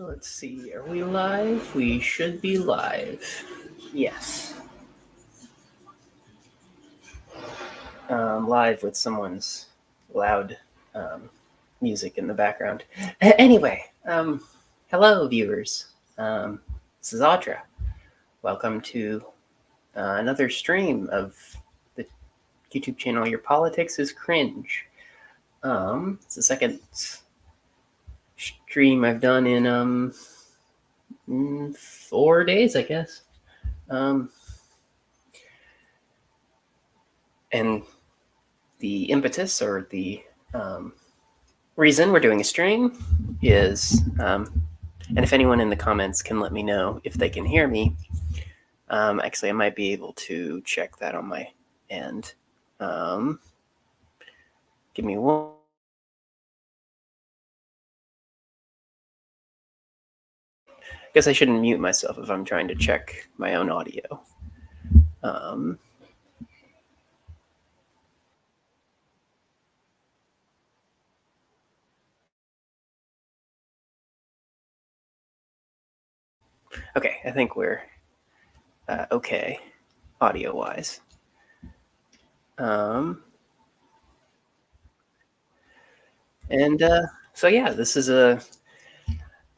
Let's see, are we live? We should be live. Yes. Live with someone's loud music in the background. Anyway, hello, viewers. This is Audra. Welcome to another stream of the YouTube channel Your Politics is Cringe. It's the second stream I've done in 4 days, I guess. And the impetus or the reason we're doing a stream is, and if anyone in the comments can let me know if they can hear me, actually I might be able to check that on my end. Give me one. I guess I shouldn't mute myself if I'm trying to check my own audio. Okay, I think we're okay, audio-wise. So yeah, this is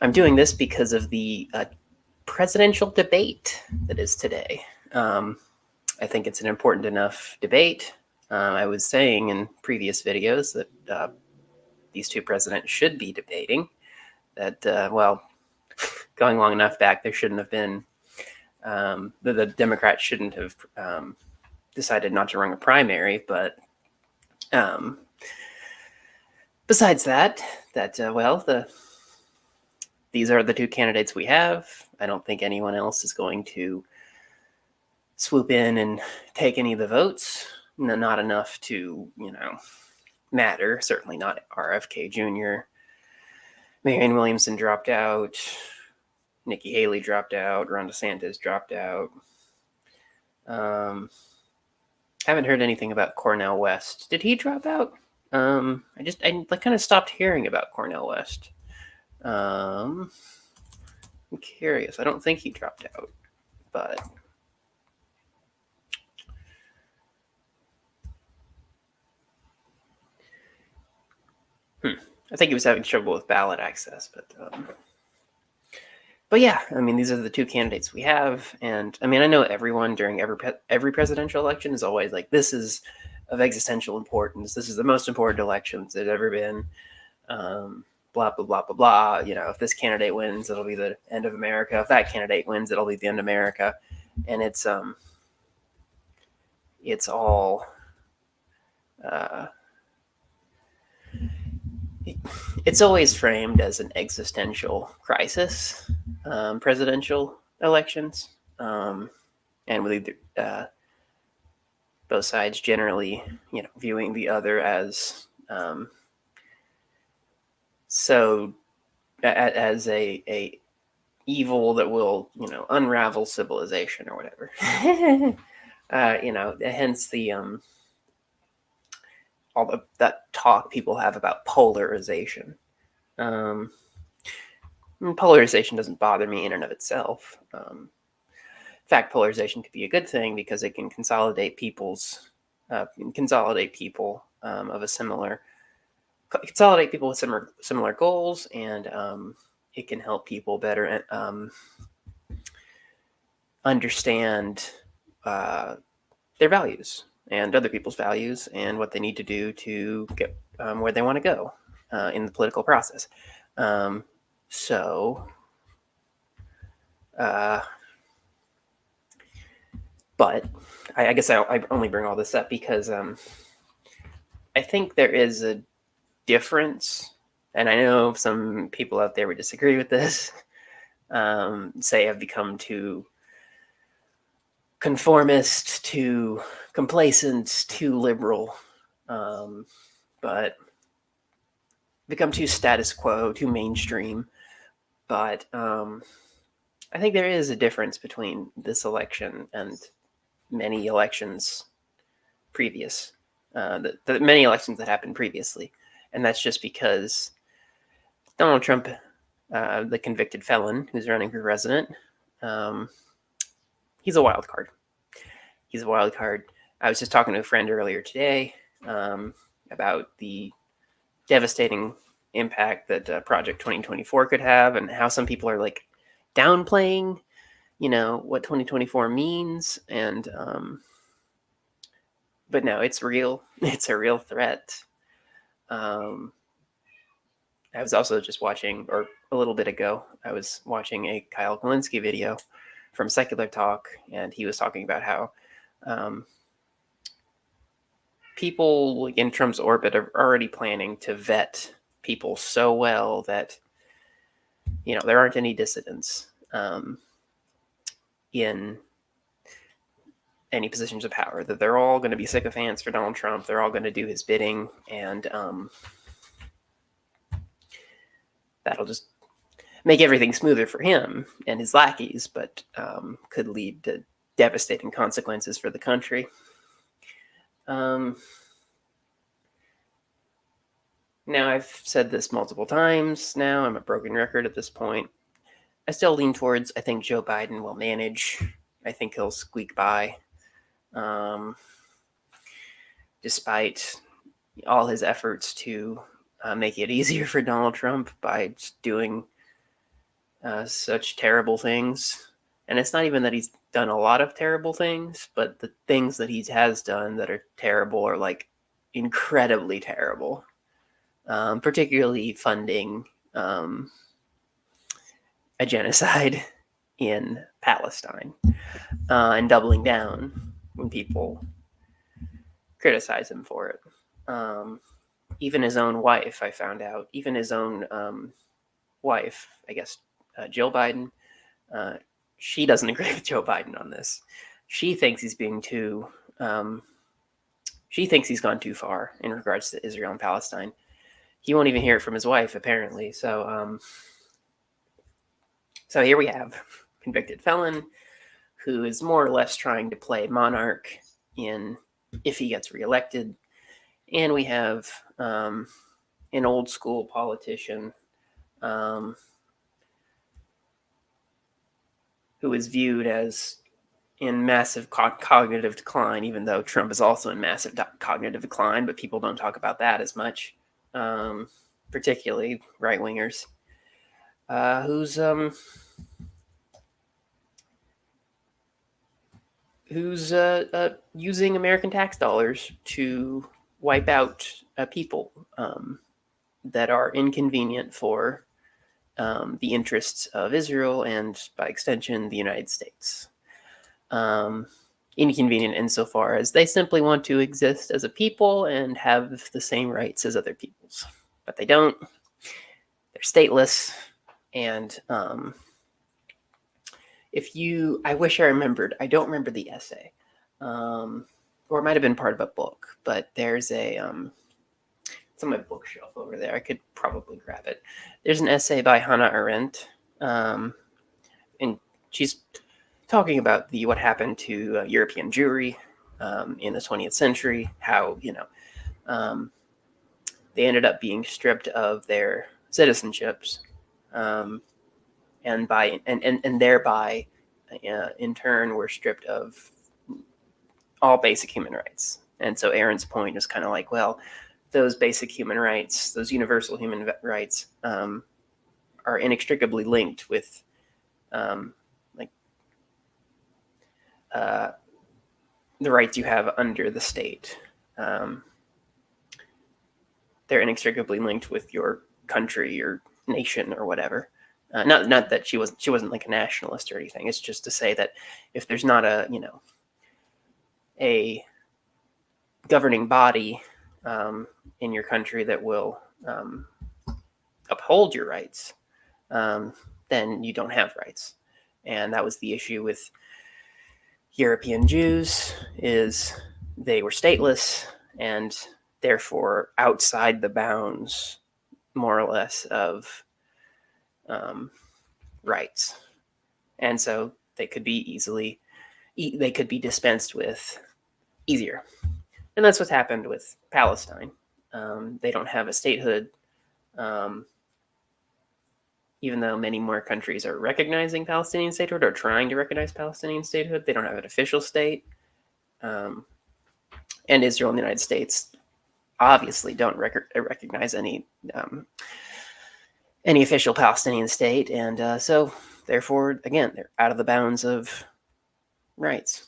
I'm doing this because of the presidential debate that is today. I think it's an important enough debate. I was saying in previous videos that these two presidents should be debating. That, well, going long enough back, there shouldn't have been, the Democrats shouldn't have decided not to run a primary, but besides that, well, these are the two candidates we have. I don't think anyone else is going to swoop in and take any of the votes. No, not enough to, matter. Certainly not RFK Jr. Marianne Williamson dropped out. Nikki Haley dropped out. Ron DeSantis dropped out. Haven't heard anything about Cornel West. Did he drop out? I kind of stopped hearing about Cornel West. I'm curious. I don't think he dropped out, but I think he was having trouble with ballot access. But yeah, I mean, these are the two candidates we have, and I mean, I know everyone during every presidential election is always like, this is of existential importance. This is the most important elections there's ever been. Blah blah blah blah blah. If this candidate wins, it'll be the end of America. If that candidate wins, it'll be the end of America. And it's all it's always framed as an existential crisis, presidential elections, and with either both sides generally, viewing the other as as a evil that will, unravel civilization or whatever. Hence the all that talk people have about polarization. Polarization doesn't bother me in and of itself. In fact, polarization could be a good thing because it can consolidate people of a similar, consolidate people with similar goals, and it can help people better understand their values and other people's values and what they need to do to get where they want to go in the political process. But I guess I only bring all this up because I think there is a difference, and I know some people out there would disagree with this, say I've become too conformist, too complacent, too liberal, but become too status quo, too mainstream. But I think there is a difference between this election and many elections previous, the many elections that happened previously. And that's just because Donald Trump the convicted felon who's running for president. He's a wild card. He's a wild card. I was just talking to a friend earlier today about the devastating impact that Project 2024 could have, and how some people are like downplaying, what 2024 means. And but no, it's real. It's a real threat. I was also just watching, or a little bit ago, I was watching a Kyle Kalinske video from Secular Talk, and he was talking about how people in Trump's orbit are already planning to vet people so well that, there aren't any dissidents in any positions of power, that they're all going to be sycophants for Donald Trump. They're all going to do his bidding, and that'll just make everything smoother for him and his lackeys, but could lead to devastating consequences for the country. Now, I've said this multiple times now. I'm a broken record at this point. I still lean towards, I think Joe Biden will manage. I think he'll squeak by. Despite all his efforts to make it easier for Donald Trump by just doing such terrible things. And it's not even that he's done a lot of terrible things, but the things that he has done that are terrible are like incredibly terrible. Particularly funding a genocide in Palestine and doubling down when people criticize him for it. Even his own wife, I found out, even his own wife, I guess, Jill Biden, she doesn't agree with Joe Biden on this. She thinks he's being she thinks he's gone too far in regards to Israel and Palestine. He won't even hear it from his wife, apparently. So here we have convicted felon who is more or less trying to play monarch if he gets reelected. And we have an old school politician who is viewed as in massive cognitive decline, even though Trump is also in massive cognitive decline, but people don't talk about that as much, particularly right-wingers, who's using American tax dollars to wipe out people that are inconvenient for the interests of Israel and, by extension, the United States. Inconvenient insofar as they simply want to exist as a people and have the same rights as other peoples. But they don't. They're stateless. And I wish I remembered. I don't remember the essay. Or it might have been part of a book. But there's it's on my bookshelf over there. I could probably grab it. There's an essay by Hannah Arendt. And she's talking about what happened to European Jewry in the 20th century, how they ended up being stripped of their citizenships, and thereby, in turn, were stripped of all basic human rights. And so Arendt's point is kind of like, well, those basic human rights, those universal human rights, are inextricably linked with the rights you have under the state. They're inextricably linked with your country, your nation, or whatever. Not that she wasn't like a nationalist or anything. It's just to say that if there's not a governing body in your country that will uphold your rights, then you don't have rights. And that was the issue with European Jews, is they were stateless and therefore outside the bounds, more or less, of rights. And so they could be dispensed with easier. And that's what's happened with Palestine. They don't have a statehood. even though many more countries are recognizing Palestinian statehood or trying to recognize Palestinian statehood, they don't have an official state. And Israel and the United States obviously don't recognize any official Palestinian state, and so therefore, again, they're out of the bounds of rights.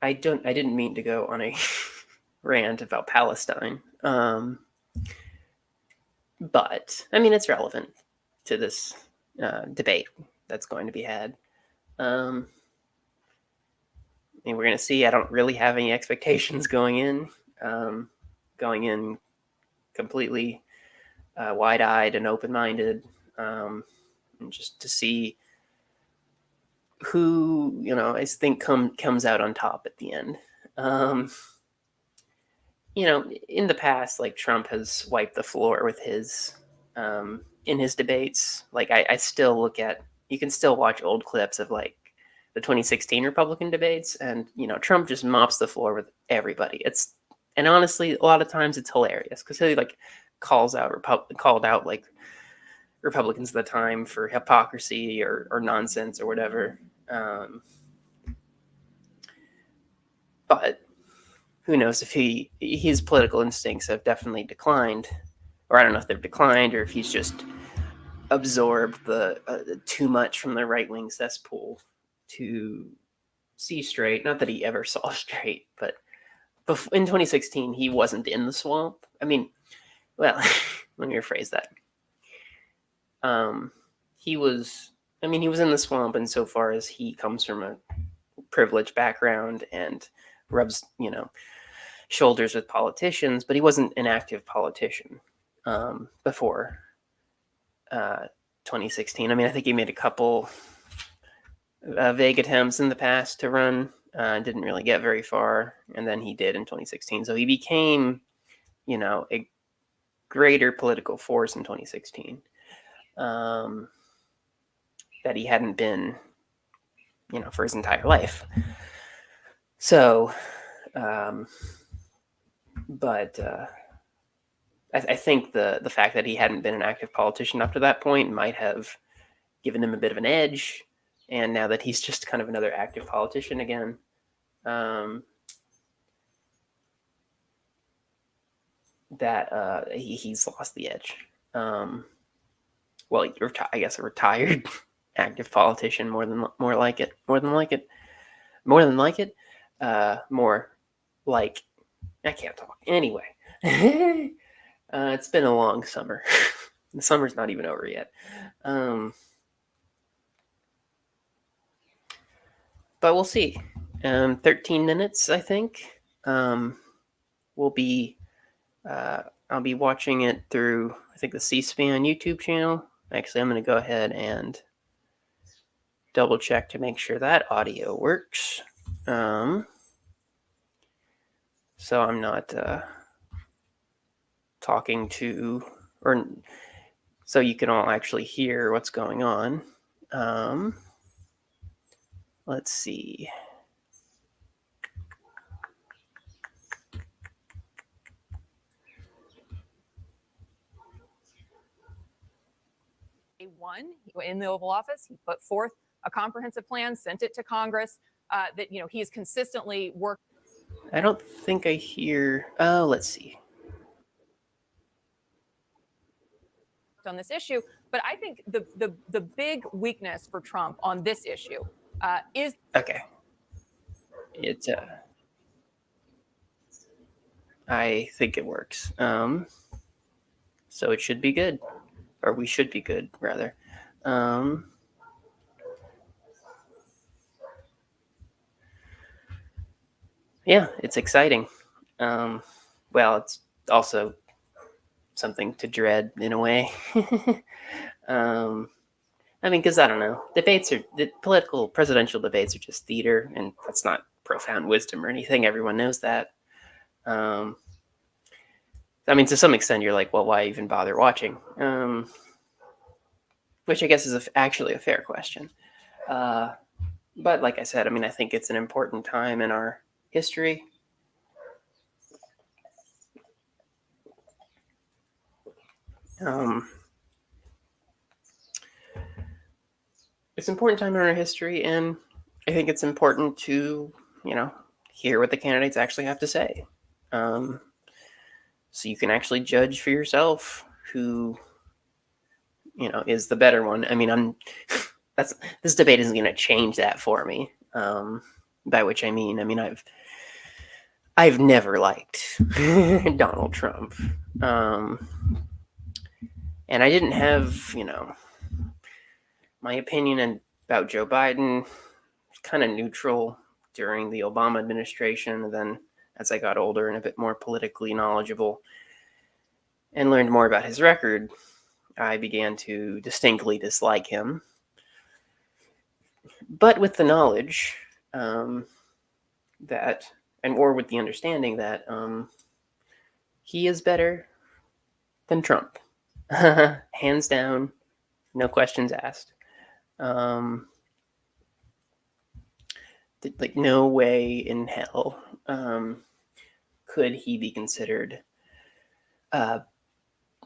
I didn't mean to go on a rant about Palestine, but I mean it's relevant to this debate that's going to be had. And we're going to see. I don't really have any expectations going in. Going in completely wide-eyed and open-minded, and just to see who I think comes out on top at the end. In the past, like Trump has wiped the floor with his in his debates. Like I still look at, you can still watch old clips of like the 2016 Republican debates, and Trump just mops the floor with everybody. And honestly, a lot of times it's hilarious because he like called out like Republicans at the time for hypocrisy or nonsense or whatever. But who knows if his political instincts have definitely declined, or I don't know if they've declined or if he's just absorbed the too much from the right-wing cesspool to see straight. Not that he ever saw straight, but in 2016 he wasn't in the swamp. I mean, well, let me rephrase that. He was in the swamp insofar as he comes from a privileged background and rubs shoulders with politicians, but he wasn't an active politician before 2016. I mean, I think he made a couple vague attempts in the past to run, didn't really get very far, and then he did in 2016. So he became, a greater political force in 2016 that he hadn't been, for his entire life. So, but I think the fact that he hadn't been an active politician up to that point might have given him a bit of an edge. And now that he's just kind of another active politician again, that he's lost the edge. Well, I guess a retired active politician, more like I can't talk. Anyway, it's been a long summer. The summer's not even over yet. But we'll see. 13 minutes, I think. I'll be watching it through, I think, the C-SPAN YouTube channel. Actually, I'm going to go ahead and double check to make sure that audio works. So I'm not talking to, or so you can all actually hear what's going on. Let's see. Won in the Oval Office. He put forth a comprehensive plan, sent it to Congress that he has consistently worked. I don't think I hear. Oh, let's see. On this issue, but I think the big weakness for Trump on this issue is okay. It's I think it works. So it should be good, or we should be good rather. Yeah, it's exciting. Well, it's also something to dread in a way. I mean, because I don't know, the presidential debates are just theater, and that's not profound wisdom or anything. Everyone knows that. I mean, to some extent, you're like, well, why even bother watching? Which I guess is actually a fair question. But like I said, I mean, I think it's an important time in our history. It's an important time in our history, and I think it's important to, hear what the candidates actually have to say. So you can actually judge for yourself who, is the better one. I mean, this debate isn't going to change that for me. By which I mean, I've never liked Donald Trump. And I didn't have, my opinion about Joe Biden kind of neutral during the Obama administration. And then as I got older and a bit more politically knowledgeable and learned more about his record, I began to distinctly dislike him. But with the knowledge that, or with the understanding that he is better than Trump. Hands down, no questions asked. Like, no way in hell could he be considered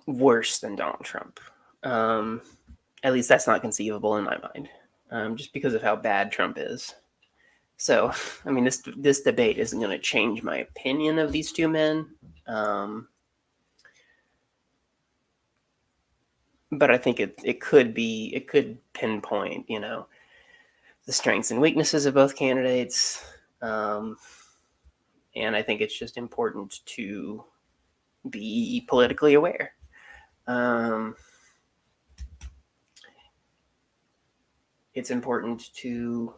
worse than Donald Trump. At least that's not conceivable in my mind, just because of how bad Trump is. So, I mean, this debate isn't going to change my opinion of these two men. But I think it could pinpoint, the strengths and weaknesses of both candidates. And I think it's just important to be politically aware. It's important to,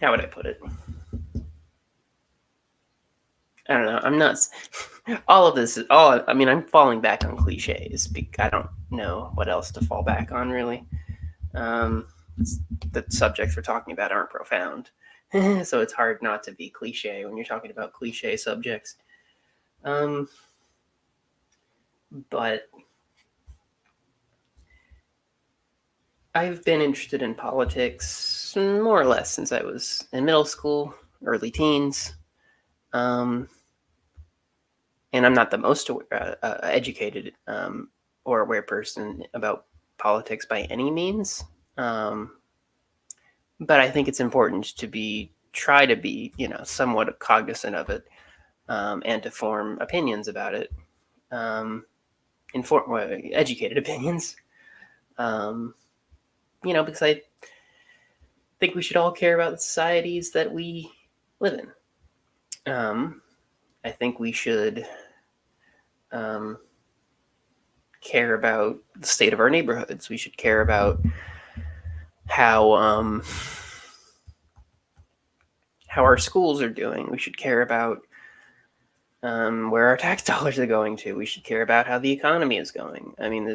how would I put it? I don't know. I'm not. All of this is all. I mean, I'm falling back on cliches. I don't know what else to fall back on, really. The subjects we're talking about aren't profound, so it's hard not to be cliche when you're talking about cliche subjects. But I've been interested in politics more or less since I was in middle school, early teens. And I'm not the most educated or aware person about politics by any means. But I think it's important to try to be, somewhat cognizant of it, and to form opinions about it, educated opinions. Because I think we should all care about the societies that we live in. I think we should care about the state of our neighborhoods. We should care about how our schools are doing. We should care about where our tax dollars are going to. We should care about how the economy is going. I mean,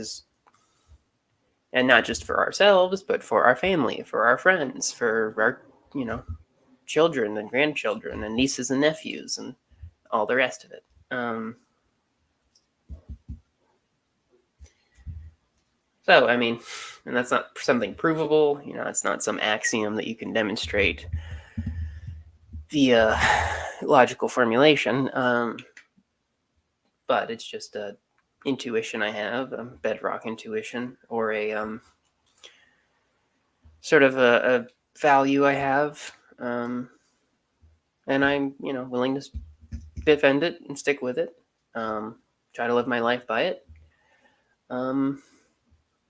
and not just for ourselves, but for our family, for our friends, for our, children and grandchildren and nieces and nephews and all the rest of it. So, I mean, and that's not something provable, it's not some axiom that you can demonstrate via logical formulation, but it's just a intuition I have, a bedrock intuition, or a sort of a value I have, and I'm, willing to defend it and stick with it, try to live my life by it.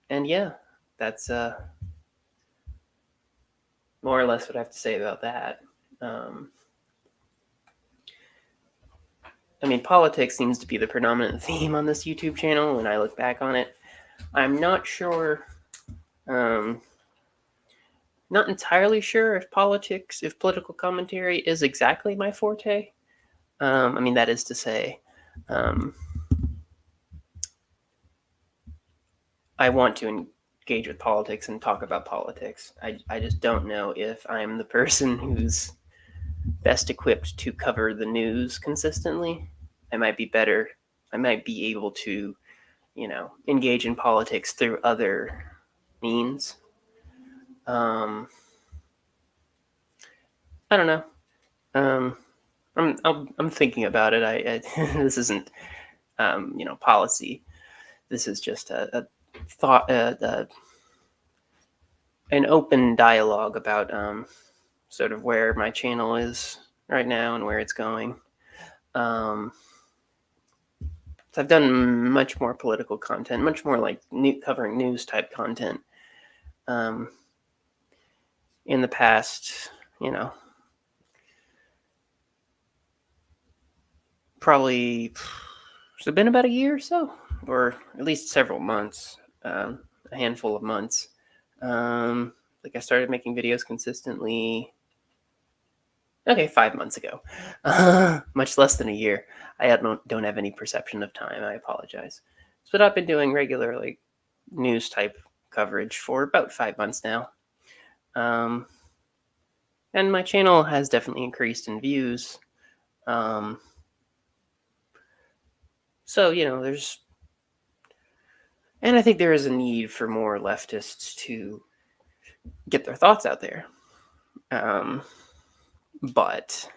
And yeah, that's more or less what I have to say about that. I mean, politics seems to be the predominant theme on this YouTube channel when I look back on it. I'm not sure, not entirely sure if political commentary is exactly my forte. I mean, that is to say, I want to engage with politics and talk about politics. I just don't know if I'm the person who's best equipped to cover the news consistently. I might be able to, engage in politics through other means. I don't know. I'm thinking about it. This isn't policy. This is just a thought, an open dialogue about sort of where my channel is right now and where it's going. So I've done much more political content, much more like covering news type content in the past, probably, it's been about a year or so, or at least several months, a handful of months. Like I started making videos consistently, 5 months ago, much less than a year. I don't have any perception of time. I apologize. But I've been doing regular like news type coverage for about 5 months now. And my channel has definitely increased in views. So, and I think there is a need for more leftists to get their thoughts out there. But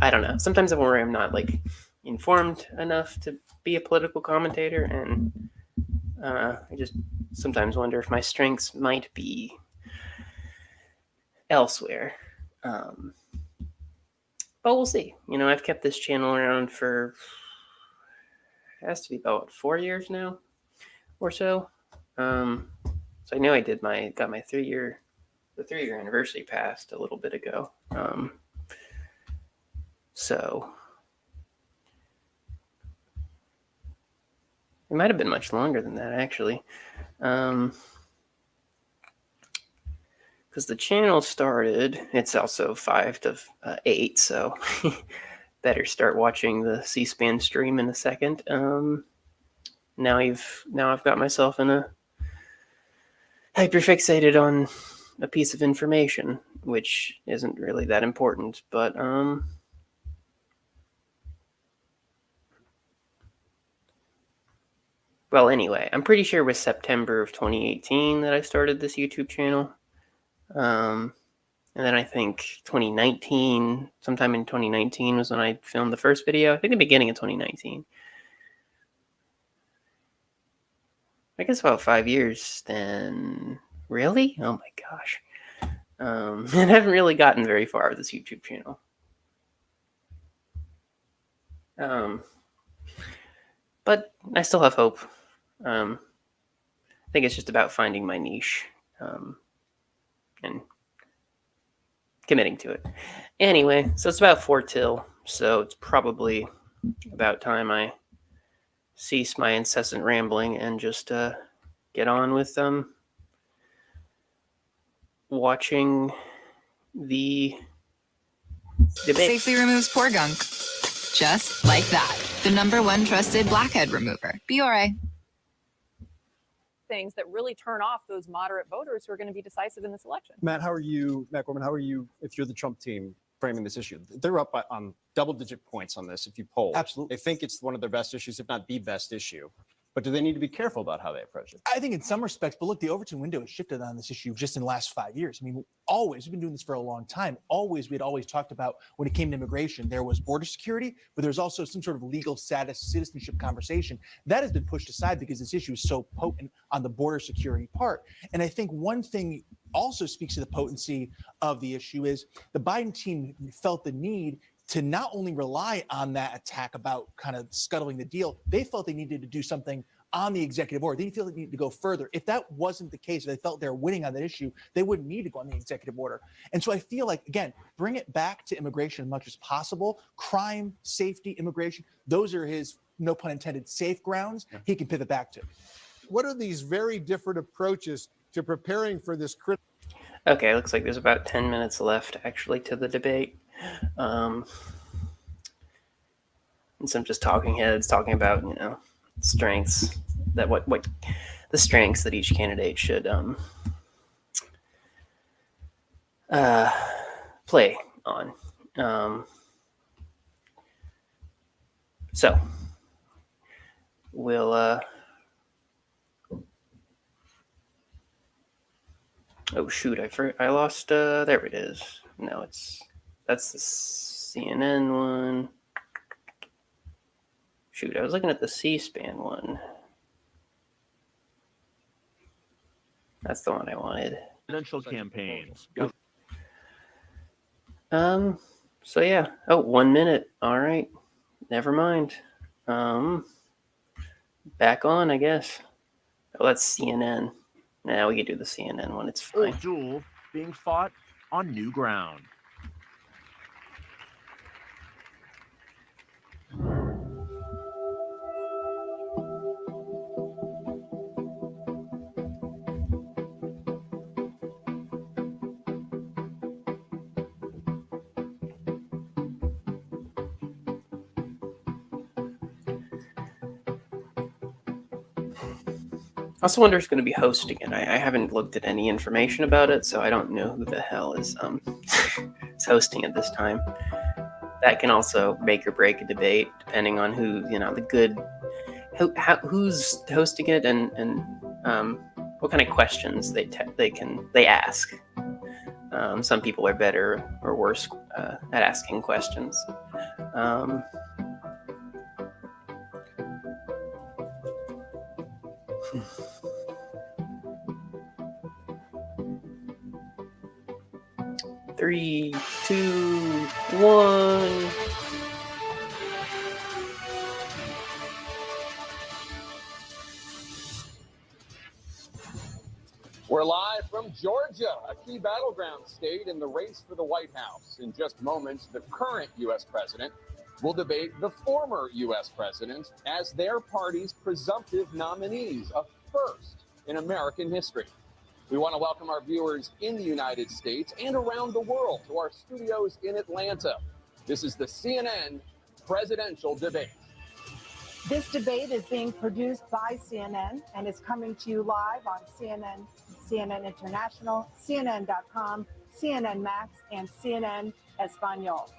I don't know. Sometimes I'm worried I'm not like informed enough to be a political commentator, and I just sometimes wonder if my strengths might be elsewhere. But we'll see. I've kept this channel around for, it has to be about 4 years now or so. So I know I got my 3-year anniversary passed a little bit ago. So it might have been much longer than that, actually. Because the channel started, it's also 5 to 8, so better start watching the C-SPAN stream in a second. Now I've got myself in a hyperfixated on a piece of information, which isn't really that important, but well, anyway, I'm pretty sure it was September of 2018 that I started this YouTube channel. And then I think 2019, sometime in 2019 was when I filmed the first video. I think the beginning of 2019. I guess about 5 years then. Really? Oh my gosh. And I haven't really gotten very far with this YouTube channel. But I still have hope. I think it's just about finding my niche and committing to it. Anyway, so it's about 4 till, so it's probably about time I cease my incessant rambling and just get on with watching the debate. Safely removes pore gunk. Just like that. The #1 trusted blackhead remover. Biore. Things that really turn off those moderate voters who are going to be decisive in this election. Matt Gorman, how are you, if you're the Trump team, framing this issue? They're up on double-digit points on this if you poll. Absolutely. They think it's one of their best issues, if not the best issue. But do they need to be careful about how they approach it? I think in some respects, but look, the Overton window has shifted on this issue just in the last 5 years. I mean, we've been doing this for a long time. We had always talked about when it came to immigration, there was border security, but there's also some sort of legal status, citizenship conversation. That has been pushed aside because this issue is so potent on the border security part. And I think one thing also speaks to the potency of the issue is the Biden team felt the need to not only rely on that attack about kind of scuttling the deal, they felt they needed to do something on the executive order. They feel they needed to go further. If that wasn't the case, if they felt they were winning on that issue, they wouldn't need to go on the executive order. And so I feel like, again, bring it back to immigration as much as possible. Crime, safety, immigration, those are his, no pun intended, safe grounds he can pivot back to. What are these very different approaches to preparing for this critical? Okay, looks like there's about 10 minutes left, actually, to the debate. And some just talking heads talking about, strengths, that what the strengths that each candidate should play on. So we'll oh shoot, I lost there it is. No, that's the CNN one. Shoot, I was looking at the C-SPAN one. That's the one I wanted. Presidential campaigns. So yeah. Oh, 1 minute. All right. Never mind. Back on, I guess. Oh, that's CNN. Now we can do the CNN one. It's fine. Duel being fought on new ground. I also wonder who's going to be hosting it. I haven't looked at any information about it, so I don't know who the hell is is hosting it this time. That can also make or break a debate, depending on who, the good, who's hosting it, and what kind of questions they ask. Some people are better or worse at asking questions. 3, 2, 1. We're live from Georgia, a key battleground state in the race for the White House. In just moments, the current U.S. president will debate the former U.S. president as their party's presumptive nominees, a first in American history. We want to welcome our viewers in the United States and around the world to our studios in Atlanta. This is the CNN presidential debate. This debate is being produced by CNN and is coming to you live on CNN, CNN International, CNN.com, CNN Max, and CNN Espanol.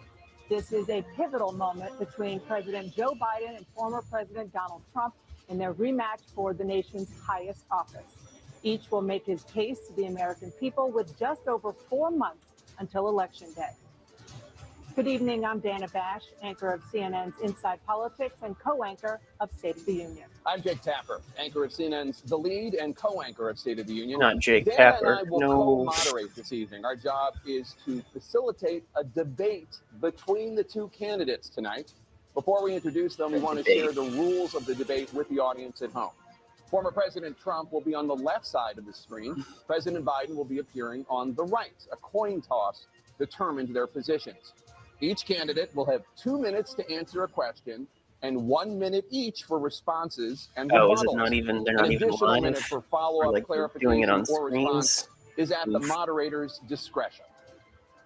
This is a pivotal moment between President Joe Biden and former President Donald Trump in their rematch for the nation's highest office. Each will make his case to the American people with just over 4 months until Election Day. Good evening, I'm Dana Bash, anchor of CNN's Inside Politics and co-anchor of State of the Union. I'm Jake Tapper, anchor of CNN's The Lead and co-anchor of State of the Union. Not Jake Dana Tapper. and I will co-moderate this evening. Our job is to facilitate a debate between the two candidates tonight. Before we introduce them, we want to share the rules of the debate with the audience at home. Former President Trump will be on the left side of the screen. President Biden will be appearing on the right. A coin toss determines their positions. Each candidate will have 2 minutes to answer a question and 1 minute each for responses and rebuttals. Oh, is it not even? They're not even live. Minute for follow-up, like clarification, doing it on or response screens. is at the moderator's discretion.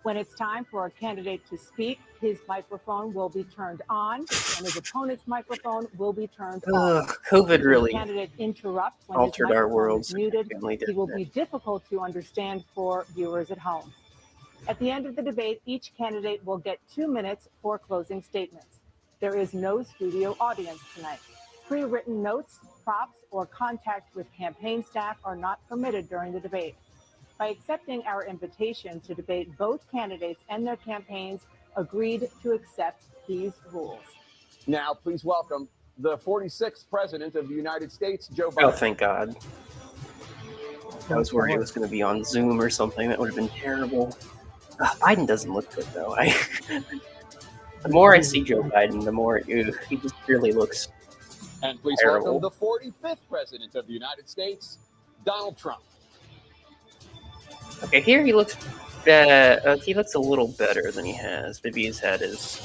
When it's time for a candidate to speak, his microphone will be turned on and his opponent's microphone will be turned off. COVID really If the candidate interrupts when altered his our microphone world. is muted, he will be difficult to understand for viewers at home. At the end of the debate, each candidate will get 2 minutes for closing statements. There is no studio audience tonight. Pre-written notes, props, or contact with campaign staff are not permitted during the debate. By accepting our invitation to debate, both candidates and their campaigns agreed to accept these rules. Now, please welcome the 46th President of the United States, Joe Biden. Oh, thank God. I was worried it was going to be on Zoom or something. That would have been terrible. Biden doesn't look good, though. The more I see Joe Biden, the more he just really looks And please terrible. welcome the 45th President of the United States, Donald Trump. Okay, here he looks a little better than he has. Maybe his head is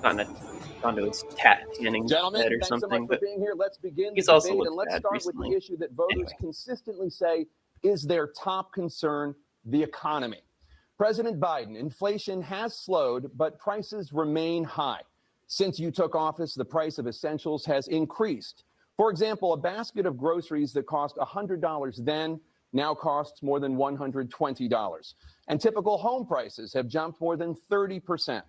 onto his tanning Gentlemen, head or thanks so something. much for being here. Let's begin the he's also debate, looked and let's bad start recently. with the issue that voters Anyway. consistently say is their top concern, the economy. President Biden, inflation has slowed, but prices remain high. Since you took office, the price of essentials has increased. For example, a basket of groceries that cost $100 then now costs more than $120. And typical home prices have jumped more than 30%.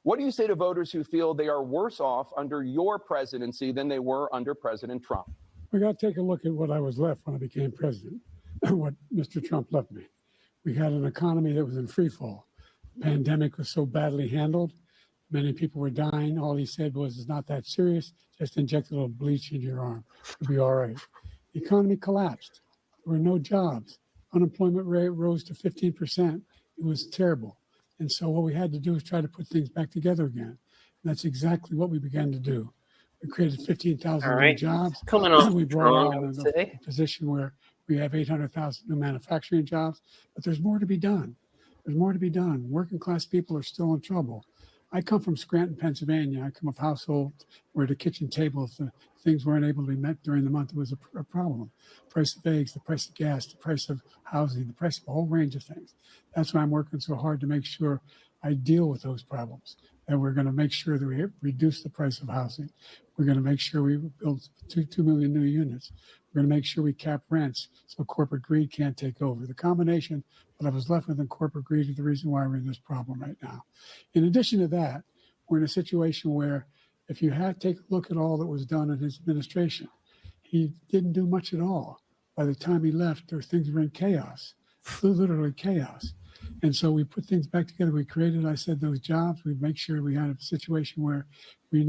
What do you say to voters who feel they are worse off under your presidency than they were under President Trump? We got to take a look at what I was left when I became president, what Mr. Trump left me. We had an economy that was in free fall. The pandemic was so badly handled. Many people were dying. All he said was, it's not that serious. Just inject a little bleach into your arm. You'll be all right. The economy collapsed. There were no jobs. Unemployment rate rose to 15%. It was terrible. And so what we had to do is try to put things back together again. And that's exactly what we began to do. We created 15,000 All new right. jobs. Coming off We brought strong, I on would a say. position where we have 800,000 new manufacturing jobs, but there's more to be done. There's more to be done. Working class people are still in trouble. I come from Scranton, Pennsylvania. I come of household where the kitchen table, if the things weren't able to be met during the month, it was a problem. Price of eggs, the price of gas, the price of housing, the price of a whole range of things. That's why I'm working so hard to make sure I deal with those problems. And we're going to make sure that we reduce the price of housing. We're going to make sure we build 2 million new units. We're going to make sure we cap rents so corporate greed can't take over. The combination that I was left with in corporate greed is the reason why we're in this problem right now. In addition to that, we're in a situation where if you take a look at all that was done in his administration, he didn't do much at all. By the time he left, things were in chaos, literally chaos. And so we put things back together. We created, I said, those jobs. We make sure we had a situation where we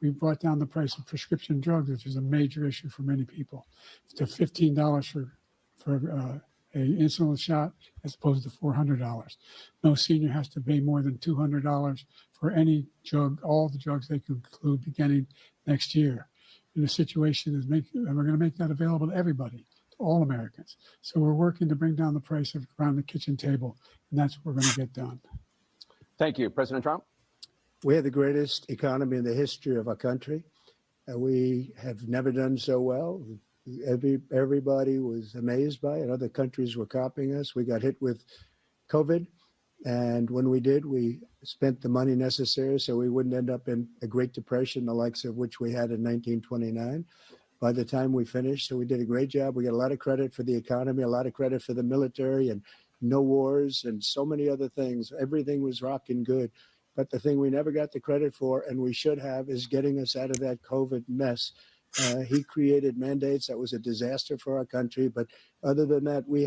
brought down the price of prescription drugs, which is a major issue for many people, to $15 for a insulin shot as opposed to $400. No senior has to pay more than $200 for any drug, all the drugs they can include beginning next year. And the situation is and we're going to make that available to everybody, to all Americans. So we're working to bring down the price around the kitchen table, and that's what we're going to get done. Thank you. President Trump? We have the greatest economy in the history of our country. We have never done so well. Everybody was amazed by it. Other countries were copying us. We got hit with COVID. And when we did, we spent the money necessary so we wouldn't end up in a Great Depression, the likes of which we had in 1929. By the time we finished, so we did a great job. We got a lot of credit for the economy, a lot of credit for the military, and no wars and so many other things. Everything was rocking good. But the thing we never got the credit for, and we should have, is getting us out of that COVID mess. He created mandates that was a disaster for our country. But other than that, we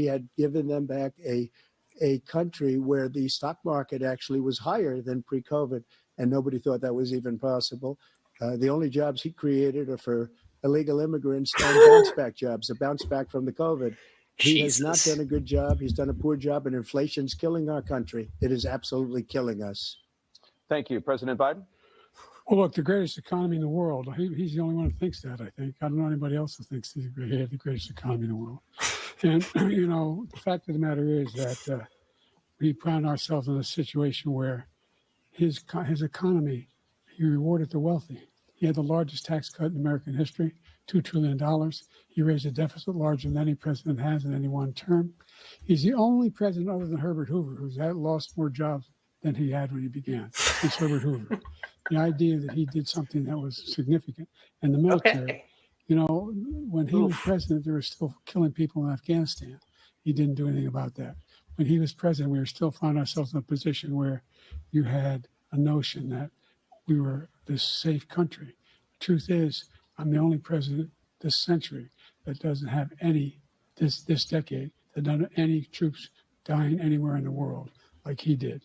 had given them back a country where the stock market actually was higher than pre-COVID, and nobody thought that was even possible. The only jobs he created are for illegal immigrants and bounce back jobs, a bounce back from the COVID. He has not done a good job. He's done a poor job, and inflation's killing our country. It is absolutely killing us. Thank you. President Biden? Well, look, the greatest economy in the world. He's the only one who thinks that, I think. I don't know anybody else who thinks he had the greatest economy in the world. And, the fact of the matter is that we found ourselves in a situation where his economy, he rewarded the wealthy. He had the largest tax cut in American history, $2 trillion. He raised a deficit larger than any president has in any one term. He's the only president other than Herbert Hoover who's lost more jobs than he had when he began. It's Herbert Hoover. The idea that he did something that was significant. And the military, when he was president, they were still killing people in Afghanistan. He didn't do anything about that. When he was president, we were still found ourselves in a position where you had a notion that we were this safe country. The truth is, I'm the only president this century that doesn't have this decade, that doesn't have any troops dying anywhere in the world like he did.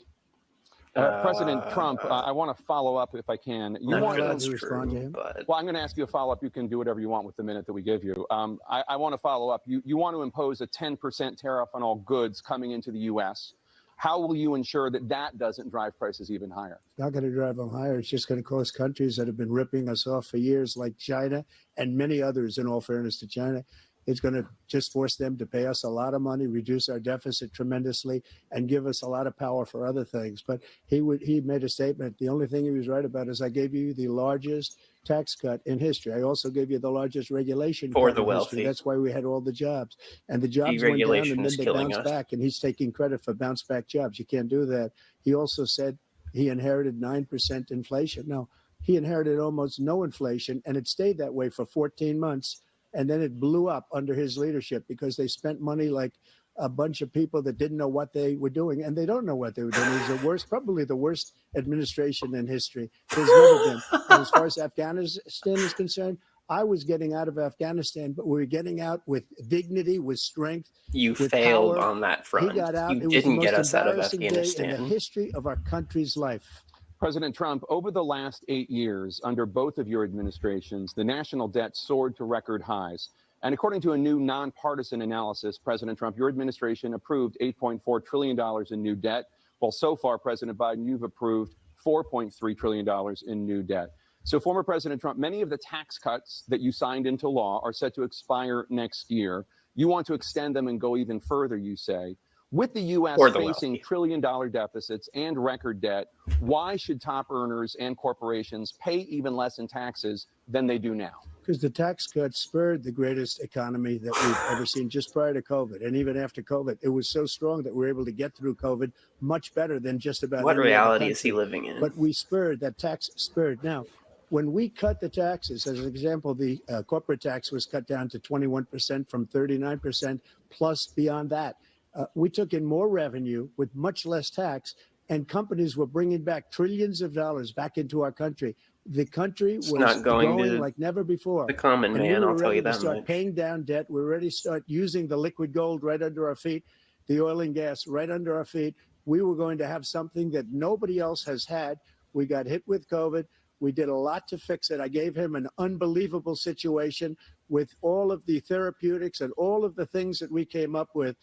President Trump, I want to follow up if I can. You want to respond to him? Well, I'm going to ask you a follow-up. You can do whatever you want with the minute that we give you. I want to follow up. You want to impose a 10% tariff on all goods coming into the U.S. How will you ensure that that doesn't drive prices even higher? It's not going to drive them higher. It's just going to cost countries that have been ripping us off for years, like China and many others, in all fairness to China. It's going to just force them to pay us a lot of money, reduce our deficit tremendously, and give us a lot of power for other things. But he made a statement. The only thing he was right about is I gave you the largest tax cut in history. I also gave you the largest regulation for cut the in wealthy. history. That's why we had all the jobs. And the jobs went down, and then they bounced back. And he's taking credit for bounce back jobs. You can't do that. He also said he inherited 9% inflation. No, he inherited almost no inflation, and it stayed that way for 14 months. And then it blew up under his leadership because they spent money like a bunch of people that didn't know what they were doing. And they don't know what they were doing. It was probably the worst administration in history. There's never been. And as far as Afghanistan is concerned, I was getting out of Afghanistan, but we were getting out with dignity, with strength. You with failed power. on that front. He got out. You it didn't was the get most us out of embarrassing Afghanistan. day in the history of our country's life. President Trump, over the last 8 years, under both of your administrations, the national debt soared to record highs. And according to a new nonpartisan analysis, President Trump, your administration approved $8.4 trillion in new debt. Well, so far, President Biden, you've approved $4.3 trillion in new debt. So, former President Trump, many of the tax cuts that you signed into law are set to expire next year. You want to extend them and go even further, you say. With the U.S. facing trillion-dollar deficits and record debt, why should top earners and corporations pay even less in taxes than they do now? Because the tax cuts spurred the greatest economy that we've ever seen just prior to COVID. And even after COVID, it was so strong that we were able to get through COVID much better than just about What any other reality is country. he living in? But we spurred, that tax spurred. Now, when we cut the taxes, as an example, the corporate tax was cut down to 21% from 39%, plus beyond that. We took in more revenue with much less tax, and companies were bringing back trillions of dollars back into our country. The country was not going growing to like never before. the common And man, we were I'll tell ready you to that start much. paying down debt. We're ready to start using the liquid gold right under our feet, the oil and gas right under our feet. We were going to have something that nobody else has had. We got hit with COVID. We did a lot to fix it. I gave him an unbelievable situation with all of the therapeutics and all of the things that we came up with.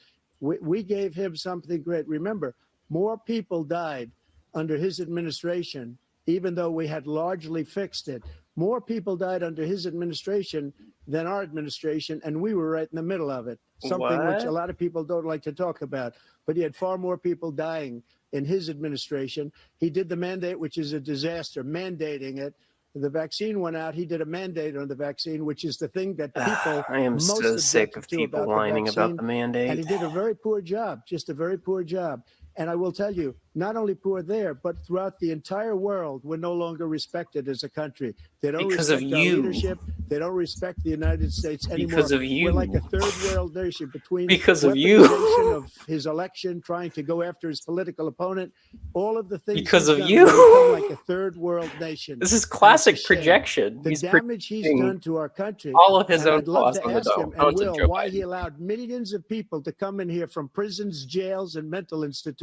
We gave him something great. Remember, more people died under his administration, even though we had largely fixed it. More people died under his administration than our administration, and we were right in the middle of it, something which a lot of people don't like to talk about. But he had far more people dying in his administration. He did the mandate, which is a disaster, mandating it. The vaccine went out. He did a mandate on the vaccine, which is the thing that people I am most so sick objected of to people about whining the about vaccine. the mandate. And he did a very poor job, just a very poor job. And I will tell you, not only poor there, but throughout the entire world, we're no longer respected as a country. They don't Because of respect our you. leadership. They don't respect the United States anymore. Because of you. We're like a third world nation between Because of you. weaponization of his election, trying to go after his political opponent, all of the things Because he's of done, you. we've become like a third world nation. This is And it's a classic shame. projection. The He's damage he's projecting done to our country. all of his And own I'd love thoughts to on the ask him, dome. Oh, and it's a will, joke. why he allowed millions of people to come in here from prisons, jails, and mental institutions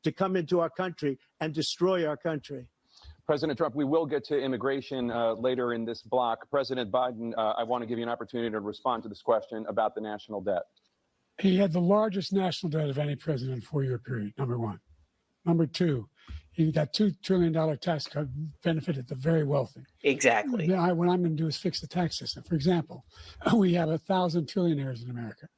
to come into our country and destroy our country. President Trump, we will get to immigration later in this block. President Biden, I want to give you an opportunity to respond to this question about the national debt. He had the largest national debt of any president in a 4-year period, number one. Number two, he got $2 trillion tax cut benefited the very wealthy. Exactly. What I'm going to do is fix the tax system. For example, we have 1,000 trillionaires in America.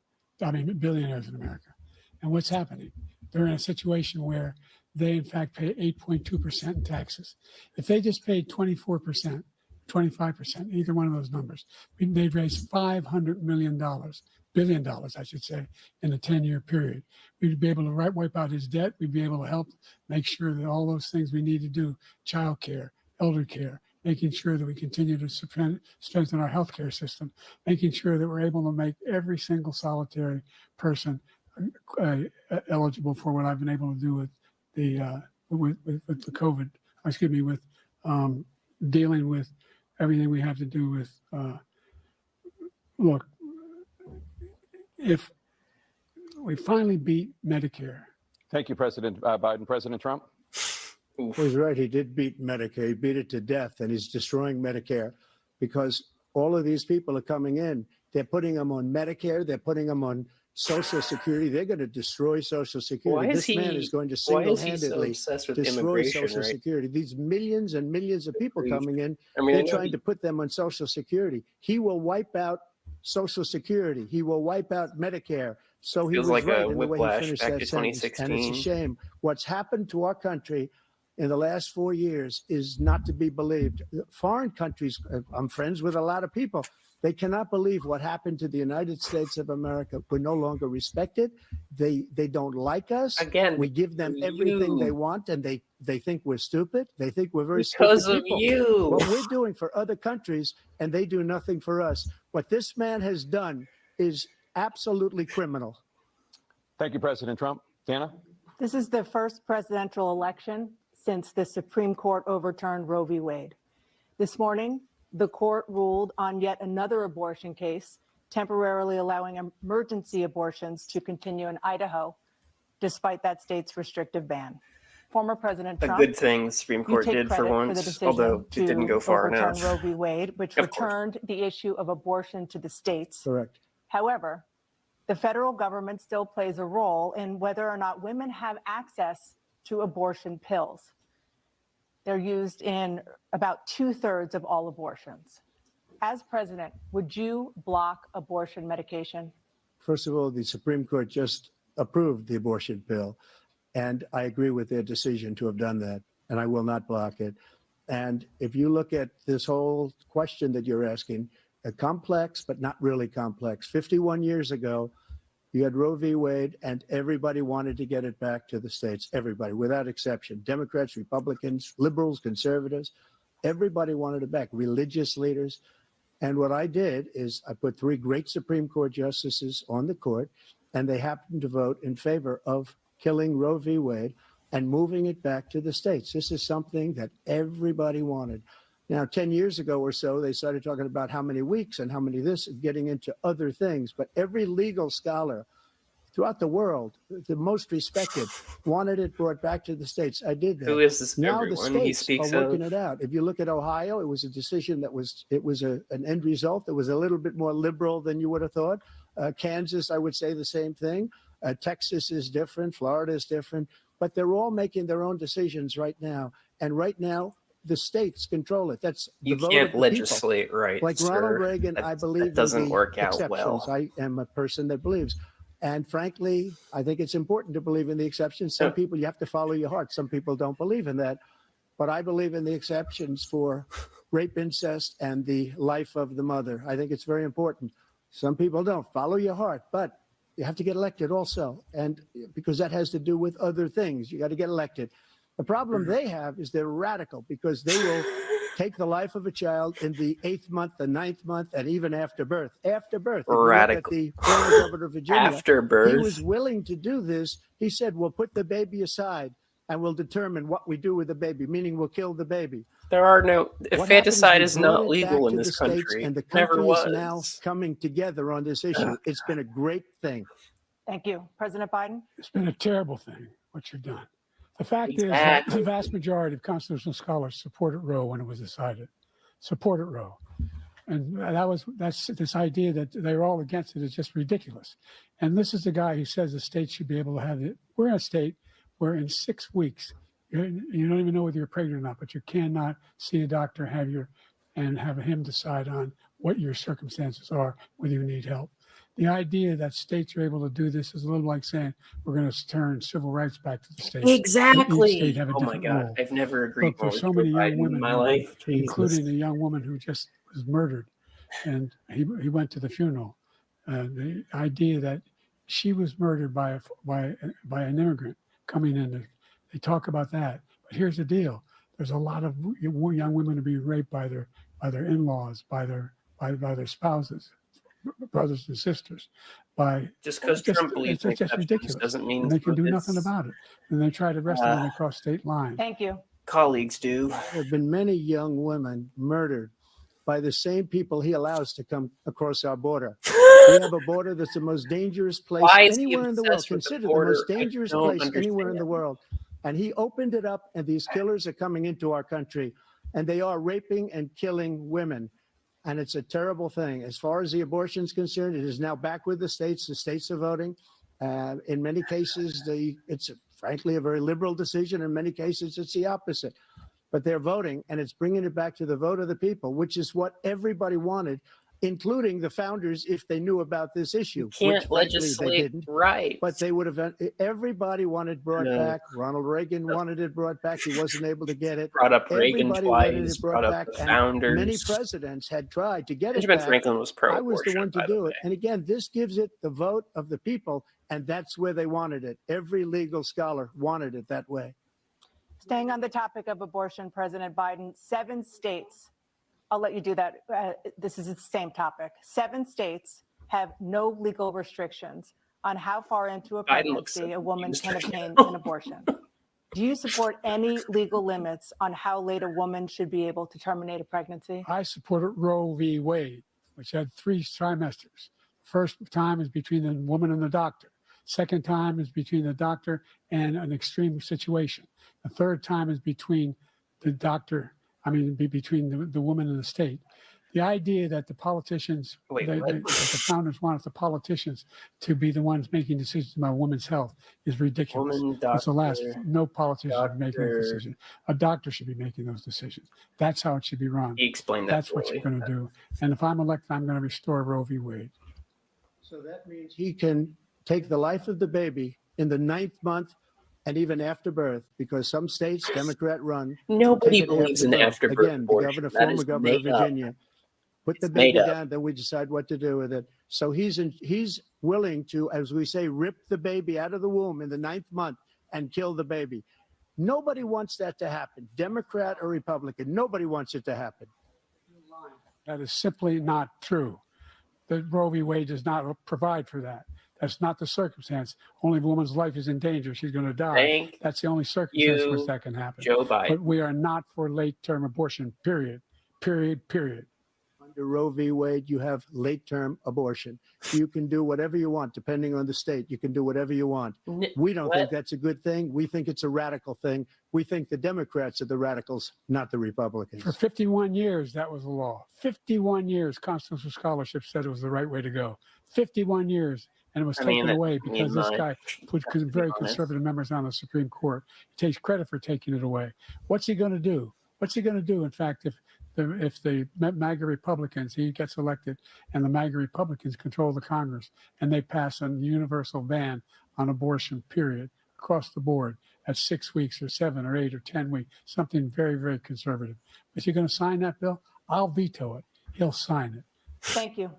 Billionaires in America. And what's happening? They're in a situation where they, in fact, pay 8.2% in taxes. If they just paid 24%, 25%, either one of those numbers, they'd raise $500 billion, I should say, in a 10-year period. We'd be able to wipe out his debt. We'd be able to help make sure that all those things we need to do, child care, elder care, making sure that we continue to strengthen our healthcare system, making sure that we're able to make every single solitary person eligible for what I've been able to do with the COVID. With dealing with everything we have to do with. Look, if we finally beat Medicare. Thank you, President Biden. President Trump? Well, he's right. He did beat Medicare. He beat it to death, and he's destroying Medicare because all of these people are coming in. They're putting them on Medicare. They're putting them on Social Security. They're going to desroy Social Security. This man is going to single-handedly destroy Social Security. These millions and millions of people coming in, they're trying to put them on Social Security. He will wipe out Social Security. He will wipe out Medicare. So he was like right a in the way he finished whiplash back that to sentence. 2016. And it's a shame. What's happened to our country in the last 4 years is not to be believed. Foreign countries, I'm friends with a lot of people. They cannot believe what happened to the United States of America. We're no longer respected. They don't like us. Again, we give them everything they want, and they think we're stupid. They think we're very because stupid of people. you. What we're doing for other countries, and they do nothing for us. What this man has done is absolutely criminal. Thank you, President Trump. Dana? This is the first presidential election since the Supreme Court overturned Roe v. Wade. This morning, the court ruled on yet another abortion case, temporarily allowing emergency abortions to continue in Idaho, despite that state's restrictive ban. former President A Trump, good thing the Supreme you Court take did for credit for the once, decision although it to didn't go far overturn enough. Roe v. Wade, which Of course. returned the issue of abortion to the states. Correct. However, the federal government still plays a role in whether or not women have access to abortion pills. They're used in about 2/3 of all abortions. As president, would you block abortion medication? First of all, the Supreme Court just approved the abortion bill, and I agree with their decision to have done that, and I will not block it. And if you look at this whole question that you're asking, complex, but not really complex. 51 years ago, you had Roe v. Wade, and everybody wanted to get it back to the states. Everybody, without exception. Democrats, Republicans, liberals, conservatives, everybody wanted it back. Religious leaders. And what I did is I put 3 great Supreme Court justices on the court, and they happened to vote in favor of killing Roe v. Wade and moving it back to the states. This is something that everybody wanted. Now, 10 years ago or so, they started talking about how many weeks and how many this, getting into other things. But every legal scholar throughout the world, the most respected, wanted it brought back to the states. I did that. Who is this Now everyone the he states speaks are working of? it out. If you look at Ohio, it was a decision that was an end result that was a little bit more liberal than you would have thought. Kansas, I would say the same thing. Texas is different. Florida is different. But they're all making their own decisions right now. And right now, the states control it. That's the You vote can't of the legislate people. right, Like sir. Ronald Reagan, I That believe doesn't in the work out exceptions. well. I am a person that believes. And frankly, I think it's important to believe in the exceptions. Some people, you have to follow your heart. Some people don't believe in that. But I believe in the exceptions for rape, incest, and the life of the mother. I think it's very important. Some people don't. Follow your heart. But you have to get elected also. And because that has to do with other things. You got to get elected. The problem they have is they're radical because they will take the life of a child in the 8th month, the 9th month, and even after birth. After birth. If you look at the former governor of Virginia, After birth. he was willing to do this. He said, we'll put the baby aside and we'll determine what we do with the baby, meaning we'll kill the baby. There are no... What happened Infanticide we is brought not it legal back in to this the states, country. and the Never country was. is now coming together on this issue. It's been a great thing. Thank you. President Biden? It's been a terrible thing, what you've done. The fact is that Exactly. the vast majority of constitutional scholars supported Roe when it was decided. Supported Roe. And that's this idea that they're all against it is just ridiculous. And this is the guy who says the state should be able to have it. We're in a state where in 6 weeks, you don't even know whether you're pregnant or not, but you cannot see a doctor and have him decide on what your circumstances are, whether you need help. The idea that states are able to do this is a little like saying we're going to turn civil rights back to the states. Exactly. Each state have a Oh my different God. role. I've never agreed But for more with so Joe many young Biden in women, my life. including Jesus. a young woman who just was murdered, and he went to the funeral. The idea that she was murdered by an immigrant coming in, they talk about that. But here's the deal: there's a lot of young women who are being raped by their in-laws, by their spouses, brothers and sisters. Just because Trump believes in it's just exceptions ridiculous, doesn't mean and they can so do this- nothing about it. And they try to arrest them when they cross state lines. Thank you. colleagues do. There have been many young women murdered by the same people he allows to come across our border. We have a border that's the most dangerous place Why is he anywhere in the world. obsessed with the Consider the border? most I dangerous don't place anywhere in the understand. world. And he opened it up, and these killers are coming into our country, and they are raping and killing women. And it's a terrible thing. As far as the abortion is concerned, it is now back with the states. The states are voting. In many cases, it's frankly a very liberal decision. In many cases, it's the opposite. But they're voting, and it's bringing it back to the vote of the people, which is what everybody wanted, including the founders, if they knew about this issue. You can't which, frankly, legislate they didn't. right. But they would have. Everybody wanted brought No. back. Ronald Reagan wanted it brought back. He wasn't able to get it. Brought up Reagan Everybody wanted twice, it brought brought up back. the and founders. Many presidents had tried to get Benjamin it back. Franklin was I was the pro-abortion, one to by the do way. it. And again, this gives it the vote of the people, and that's where they wanted it. Every legal scholar wanted it that way. Staying on the topic of abortion, President Biden, 7 states, I'll let you do that. This is the same topic. 7 states have no legal restrictions on how far into a Biden looks pregnancy a woman can confused. obtain an abortion. Do you support any legal limits on how late a woman should be able to terminate a pregnancy? I supported Roe v. Wade, which had 3 trimesters. First time is between the woman and the doctor. Second time is between the doctor and an extreme situation. The third time is between the doctor, between the woman and the state. The idea that the politicians, Wait, that what? the founders wanted the politicians to be the ones making decisions about women's health is ridiculous. Woman, It's the last. doctor, No politician should be making those doctor. decisions. A doctor should be making those decisions. That's how it should be run. He explained that. That's what you're going to do. And if I'm elected, I'm going to restore Roe v. Wade. So that means he can take the life of the baby in the 9th month and even after birth, because some states, Democrat run. Nobody take it believes in birth. after-birth Again, the abortion. governor, That former is governor of made up. Virginia, put the It's made baby up. down, then we decide what to do with it. So he's willing to, as we say, rip the baby out of the womb in the 9th month and kill the baby. Nobody wants that to happen, Democrat or Republican. Nobody wants it to happen. That is simply not true. The Roe v. Wade does not provide for that. That's not the circumstance. Only if a woman's life is in danger, she's going to die. Thank That's the only circumstance in you, which that can happen. Joe Biden. But we are not for late-term abortion, period. Under Roe v. Wade, you have late-term abortion. You can do whatever you want, depending on the state. You can do whatever you want. We don't think that's a good thing. We think it's a radical thing. We think the Democrats are the radicals, not the Republicans. For 51 years, that was the law. 51 years, constitutional scholarship said it was the right way to go. 51 years, and it was taken away because this guy put very conservative members on the Supreme Court. He takes credit for taking it away. What's he going to do? What's he going to do, in fact, if the MAGA Republicans, he gets elected, and the MAGA Republicans control the Congress, and they pass a universal ban on abortion, period, across the board at 6 weeks or 7 or 8 or 10 weeks, something very, very conservative. Is he going to sign that bill? I'll veto it. He'll sign it. Thank you.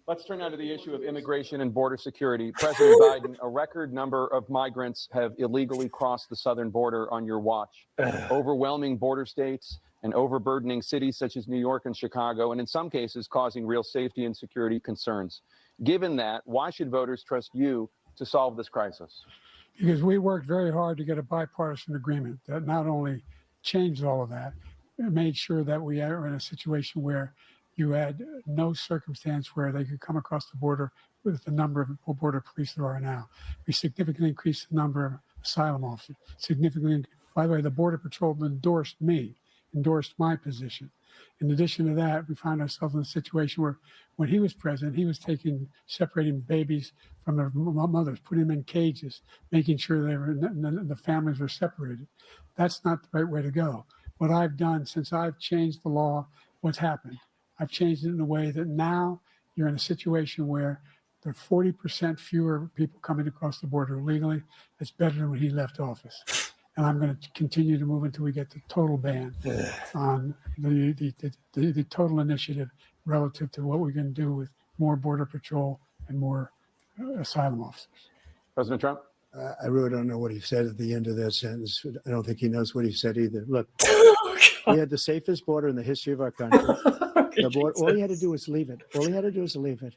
Let's turn now to the issue of immigration and border security. President Biden, a record number of migrants have illegally crossed the southern border on your watch. Overwhelming border states and overburdening cities such as New York and Chicago, and in some cases causing real safety and security concerns. Given that, why should voters trust you to solve this crisis? Because we worked very hard to get a bipartisan agreement that not only changed all of that, it made sure that we are in a situation where you had no circumstance where they could come across the border with the number of border police there are now. We significantly increased the number of asylum officers. Significantly, by the way, the Border Patrol endorsed my position. In addition to that, we found ourselves in a situation where when he was president, he was separating babies from their mothers, putting them in cages, making sure the families were separated. That's not the right way to go. What I've done since I've changed the law, what's happened? I've changed it in a way that now you're in a situation where there are 40% fewer people coming across the border illegally. That's better than when he left office. And I'm going to continue to move until we get the total ban on the total initiative relative to what we're going to do with more border patrol and more asylum officers. President Trump? I really don't know what he said at the end of that sentence. I don't think he knows what he said either. Look, we had the safest border in the history of our country. All he had to do was leave it. All he had to do was leave it.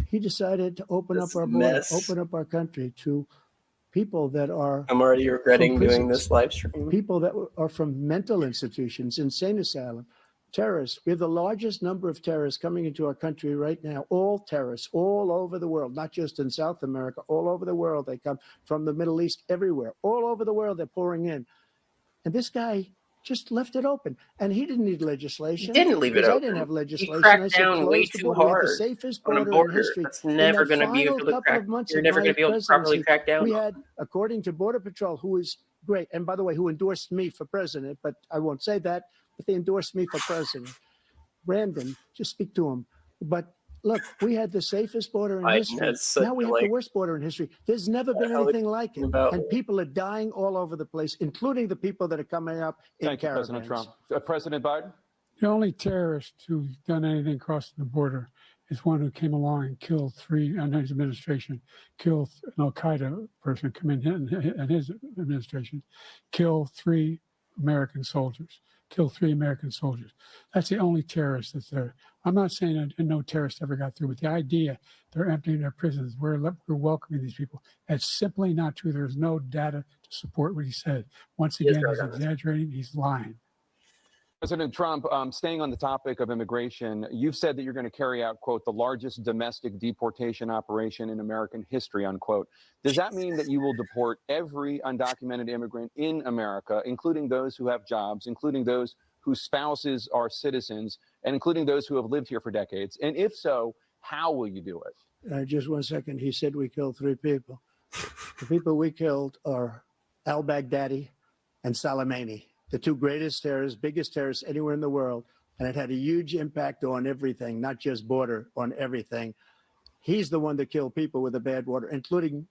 He decided to open up our border, open up our country to people that are. I'm already regretting doing this live stream. People that are from mental institutions, insane asylum, terrorists. We have the largest number of terrorists coming into our country right now. All terrorists, all over the world, not just in South America, all over the world. They come from the Middle East, everywhere, all over the world. They're pouring in, and this guy just left it open, and he didn't need legislation. He didn't leave it open. I didn't have legislation. He cracked I said, down way close the too border. We had hard the safest on a border in border. history. That's never going to be able to crack. You're never going to be able to properly crack down. We had, according to Border Patrol, who is great, and by the way, who endorsed me for president, but I won't say that, but they endorsed me for president. Brandon, just speak to him. But look, we had the safest border in history. Now we have the worst border in history. There's never been anything like it. And people are dying all over the place, including the people that are coming up in caravans. President Trump. President Biden? The only terrorist who's done anything crossing the border is one who came along and killed three, under his administration, killed an Al-Qaeda person come in and his administration, killed 3 American soldiers. That's the only terrorist that's there. I'm not saying that no terrorist ever got through, but the idea they're emptying their prisons, we're welcoming these people, that's simply not true. There's no data to support what he said. Once again, he's exaggerating, he's lying. President Trump, staying on the topic of immigration, you've said that you're going to carry out, quote, the largest domestic deportation operation in American history, unquote. Does that mean that you will deport every undocumented immigrant in America, including those who have jobs, including those whose spouses are citizens, and including those who have lived here for decades? And if so, how will you do it? Just 1 second. He said we killed 3 people. The people we killed are al-Baghdadi and Soleimani, the 2 greatest terrorists, biggest terrorists anywhere in the world. And it had a huge impact on everything, not just border, on everything. He's the one that killed people with the bad water, including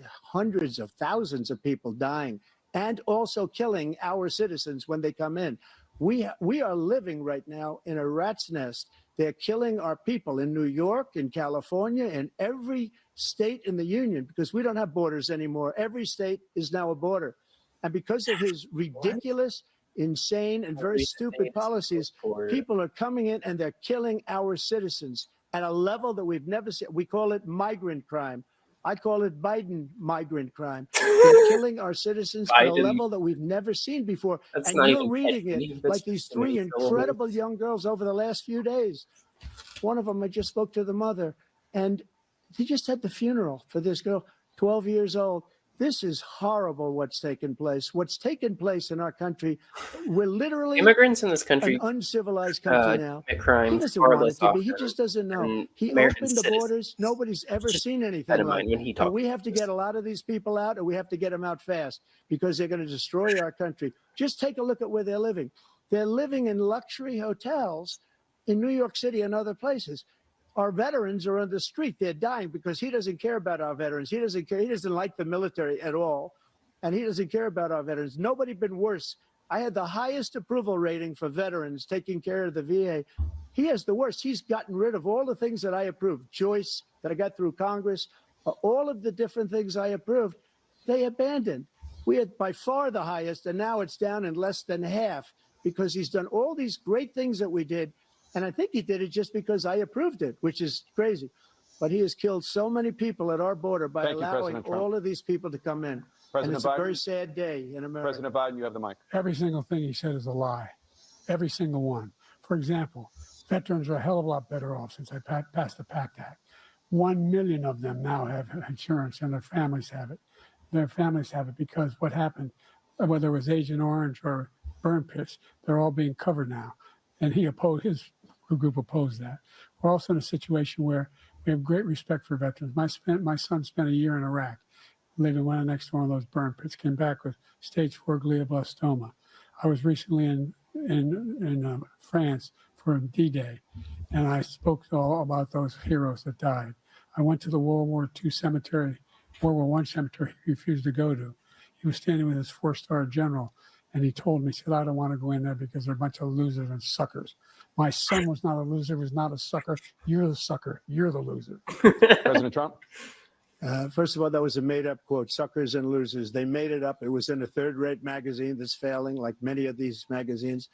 hundreds of thousands of people dying and also killing our citizens when they come in. We are living right now in a rat's nest. They're killing our people in New York, in California, in every state in the union, because we don't have borders anymore. Every state is now a border. And because of his ridiculous, insane, and very stupid policies, people are coming in and they're killing our citizens at a level that we've never seen. We call it migrant crime. I call it Biden migrant crime. They're killing our citizens at a level that we've never seen before. And you're reading it like these 3 incredible young girls over the last few days. One of them, I just spoke to the mother, and he just had the funeral for this girl, 12 years old. This is horrible what's taken place. What's taken place in our country, we're literally Immigrants in this country an uncivilized country now. commit crimes He doesn't far want less it to be. often He just doesn't know. than He American opened the citizens. borders. Nobody's ever seen That anything in like mind when he it. talks. And we have to get a lot of these people out, and we have to get them out fast because they're going to destroy our country. Just take a look at where they're living. They're living in luxury hotels in New York City and other places. Our veterans are on the street. They're dying because he doesn't care about our veterans. He doesn't care. He doesn't like the military at all. And he doesn't care about our veterans. Nobody been worse. I had the highest approval rating for veterans taking care of the VA. He has the worst. He's gotten rid of all the things that I approved, choice that I got through Congress, all of the different things I approved, they abandoned. We had by far the highest, and now it's down in less than half because he's done all these great things that we did. And I think he did it just because I approved it, which is crazy. But he has killed so many people at our border by allowing all of these people to come in. And it's a very sad day in America. President Biden, you have the mic. Every single thing he said is a lie. Every single one. For example, veterans are a hell of a lot better off since I passed the PACT Act. 1 million of them now have insurance and their families have it. Their families have it because what happened, whether it was Agent Orange or burn pits, they're all being covered now. And his group opposed that. We're also in a situation where we have great respect for veterans. My son spent a year in Iraq, living right next to one of those burn pits, came back with stage 4 glioblastoma. I was recently in France for D-Day, and I spoke all about those heroes that died. I went to the World War I cemetery he refused to go to. He was standing with his 4-star general, and he told me, he said, I don't want to go in there because they're a bunch of losers and suckers. My son was not a loser, was not a sucker. You're the sucker. You're the loser. President Trump? First of all, that was a made-up quote, suckers and losers. They made it up. It was in a third-rate magazine that's failing, like many of these magazines.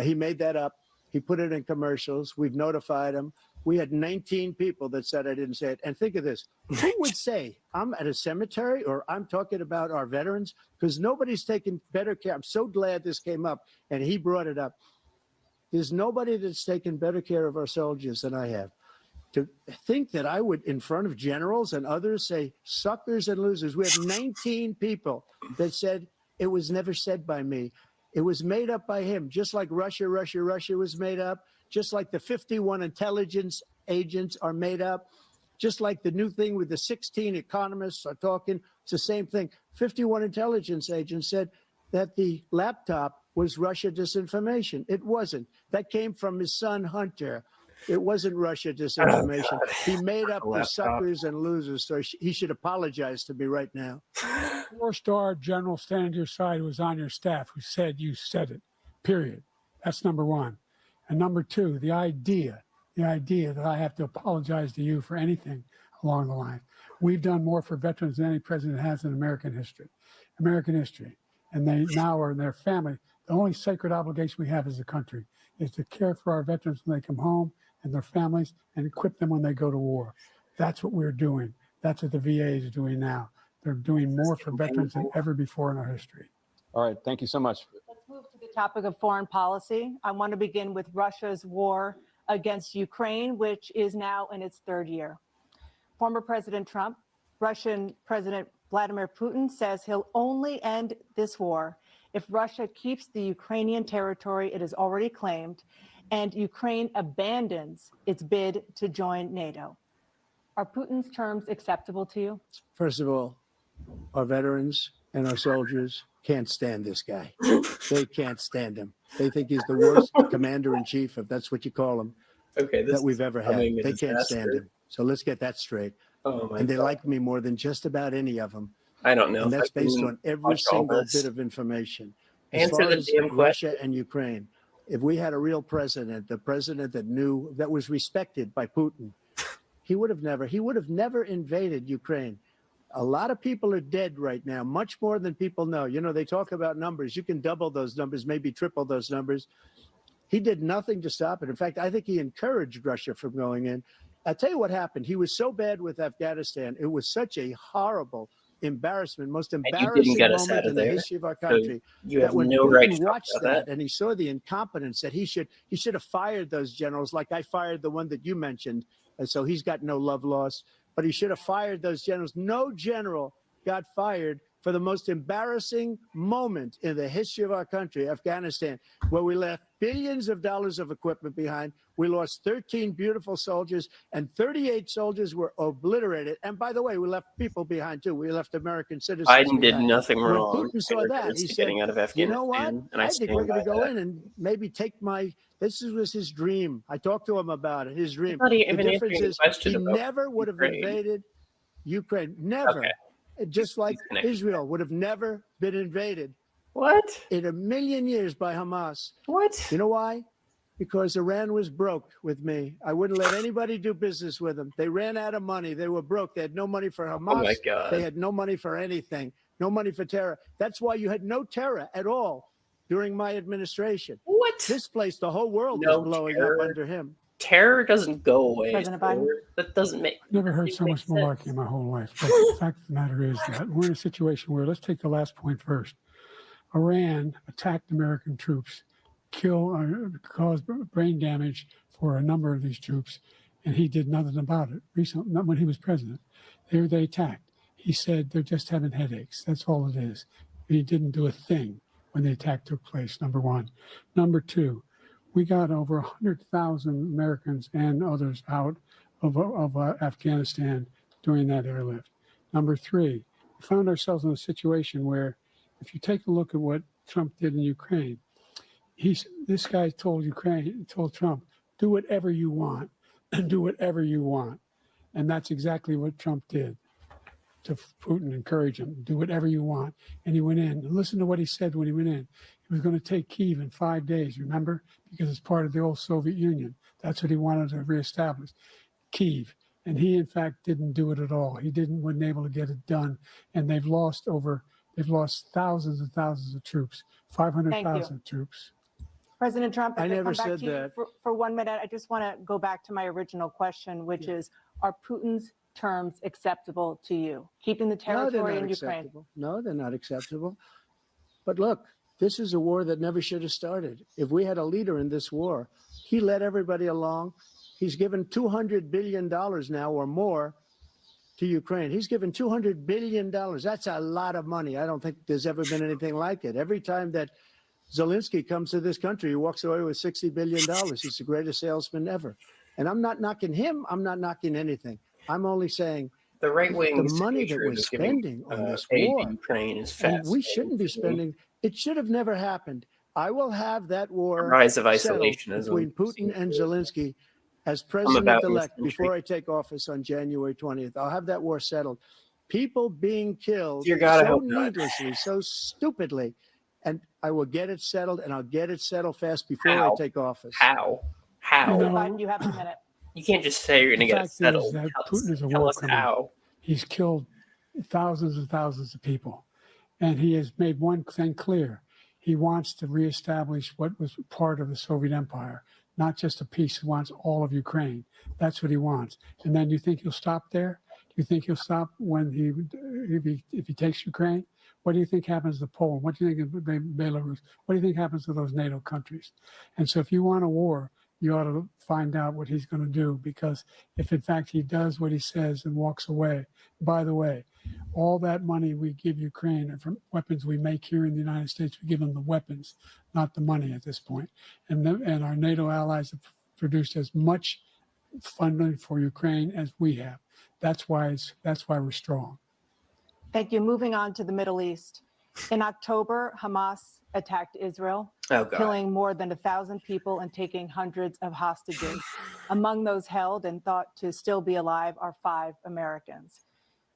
He made that up. He put it in commercials. We've notified him. We had 19 people that said I didn't say it. And think of this. Who would say I'm at a cemetery or I'm talking about our veterans? Because nobody's taken better care. I'm so glad this came up, and he brought it up. There's nobody that's taken better care of our soldiers than I have. To think that I would, in front of generals and others, say suckers and losers. We have 19 people that said it was never said by me. It was made up by him, just like Russia was made up, just like the 51 intelligence agents are made up, just like the new thing with the 16 economists are talking. It's the same thing. 51 intelligence agents said that the laptop was Russia disinformation. It wasn't. That came from his son, Hunter. It wasn't Russia disinformation. He made up the suckers and losers, so he should apologize to me right now. 4-star general standing to your side who was on your staff who said you said it, period. That's number one. And number two, the idea that I have to apologize to you for anything along the line. We've done more for veterans than any president has in American history. And they now are in their family. The only sacred obligation we have as a country is to care for our veterans when they come home and their families and equip them when they go to war. That's what we're doing. That's what the VA is doing now. They're doing more for veterans than ever before in our history. All right. Thank you so much. Let's move to the topic of foreign policy, I want to begin with Russia's war against Ukraine, which is now in its third year. Former President Trump, Russian President Vladimir Putin says he'll only end this war if Russia keeps the Ukrainian territory it has already claimed and Ukraine abandons its bid to join NATO. Are Putin's terms acceptable to you? First of all, our veterans and our soldiers can't stand this guy. They can't stand him. They think he's the worst commander-in-chief, if that's what you call him, that we've ever had. They can't stand him. So let's get that straight. Oh my and they God. like me more than just about any of them. I don't know. And that's based on every single this. bit of information. As Answer far the as damn question. Russia and Ukraine, if we had a real president, the president that knew, that was respected by Putin, he would have never invaded Ukraine. A lot of people are dead right now, much more than people know. You know, they talk about numbers. You can double those numbers, maybe triple those numbers. He did nothing to stop it. In fact, I think he encouraged Russia from going in. I'll tell you what happened. He was so bad with Afghanistan. It was such a horrible embarrassment, most embarrassing moment in the history of our country. You have when no Putin right to talk watched about that and he saw the incompetence, that he should have fired those generals, like I fired the one that you mentioned. And so he's got no love lost, but he should have fired those generals. No general got fired for the most embarrassing moment in the history of our country, Afghanistan, where we left billions of dollars of equipment behind. We lost 13 beautiful soldiers, and 38 soldiers were obliterated. And by the way, we left people behind too. We left American citizens Biden did behind. nothing wrong. When Putin saw that, he said, out of you know what? and I think we're going to go that. in and maybe take this was his dream. I talked to him about it, his dream. Not The even difference answering the is question he about never would have Ukraine. invaded Ukraine. Never. Okay. Just like He's connected. Israel would have never been invaded What? in a million years by Hamas. What? You know why? Because Iran was broke with me. I wouldn't let anybody do business with them. They ran out of money. They were broke. They had no money for Hamas. Oh my God. They had no money for anything. No money for terror. That's why you had no terror at all during my administration. What? This place, the whole world No was blowing terror. up under him. Terror doesn't go away. President Biden? That doesn't make. I've never heard so much malarkey in my whole life. But the fact of the matter is that we're in a situation where, let's take the last point first. Iran attacked American troops, caused brain damage for a number of these troops, and he did nothing about it. Recently, not when he was president, they attacked. He said they're just having headaches. That's all it is. He didn't do a thing when the attack took place, number one. Number two, we got over 100,000 Americans and others out of Afghanistan during that airlift. Number three, we found ourselves in a situation where, if you take a look at what Trump did in Ukraine, this guy told Trump, do whatever you want, and do whatever you want. And that's exactly what Trump did to Putin, encourage him, do whatever you want. And he went in. And listen to what he said when he went in. He was going to take Kyiv in 5 days, remember? Because it's part of the old Soviet Union. That's what he wanted to reestablish, Kyiv. And he, in fact, didn't do it at all. He wasn't able to get it done. And they've lost thousands and thousands of troops, 500,000 troops. President Trump, if I never come back said to you that. for 1 minute, I just want to go back to my original question, which is, are Putin's terms acceptable to you? Keeping the No, they're territory not in Ukraine. acceptable. No, they're not acceptable. But look, this is a war that never should have started. If we had a leader in this war, he led everybody along. He's given $200 billion now or more to Ukraine. He's given $200 billion. That's a lot of money. I don't think there's ever been anything like it. Every time that Zelensky comes to this country, he walks away with $60 billion. He's the greatest salesman ever. And I'm not knocking him. I'm not knocking anything. I'm only saying The right wing. the money that we're spending on this war, Ukraine is and fast. we shouldn't be spending. It should have never happened. I will have that war Rise of settled isolationism between Putin and Zelensky as about president-elect in this before I take office on January 20th. I'll have that war settled. People being killed Dear God, I so hope not. needlessly, so stupidly, and I will get it settled, and I'll get it settled fast before How? I take office. How? President Biden, you have a minute. You can't just say you're going to The get it fact is settled. that Tell Putin is a tell war us criminal. how. He's killed thousands and thousands of people. And he has made one thing clear. He wants to reestablish what was part of the Soviet Empire, not just a piece. He wants all of Ukraine. That's what he wants. And then you think he'll stop there? Do you think he'll stop when if he takes Ukraine? What do you think happens to Poland? What do you think of Belarus? What do you think happens to those NATO countries? And so if you want a war, you ought to find out what he's going to do, because if in fact he does what he says and walks away, by the way, all that money we give Ukraine are from weapons we make here in the United States. We give them the weapons, not the money at this point. And our NATO allies have produced as much funding for Ukraine as we have. That's why we're strong. Thank you. Moving on to the Middle East. In October, Hamas attacked Israel, killing more than 1,000 people and taking hundreds of hostages. Among those held and thought to still be alive are 5 Americans.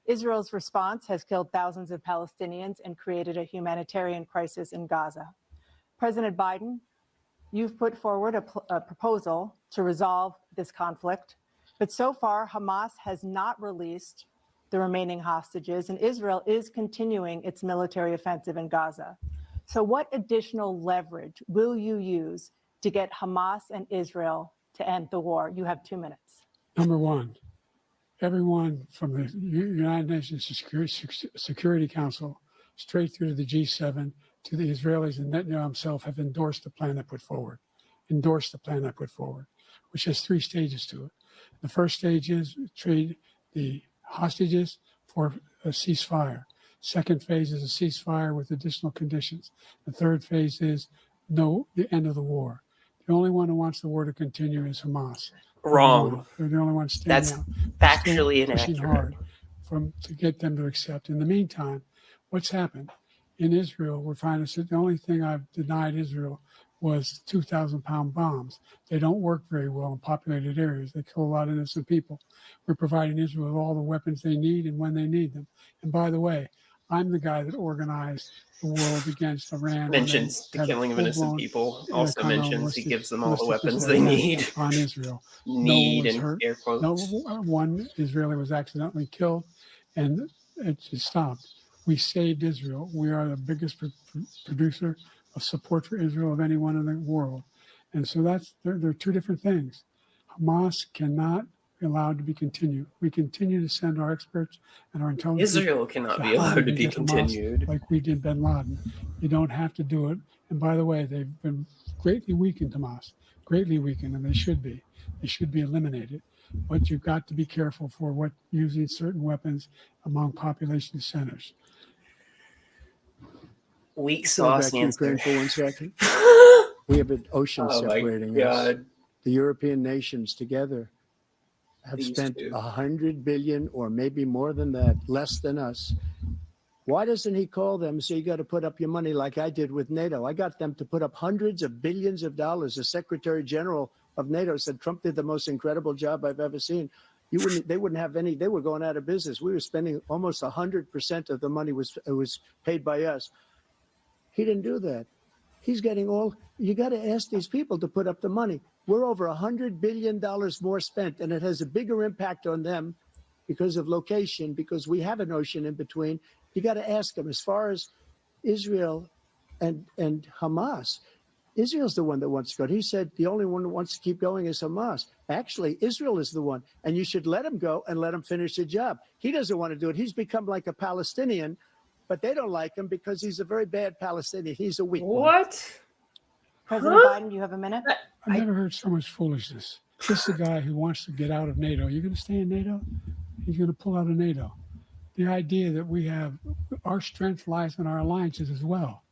Israel's response has killed thousands of Palestinians and created a humanitarian crisis in Gaza. President Biden, you've put forward a proposal to resolve this conflict, but so far Hamas has not released the remaining hostages, and Israel is continuing its military offensive in Gaza. So what additional leverage will you use to get Hamas and Israel to end the war? You have 2 minutes. Number one, everyone from the United Nations Security Council straight through to the G7 to the Israelis and Netanyahu himself have endorsed the plan I put forward, which has 3 stages to it. The first stage is trade the hostages for a ceasefire. Second phase is a ceasefire with additional conditions. The third phase is the end of the war. The only one who wants the war to continue is Hamas. Wrong. They're the only ones standing out. Factually pushing inaccurate. hard to get them to accept. In the meantime, what's happened? In Israel, we're finding the only thing I've denied Israel was 2,000-pound bombs. They don't work very well in populated areas. They kill a lot of innocent people. We're providing Israel with all the weapons they need and when they need them. And by the way, I'm the guy that organized the world against Iran. Mentions the killing of innocent people. Also mentions he gives them all the weapons they need. On Israel. Need no one was in hurt. air quotes. No one Israeli was accidentally killed, and it just stopped. We saved Israel. We are the biggest producer of support for Israel of anyone in the world. And so there are 2 different things. Hamas cannot be allowed to be continued. We continue to send our experts and our intelligence. Israel cannot be allowed to be continued. Like we did bin Laden. You don't have to do it. And by the way, they've been greatly weakened, Hamas, greatly weakened, and they should be. They should be eliminated. But you've got to be careful for using certain weapons among population centers. Weak Go sauce back to answer. Ukraine for 1 second. We have an ocean Oh my separating us. God. The European nations together have These spent 2. 100 billion or maybe more than that, less than us. Why doesn't he call them and say, you got to put up your money like I did with NATO? I got them to put up hundreds of billions of dollars. The Secretary General of NATO said Trump did the most incredible job I've ever seen. They wouldn't have any. They were going out of business. We were spending almost 100% of the money was paid by us. He didn't do that. He's getting all. You got to ask these people to put up the money. We're over $100 billion more spent, and it has a bigger impact on them because of location, because we have an ocean in between. You got to ask them. As far as Israel and Hamas, Israel's the one that wants to go. He said the only one that wants to keep going is Hamas. Actually, Israel is the one, and you should let him go and let him finish the job. He doesn't want to do it. He's become like a Palestinian, but they don't like him because he's a very bad Palestinian. He's a weak one. What? President Biden, you have a minute. I've never heard so much foolishness. This is a guy who wants to get out of NATO. You're going to stay in NATO? He's going to pull out of NATO. The idea that we have our strength lies in our alliances as well.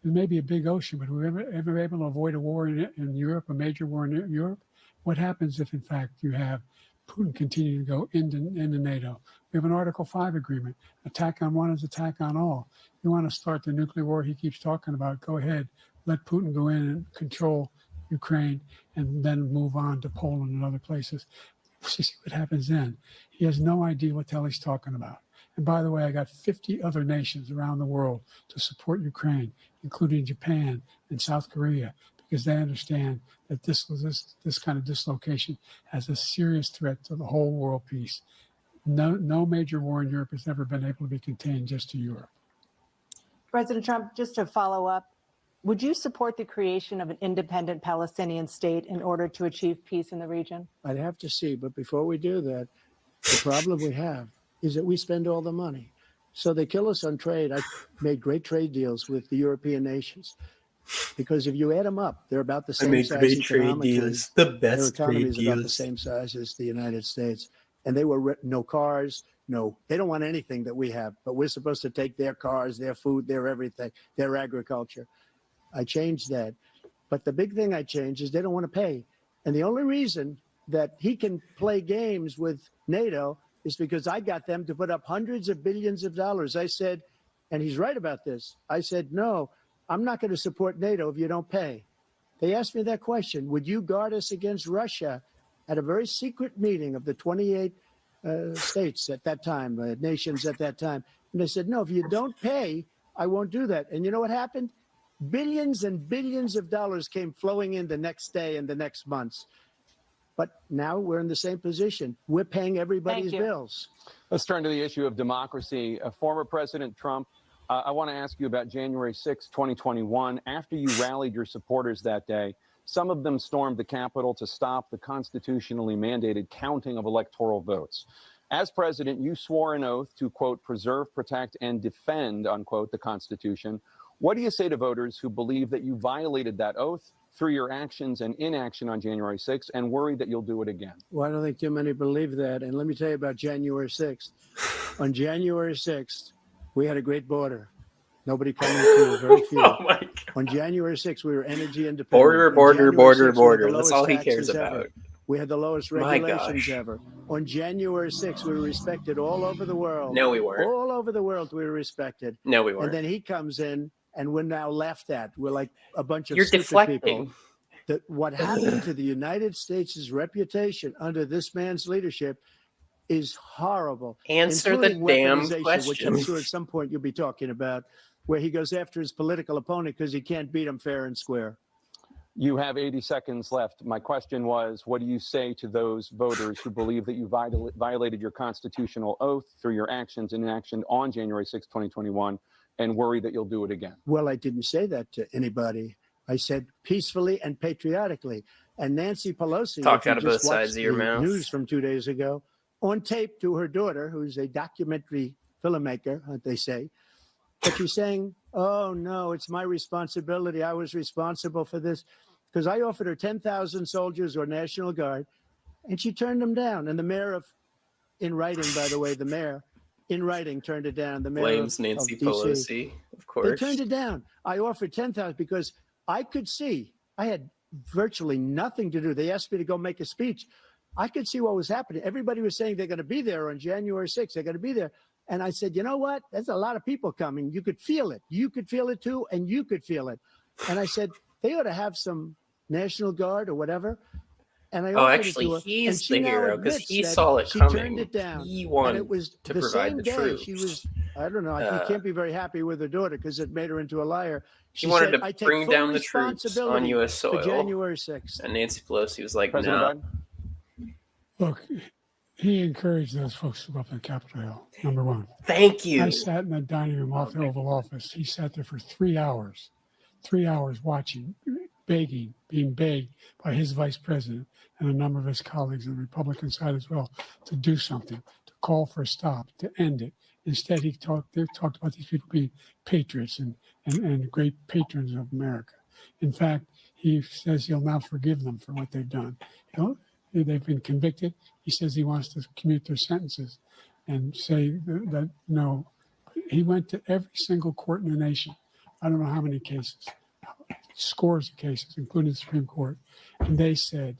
There may be a big ocean, but we're ever able to avoid a war in Europe, a major war in Europe? What happens if, in fact, you have Putin continue to go into NATO? We have an Article 5 agreement. Attack on one is attack on all. You want to start the nuclear war he keeps talking about, go ahead. Let Putin go in and control Ukraine and then move on to Poland and other places. See what happens then. He has no idea what the hell he's talking about. And by the way, I got 50 other nations around the world to support Ukraine, including Japan and South Korea, because they understand that this kind of dislocation has a serious threat to the whole world peace. No major war in Europe has ever been able to be contained just to Europe. President Trump, just to follow up, would you support the creation of an independent Palestinian state in order to achieve peace in the region? I'd have to see, but before we do that, the problem we have is that we spend all the money. So they kill us on trade. I made great trade deals with the European nations because if you add them up, they're about the same size economically. Their economy is about the same size as the United States. And they were no cars, no, they don't want anything that we have, but we're supposed to take their cars, their food, their everything, their agriculture. I changed that. But the big thing I changed is they don't want to pay. And the only reason that he can play games with NATO is because I got them to put up hundreds of billions of dollars. I said, and he's right about this, I said, no, I'm not going to support NATO if you don't pay. They asked me that question, would you guard us against Russia at a very secret meeting of the 28 states at that time, nations at that time. And they said, no, if you don't pay, I won't do that. And you know what happened? Billions and billions of dollars came flowing in the next day and the next months. But now we're in the same position. We're paying everybody's bills. Let's turn to the issue of democracy. Former President Trump, I want to ask you about January 6, 2021. After you rallied your supporters that day, some of them stormed the Capitol to stop the constitutionally mandated counting of electoral votes. As president, you swore an oath to, quote, preserve, protect, and defend, unquote, the Constitution. What do you say to voters who believe that you violated that oath through your actions and inaction on January 6th and worry that you'll do it again? Well, I don't think too many believe that. And let me tell you about January 6th. On January 6th, we had a great border. Nobody coming through, very few. Oh my God. On January 6th, we were energy independent. Border, On border, January border, 6th, border. That's all he cares about. ever. We had the lowest My regulations gosh. ever. On January 6th, we were respected all over the world. No, we weren't. All over the world, we were respected. No, we weren't. And then he comes in, and we're now laughed at. We're like a bunch of You're stupid deflecting. people. That what happened to the United States' reputation under this man's leadership is horrible. Answer the including damn weaponization, question. which I'm sure at some point you'll be talking about, where he goes after his political opponent because he can't beat him fair and square. You have 80 seconds left. My question was, what do you say to those voters who believe that you violated your constitutional oath through your actions and inaction on January 6, 2021, and worry that you'll do it again? Well, I didn't say that to anybody. I said peacefully and patriotically. And Nancy Pelosi, Talk if you out of just both sides watched of your the mouth. news from 2 days ago, on tape to her daughter, who's a documentary filmmaker, they say, but she's saying, oh, no, it's my responsibility. I was responsible for this because I offered her 10,000 soldiers or National Guard, and she turned them down. And the mayor of, in writing, by the way, the mayor, in writing, turned it down. The mayor Blames of Nancy DC. Pelosi, of They course. turned it down. I offered 10,000 because I could see, I had virtually nothing to do. They asked me to go make a speech. I could see what was happening. Everybody was saying they're going to be there on January 6th. They're going to be there. And I said, you know what? There's a lot of people coming. You could feel it. You could feel it too, and you could feel it. And I said, they ought to have some National Guard or whatever. And I offered actually, it to her, he's and she the now hero because admits he that saw it she coming. turned it down. He And wanted it was to the provide same the day troops. she was, I don't know, you can't be very happy with her daughter because it made her into a liar. He She wanted said, to I take bring full down the troops on responsibility U.S. soil. for January 6th. And Nancy Pelosi was like, President no. Biden? Look, he encouraged those folks to go up on Capitol Hill, number one. Thank you. I sat in the dining room off the Oval Office. He sat there for 3 hours watching, begging, being begged by his vice president and a number of his colleagues on the Republican side as well to do something, to call for a stop, to end it. Instead, they talked about these people being patriots and great patrons of America. In fact, he says he'll now forgive them for what they've done. They've been convicted. He says he wants to commute their sentences and say that no. He went to every single court in the nation. I don't know how many cases, scores of cases, including the Supreme Court. And they said,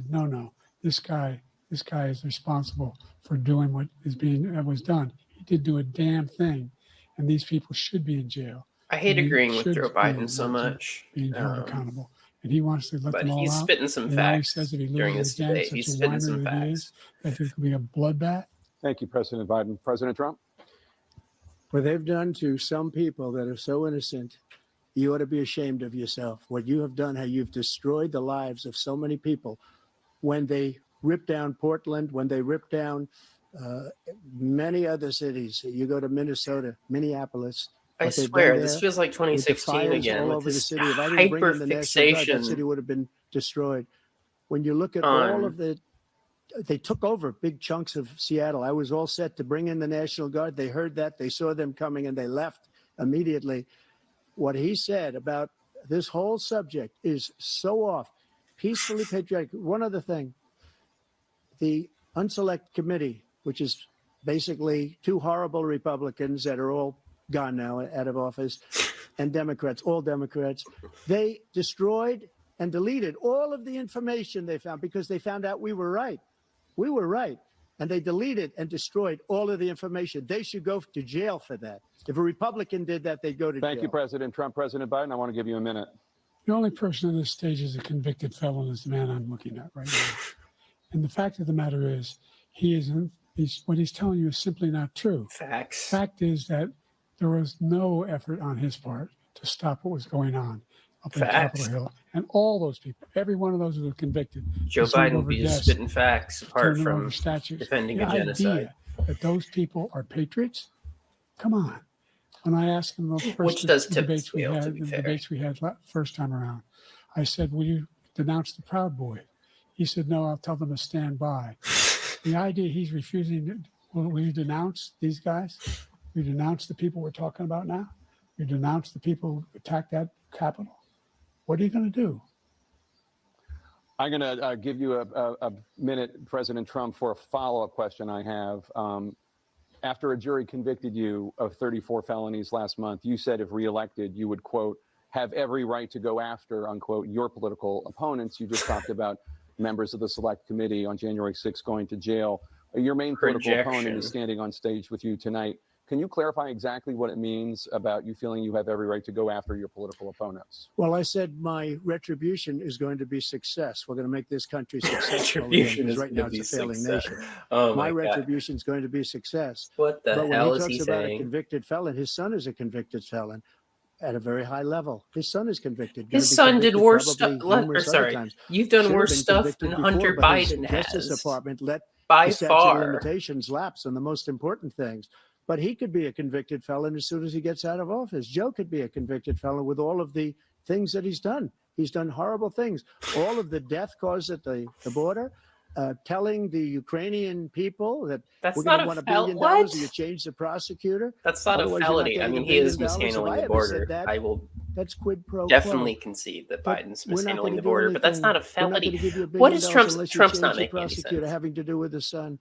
no, this guy is responsible for doing what was done. He did do a damn thing, and these people should be in jail. I hate And he agreeing with should Joe be Biden so much. being held accountable. And he wants to let But them all he's out. spitting some And now he facts says if he during loses this again, debate. such He's a spitting whiner some that he facts. is, that there could be a bloodbath. Thank you, President Biden. President Trump? What they've done to some people that are so innocent, you ought to be ashamed of yourself. What you have done, how you've destroyed the lives of so many people. When they ripped down Portland, when they ripped down many other cities, you go to Minnesota, Minneapolis. I what they've swear, done this there, feels like with the 2016 fires again. all With over the this city. If I didn't bring in the National Guard, that hyper-fixation city would have been destroyed. When you look at all on of the they took over big chunks of Seattle. I was all set to bring in the National Guard. They heard that. They saw them coming, and they left immediately. What he said about this whole subject is so off. Peacefully patriotic. One other thing. The Unselect Committee, which is basically two horrible Republicans that are all gone now, out of office, and Democrats, all Democrats, they destroyed and deleted all of the information they found because they found out we were right. We were right. And they deleted and destroyed all of the information. They should go to jail for that. If a Republican did that, they'd go to jail. Thank you, President Trump. President Biden, I want to give you a minute. The only person on this stage is a convicted felon is the man I'm looking at right now. And the fact of the matter is, what he's telling you is simply not true. Facts. Fact is that there was no effort on his part to stop what was going on up in Capitol Hill. And all those people, every one of those who were convicted. Joe Biden will be just spitting facts apart from defending a genocide. Idea that those people are patriots? Come on. When I asked him those Which does tip the scale, to be fair. debates we had first time around, I said, will you denounce the Proud Boys? He said, no, I'll tell them to stand by. The idea he's refusing, will you denounce these guys? You denounce the people we're talking about now? You denounce the people who attacked that Capitol? What are you going to do? I'm going to give you a minute, President Trump, for a follow-up question I have. After a jury convicted you of 34 felonies last month, you said if reelected, you would, quote, have every right to go after, unquote, your political opponents. You just talked about members of the Select Committee on January 6th going to jail. Your main political opponent is standing on stage with you tonight. Can you clarify exactly what it means about you feeling you have every right to go after your political opponents? Well, I said my retribution is going to be success. We're going to make this country successful. Retribution is right now it's a failing success. nation. Oh my God. retribution is going to be success. What the hell is he But when he talks about saying? a convicted felon, his son is a convicted felon at a very high level. His son is convicted. His son did worse stuff. You've done worse stuff than Hunter Biden has. Justice Department let by the statute far. of limitations lapse on the most important things. But he could be a convicted felon as soon as he gets out of office. Joe could be a convicted felon with all of the things that he's done. He's done horrible things. All of the death caused at the border, telling the Ukrainian people that we're going to want $1 billion or you change the prosecutor. That's not a felony. I mean, he is mishandling the border. I will that's quid pro definitely concede that Biden's mishandling the border, but that's not a felony. What is Trump's not making any sense. Having to do with his son?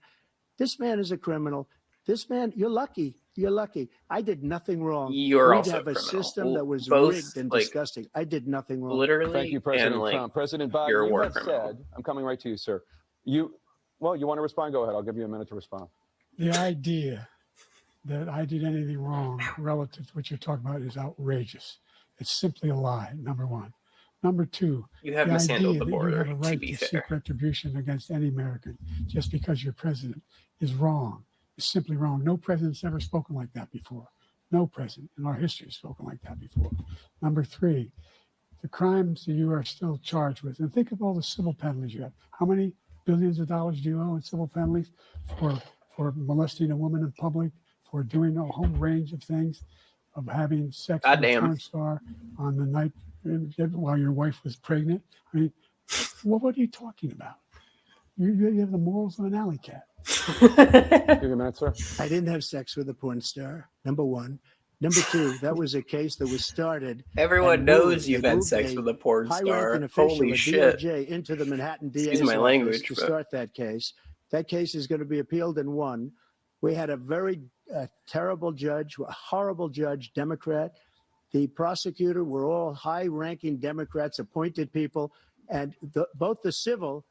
This man is a criminal. This man, you're lucky. You're lucky. I did nothing wrong. You're also have a system that was both, rigged and disgusting. I did nothing wrong. Literally, thank you, President and, Trump. President Biden, you're a you war have criminal. said, I'm coming right to you, sir. You want to respond? Go ahead. I'll give you a minute to respond. The idea that I did anything wrong relative to what you're talking about is outrageous. It's simply a lie, number one. Number two, you have the mishandled idea the border, that you have a right to be fair. seek retribution against any American just because you're president is wrong. It's simply wrong. No president's ever spoken like that before. No president in our history has spoken like that before. Number three, the crimes that you are still charged with, and think of all the civil penalties you have. How many billions of dollars do you owe in civil penalties for molesting a woman in public, for doing a whole range of things, of having sex with a porn star on the night while your wife was pregnant? I mean, what are you talking about? You have the morals of an alley cat. Give a minute, sir. I didn't have sex with a porn star, number one. Number two, that was a case that was started. Everyone knows you've had sex with a porn star. Holy shit. DOJ into the Manhattan DA's Excuse my language, to start that case. That case is going to be appealed and won. We had a very terrible judge, a horrible judge, Democrat. The prosecutor were all high-ranking Democrats, appointed people, and both the civil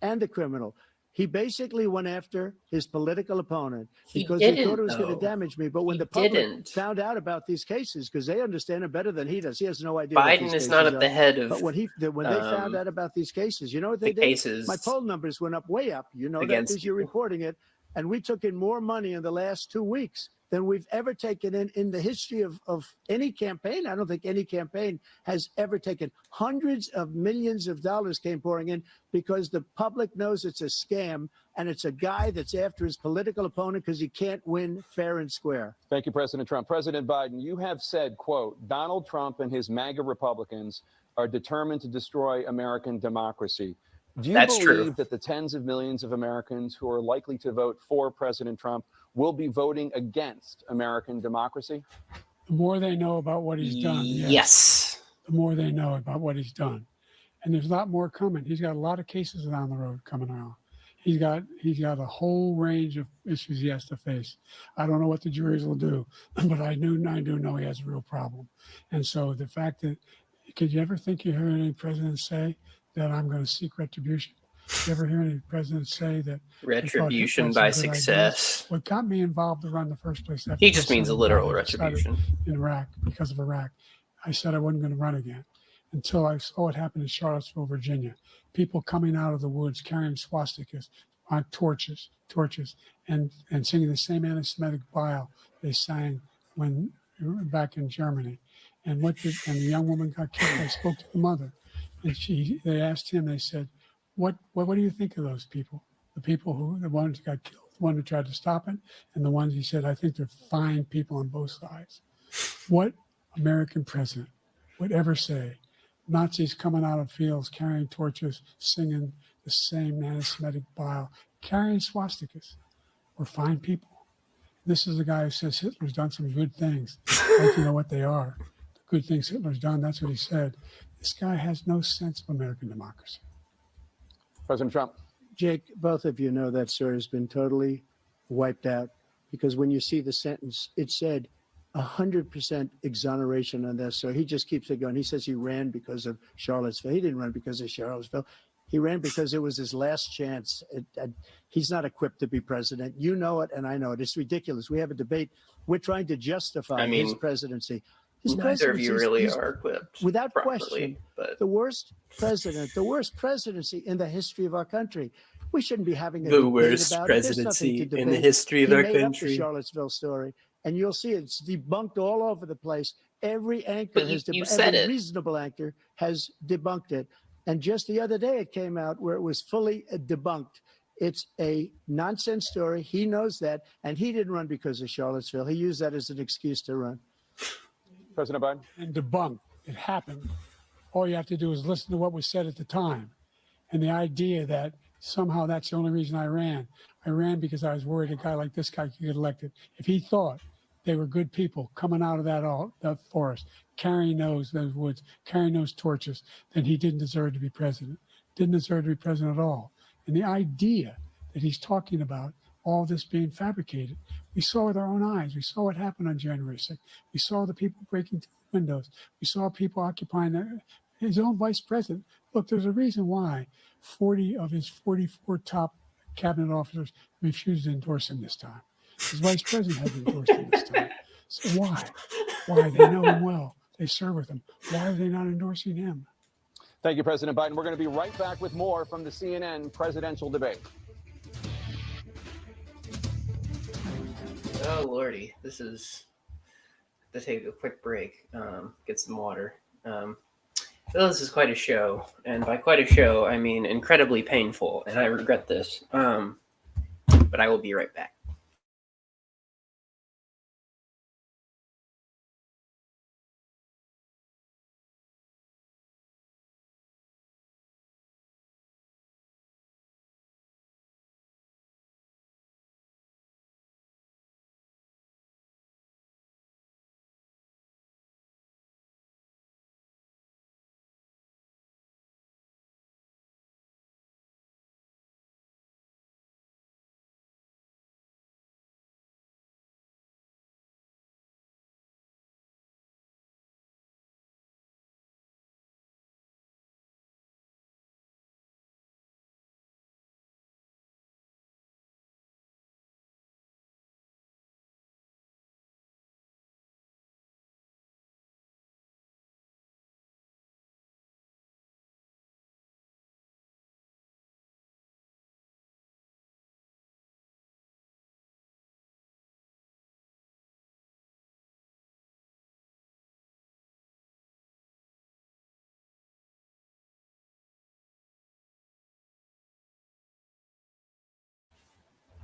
and the criminal. He basically went after his political opponent because he thought it was going to damage me. But when the public found out about these cases, because they understand it better than he does, he has no idea. Biden is not at the head of. But when they found out about these cases, you know what they did? My poll numbers went up, way up. You know that because you're reporting it, and we took in more money in the last 2 weeks than we've ever taken in the history of any campaign. I don't think any campaign has ever taken. Hundreds of millions of dollars came pouring in because the public knows it's a scam, and it's a guy that's after his political opponent because he can't win fair and square. Thank you, President Trump. President Biden, you have said, quote, Donald Trump and his MAGA Republicans are determined to destroy American democracy. Do you That's believe true. that the tens of millions of Americans who are likely to vote for President Trump will be voting against American democracy? The more they know about what he's done, Yes. the more they know about what he's done. And there's a lot more coming. He's got a lot of cases down the road coming around. He's got a whole range of issues he has to face. I don't know what the juries will do, but I do know he has a real problem. And so the fact that, could you ever think you heard any president say that I'm going to seek retribution? You ever hear any president say that Retribution they thought by that's a good idea? success. What got me involved to run in the first place after He just my means a son literal died, I decided retribution. in Iraq, because of Iraq, I said I wasn't going to run again until I saw what happened in Charlottesville, Virginia. People coming out of the woods carrying swastikas, torches, and singing the same anti-Semitic bile they sang when back in Germany. And the young woman got killed. I spoke to the mother, and they asked him. They said, "What do you think of those people? The ones who got killed, the one who tried to stop it, and the ones," he said, "I think they're fine people on both sides." What American president would ever say Nazis coming out of fields carrying torches, singing the same anti-Semitic bile, carrying swastikas were fine people? This is a guy who says Hitler's done some good things. I'd like to know what they are. The good things Hitler's done, that's what he said. This guy has no sense of American democracy. President Trump. Jake, both of you know that story has been totally wiped out, because when you see the sentence, it said 100% exoneration on this. So he just keeps it going. He says he ran because of Charlottesville. He didn't run because of Charlottesville. He ran because it was his last chance. He's not equipped to be president. You know it, and I know it. It's ridiculous. We have a debate. We're trying to justify his presidency. His Neither of you really are equipped. Without properly, question, but the worst president, the worst presidency in the history of our country. We shouldn't be having a the debate worst about it. There's nothing to presidency debate. in the history of He our made up the country. Charlottesville story, and you'll see it's debunked all over the place. Every anchor But has you said every it. reasonable anchor has debunked it. And just the other day, it came out where it was fully debunked. It's a nonsense story. He knows that, and he didn't run because of Charlottesville. He used that as an excuse to run. President Biden. And debunked. It happened. All you have to do is listen to what was said at the time. And the idea that somehow that's the only reason I ran because I was worried a guy like this guy could get elected. If he thought they were good people coming out of that forest, carrying those woods, carrying those torches, then he didn't deserve to be president. Didn't deserve to be president at all. And the idea that he's talking about all this being fabricated, we saw with our own eyes. We saw what happened on January 6th. We saw the people breaking through the windows. We saw people occupying his own vice president. Look, there's a reason why 40 of his 44 top cabinet officers refused to endorse him this time. His vice president hasn't endorsed him this time. So why? Why? They know him well. They serve with him. Why are they not endorsing him? Thank you, President Biden. We're going to be right back with more from the CNN presidential debate. Oh lordy, this is to take a quick break, get some water. This is quite a show, and by quite a show, I mean incredibly painful, and I regret this. But I will be right back.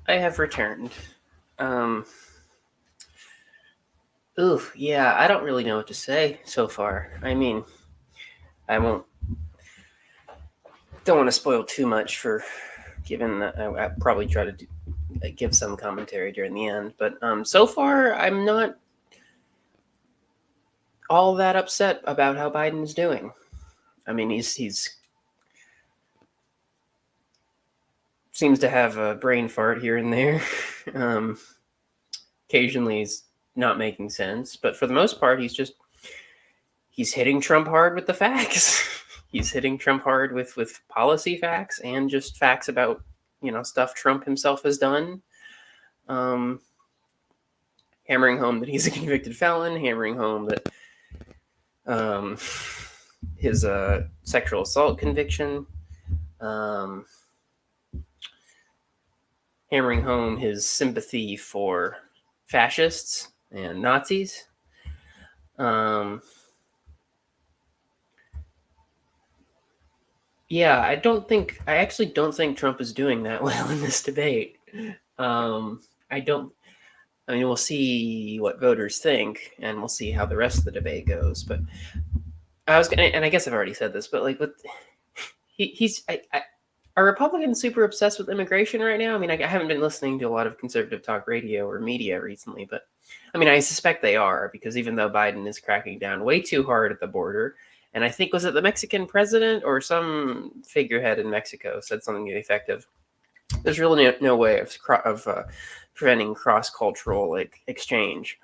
I have returned. Yeah, I don't really know what to say so far. I mean, I won't. don't want to spoil too much for given that I probably try to give some commentary during the end. But so far, I'm not all that upset about how Biden's doing. I mean, he's seems to have a brain fart here and there. Occasionally, he's not making sense, but for the most part, he's hitting Trump hard with the facts. He's hitting Trump hard with policy facts and just facts about, stuff Trump himself has done. Hammering home that he's a convicted felon, hammering home that his sexual assault conviction, hammering home his sympathy for fascists and Nazis. Yeah, I actually don't think Trump is doing that well in this debate. We'll see what voters think, and we'll see how the rest of the debate goes. But I guess I've already said this, but are Republicans super obsessed with immigration right now? I mean, I haven't been listening to a lot of conservative talk radio or media recently, but I mean, I suspect they are, because even though Biden is cracking down way too hard at the border, and I think, was it the Mexican president or some figurehead in Mexico said something to the effect of, there's really no way of preventing cross-cultural exchange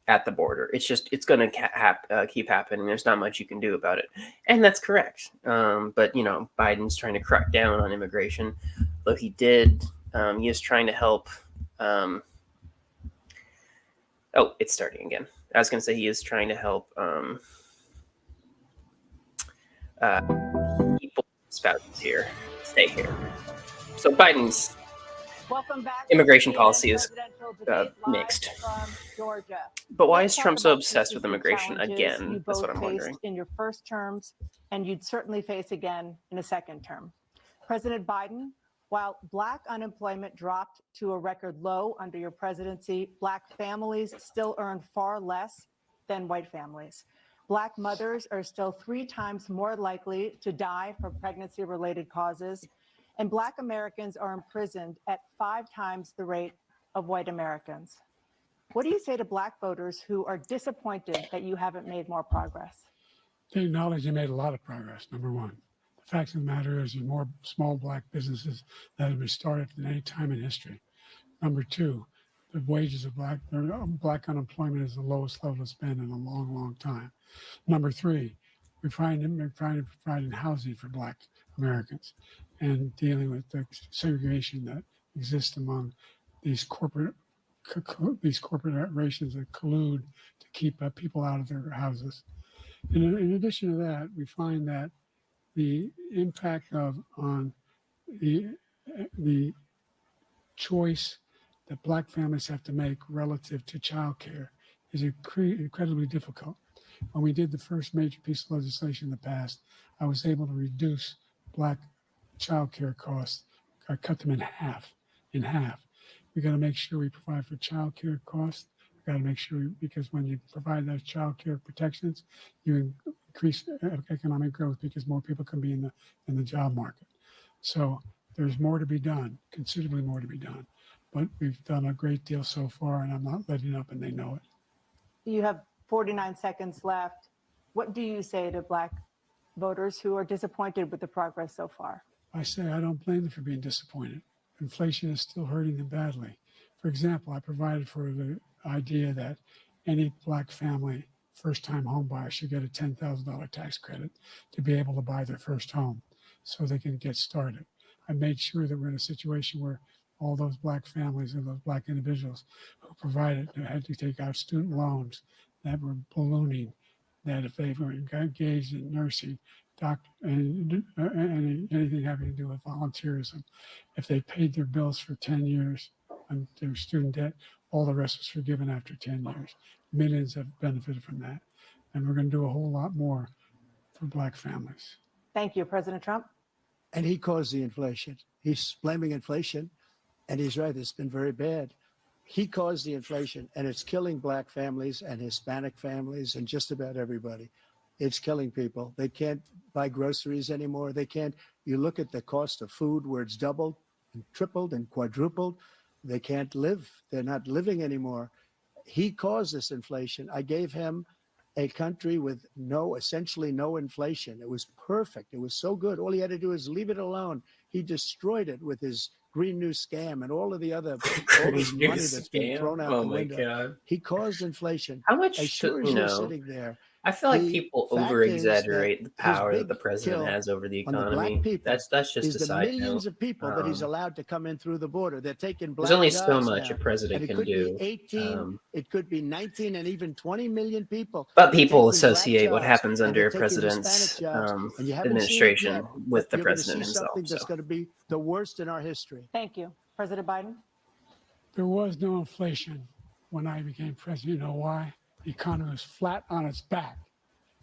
at the border. It's going to keep happening. There's not much you can do about it. And that's correct. But, Biden's trying to crack down on immigration. Though he is trying to help. It's starting again. I was going to say he is trying to help people, spouses here, stay here. So Biden's immigration policy is mixed. But why is Trump so obsessed with immigration again? That's what I'm wondering. In your first terms, and you'd certainly face again in a second term. President Biden, while Black unemployment dropped to a record low under your presidency, Black families still earn far less than white families. Black mothers are still 3 times more likely to die from pregnancy-related causes, and Black Americans are imprisoned at 5 times the rate of white Americans. What do you say to Black voters who are disappointed that you haven't made more progress? They acknowledge you made a lot of progress, number one. The fact of the matter is there's more small Black businesses that have been started than any time in history. Number two, the wages of Black unemployment is the lowest level it's been in a long, long time. Number three, we're trying to provide housing for Black Americans and dealing with the segregation that exists among these corporations that collude to keep people out of their houses. And in addition to that, we find that the impact on the choice that Black families have to make relative to childcare is incredibly difficult. When we did the first major piece of legislation in the past, I was able to reduce Black childcare costs. I cut them in half. We got to make sure we provide for childcare costs. We got to make sure, because when you provide those childcare protections, you increase economic growth because more people can be in the job market. So there's more to be done, considerably more to be done. But we've done a great deal so far, and I'm not letting up, and they know it. You have 49 seconds left. What do you say to Black voters who are disappointed with the progress so far? I say I don't blame them for being disappointed. Inflation is still hurting them badly. For example, I provided for the idea that any Black family, first-time home buyer, should get a $10,000 tax credit to be able to buy their first home so they can get started. I made sure that we're in a situation where all those Black families and those Black individuals who provided had to take out student loans that were ballooning, that if they were engaged in nursing, doctor, and anything having to do with volunteerism, if they paid their bills for 10 years on their student debt, all the rest was forgiven after 10 years. Millions have benefited from that. And we're going to do a whole lot more for Black families. Thank you, President Trump. And he caused the inflation. He's blaming inflation, and he's right. It's been very bad. He caused the inflation, and it's killing Black families and Hispanic families and just about everybody. It's killing people. They can't buy groceries anymore. They can't You look at the cost of food where it's doubled and tripled and quadrupled. They can't live. They're not living anymore. He caused this inflation. I gave him a country with essentially no inflation. It was perfect. It was so good. All he had to do is leave it alone. He destroyed it with his Green New Scam and all of the other all this money that's being thrown out the window. God. He caused inflation. How much, As sure as you're sitting there, I feel like the people fact over is that exaggerate the his power that big the president kill has over the on the economy. black people That's just is a the side millions note. of people that he's allowed to come in through the border. They're taking black There's only jobs so much now. a president And it can could do. be 18, it could be 19, and even 20 million people. But They're people taking black associate what jobs, happens and under they're a taking Hispanic president's jobs, and you haven't seen it administration yet, with but the you're going to president see himself. something that's going to be the worst in our history. Thank you. President Biden? There was no inflation when I became president. You know why? The economy was flat on its back,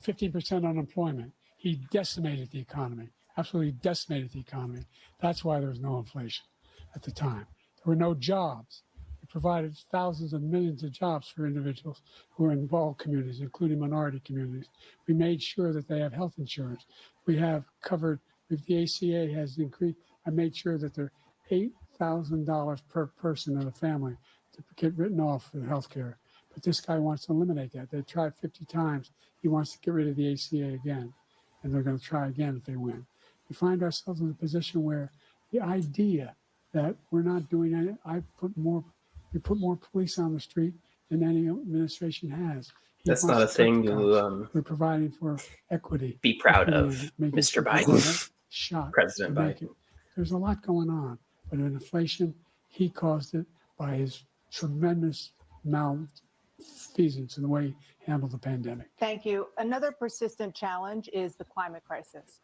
15% unemployment. He decimated the economy, absolutely decimated the economy. That's why there was no inflation at the time. There were no jobs. We provided thousands of millions of jobs for individuals who are in all communities, including minority communities. We made sure that they have health insurance. We have covered, if the ACA has increased, I made sure that they're $8,000 per person in a family to get written off for health care. But this guy wants to eliminate that. They tried 50 times. He wants to get rid of the ACA again, and they're going to try again if they win. We find ourselves in a position where the idea that we're not doing any, we put more police on the street than any administration has. That's not a thing to we're providing for equity. be proud equity of, and making Mr. sure people Biden. get shot. President to make Biden. it. There's a lot going on, but in inflation, he caused it by his tremendous malfeasance in the way he handled the pandemic. Thank you. Another persistent challenge is the climate crisis.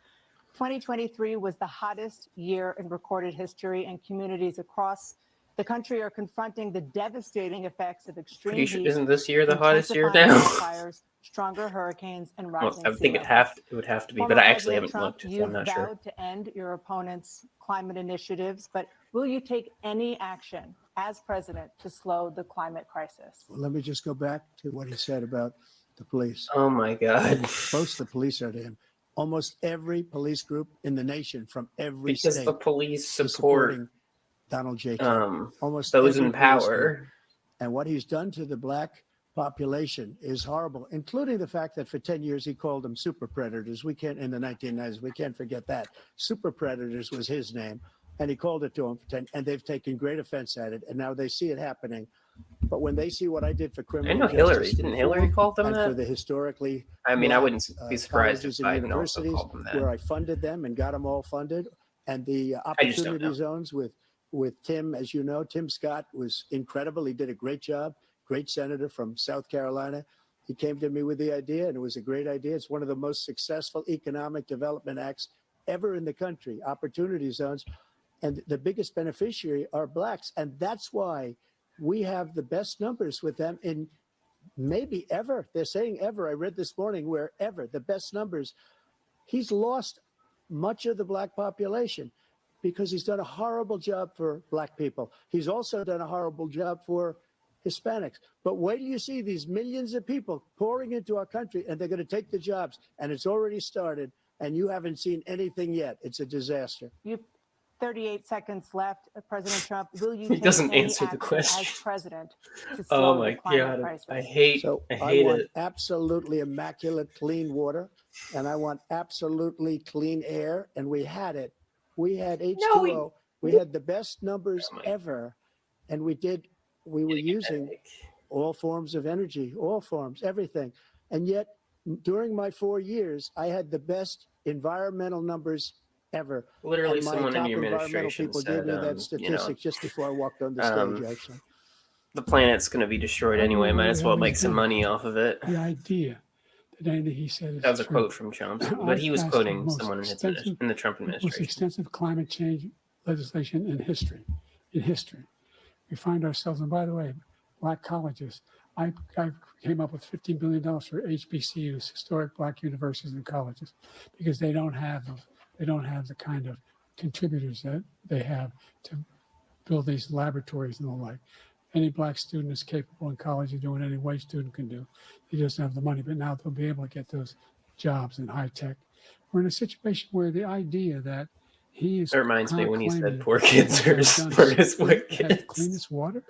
2023 was the hottest year in recorded history, and communities across the country are confronting the devastating effects of extreme heat. Isn't this year the hottest year intensifying now? wildfires, stronger hurricanes, and Well, rising I think sea it levels. would have to be, Former but I actually President haven't Trump, looked, so you've I'm not sure. vowed to end your opponent's climate initiatives, but will you take any action as president to slow the climate crisis? Well, let me just go back to what he said about the police. Oh my God. Most of the police are to him. Almost every police group in the nation from every Because state the police is support supporting Donald J. King. Almost those every in police group. power. And what he's done to the black population is horrible, including the fact that for 10 years he called them super predators. We can't, in the 1990s, we can't forget that. Super predators was his name. And he called it to them for 10, and they've taken great offense at it. And now they see it happening. But when they see what I did for criminal I know justice Hillary. Didn't Hillary reform call them and that? for the historically I mean, I black, wouldn't be surprised if colleges and Biden also universities called them that. where I funded them and got them all funded, and the I just don't opportunity know. zones with Tim, as you know, Tim Scott was incredible. He did a great job. Great senator from South Carolina. He came to me with the idea, and it was a great idea. It's one of the most successful economic development acts ever in the country, opportunity zones. And the biggest beneficiary are blacks. And that's why we have the best numbers with them in maybe ever. They're saying ever. I read this morning where ever, the best numbers. He's lost much of the black population because he's done a horrible job for black people. He's also done a horrible job for Hispanics. But wait till you see these millions of people pouring into our country, and they're going to take the jobs, and it's already started, and you haven't seen anything yet. It's a disaster. You 38 seconds left. President Trump, will you He take doesn't any answer the action question. as president to Oh slow my the climate God. crisis? I hate want it. absolutely immaculate clean water, and I want absolutely clean air, and we had it. We had H2O. We had the best numbers ever, and we were using all forms of energy, all forms, everything. And yet, during my 4 years, I had the best environmental numbers ever. Literally, and my someone in top your environmental administration people said, gave me that statistic just before I walked on the stage, actually. The planet's going to be destroyed anyway. Might as well make some money off of it. The idea that he said is That was a true. quote from Trump, but he was quoting someone in the Trump most administration. extensive climate change legislation in history. In history, we find ourselves, and by the way, black colleges. I came up with $15 billion for HBCUs, historic black universities and colleges, because they don't have the kind of contributors that they have to build these laboratories and the like. Any black student is capable in college of doing any white student can do. He doesn't have the money, but now they'll be able to get those jobs in high tech. We're in a situation where the idea that He is It reminds me when he claiming said poor kids are as done smart as has white the kids. cleanest water.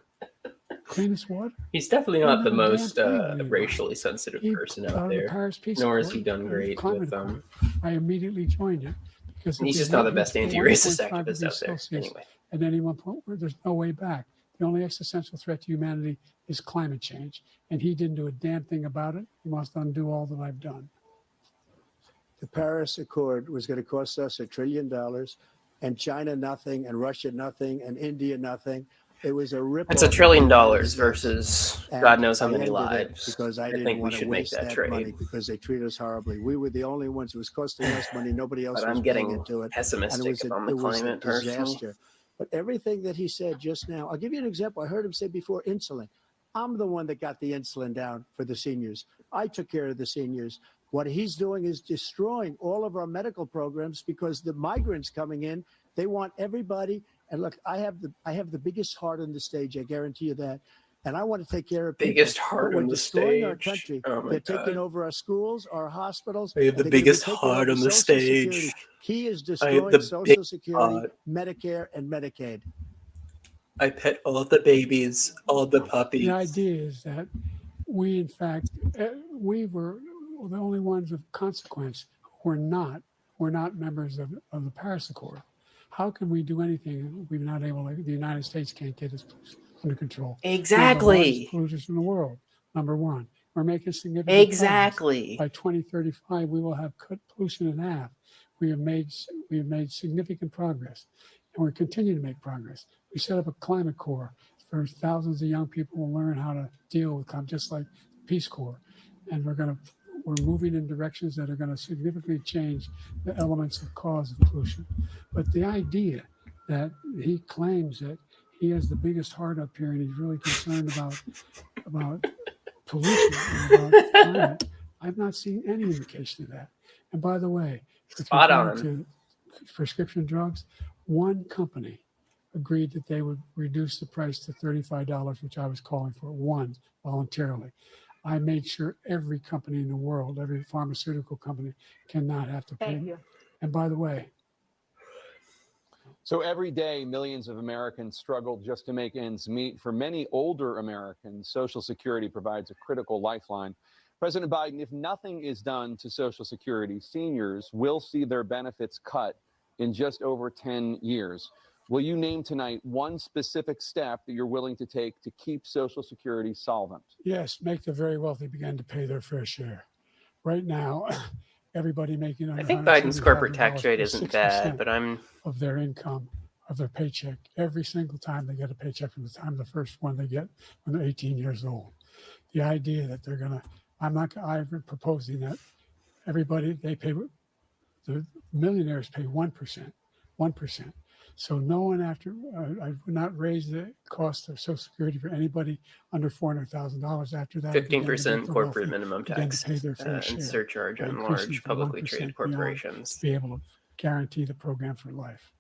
Cleanest water. He's definitely He not didn't the do a damn most thing with the racially sensitive He person out out of the there, Paris Peace nor has Accord, he done great Climate with Accord. I immediately joined it because if he's we just not the hit best anti-racist 1.5 activist degrees out there. Celsius Anyway, at any one point, where there's no way back. The only existential threat to humanity is climate change, and he didn't do a damn thing about it. He must undo all that I've done. The Paris Accord was going to cost us $1 trillion, and China nothing, and Russia nothing, and India nothing. It was a rip. it's $1 trillion versus God knows how many lives. Because I think didn't we want to should make waste that that trade. money because they treat us horribly. We were the only ones. It was costing us money. Nobody else But was I'm paying getting into it. pessimistic on the climate personally. Disaster. But everything that he said just now, I'll give you an example. I heard him say before insulin. I'm the one that got the insulin down for the seniors. I took care of the seniors. What he's doing is destroying all of our medical programs because the migrants coming in, they want everybody. And look, I have the biggest heart on the stage. I guarantee you that. And I want to take care of people. Biggest heart But we're on the destroying our stage. country. Oh my They're God. taking over our schools, our hospitals. I have the and they're gonna be biggest taking heart over on the Social stage. Security. He is I have destroying the Social biggest Security, heart. Medicare, and Medicaid. I pet all the babies, all the puppies. The idea is that we, in fact, we were the only ones of consequence who were not members of the Paris Accord. How can we do anything? We're not able to, the United States can't get it under control. Exactly. We're the largest polluters in the world, number one. We're making significant progress. Exactly. By 2035, we will have cut pollution in half. We have made significant progress, and we're continuing to make progress. We set up a climate corps for thousands of young people will learn how to deal with climate, just like Peace Corps. And we're moving in directions that are going to significantly change the elements of cause of pollution. But the idea that he claims that he has the biggest heart up here and he's really concerned about pollution and about climate, I've not seen any indication of that. And by the way, with Spot regard on. to prescription drugs, one company agreed that they would reduce the price to $35, which I was calling for, one, voluntarily. I made sure every company in the world, every pharmaceutical company, cannot have to pay. Thank you. And by the way, So every day, millions of Americans struggle just to make ends meet. For many older Americans, Social Security provides a critical lifeline. President Biden, if nothing is done to Social Security, seniors will see their benefits cut in just over 10 years. Will you name tonight one specific step that you're willing to take to keep Social Security solvent? yes, make the very wealthy begin to pay their fair share. Right now, everybody making under I think Biden's corporate tax $175,000 rate pays isn't bad, 6% but I'm of their income, of their paycheck, every single time they get a paycheck from the time the first one they get when they're 18 years old. The idea that they're going to, I'm proposing that everybody, the millionaires pay 1%. So no one I would not raise the cost of Social Security for anybody under $400,000 after that. 15% corporate minimum begin to tax pay their fair and share surcharge by on increasing large from publicly 1% traded beyond corporations. to be able to guarantee the program for life.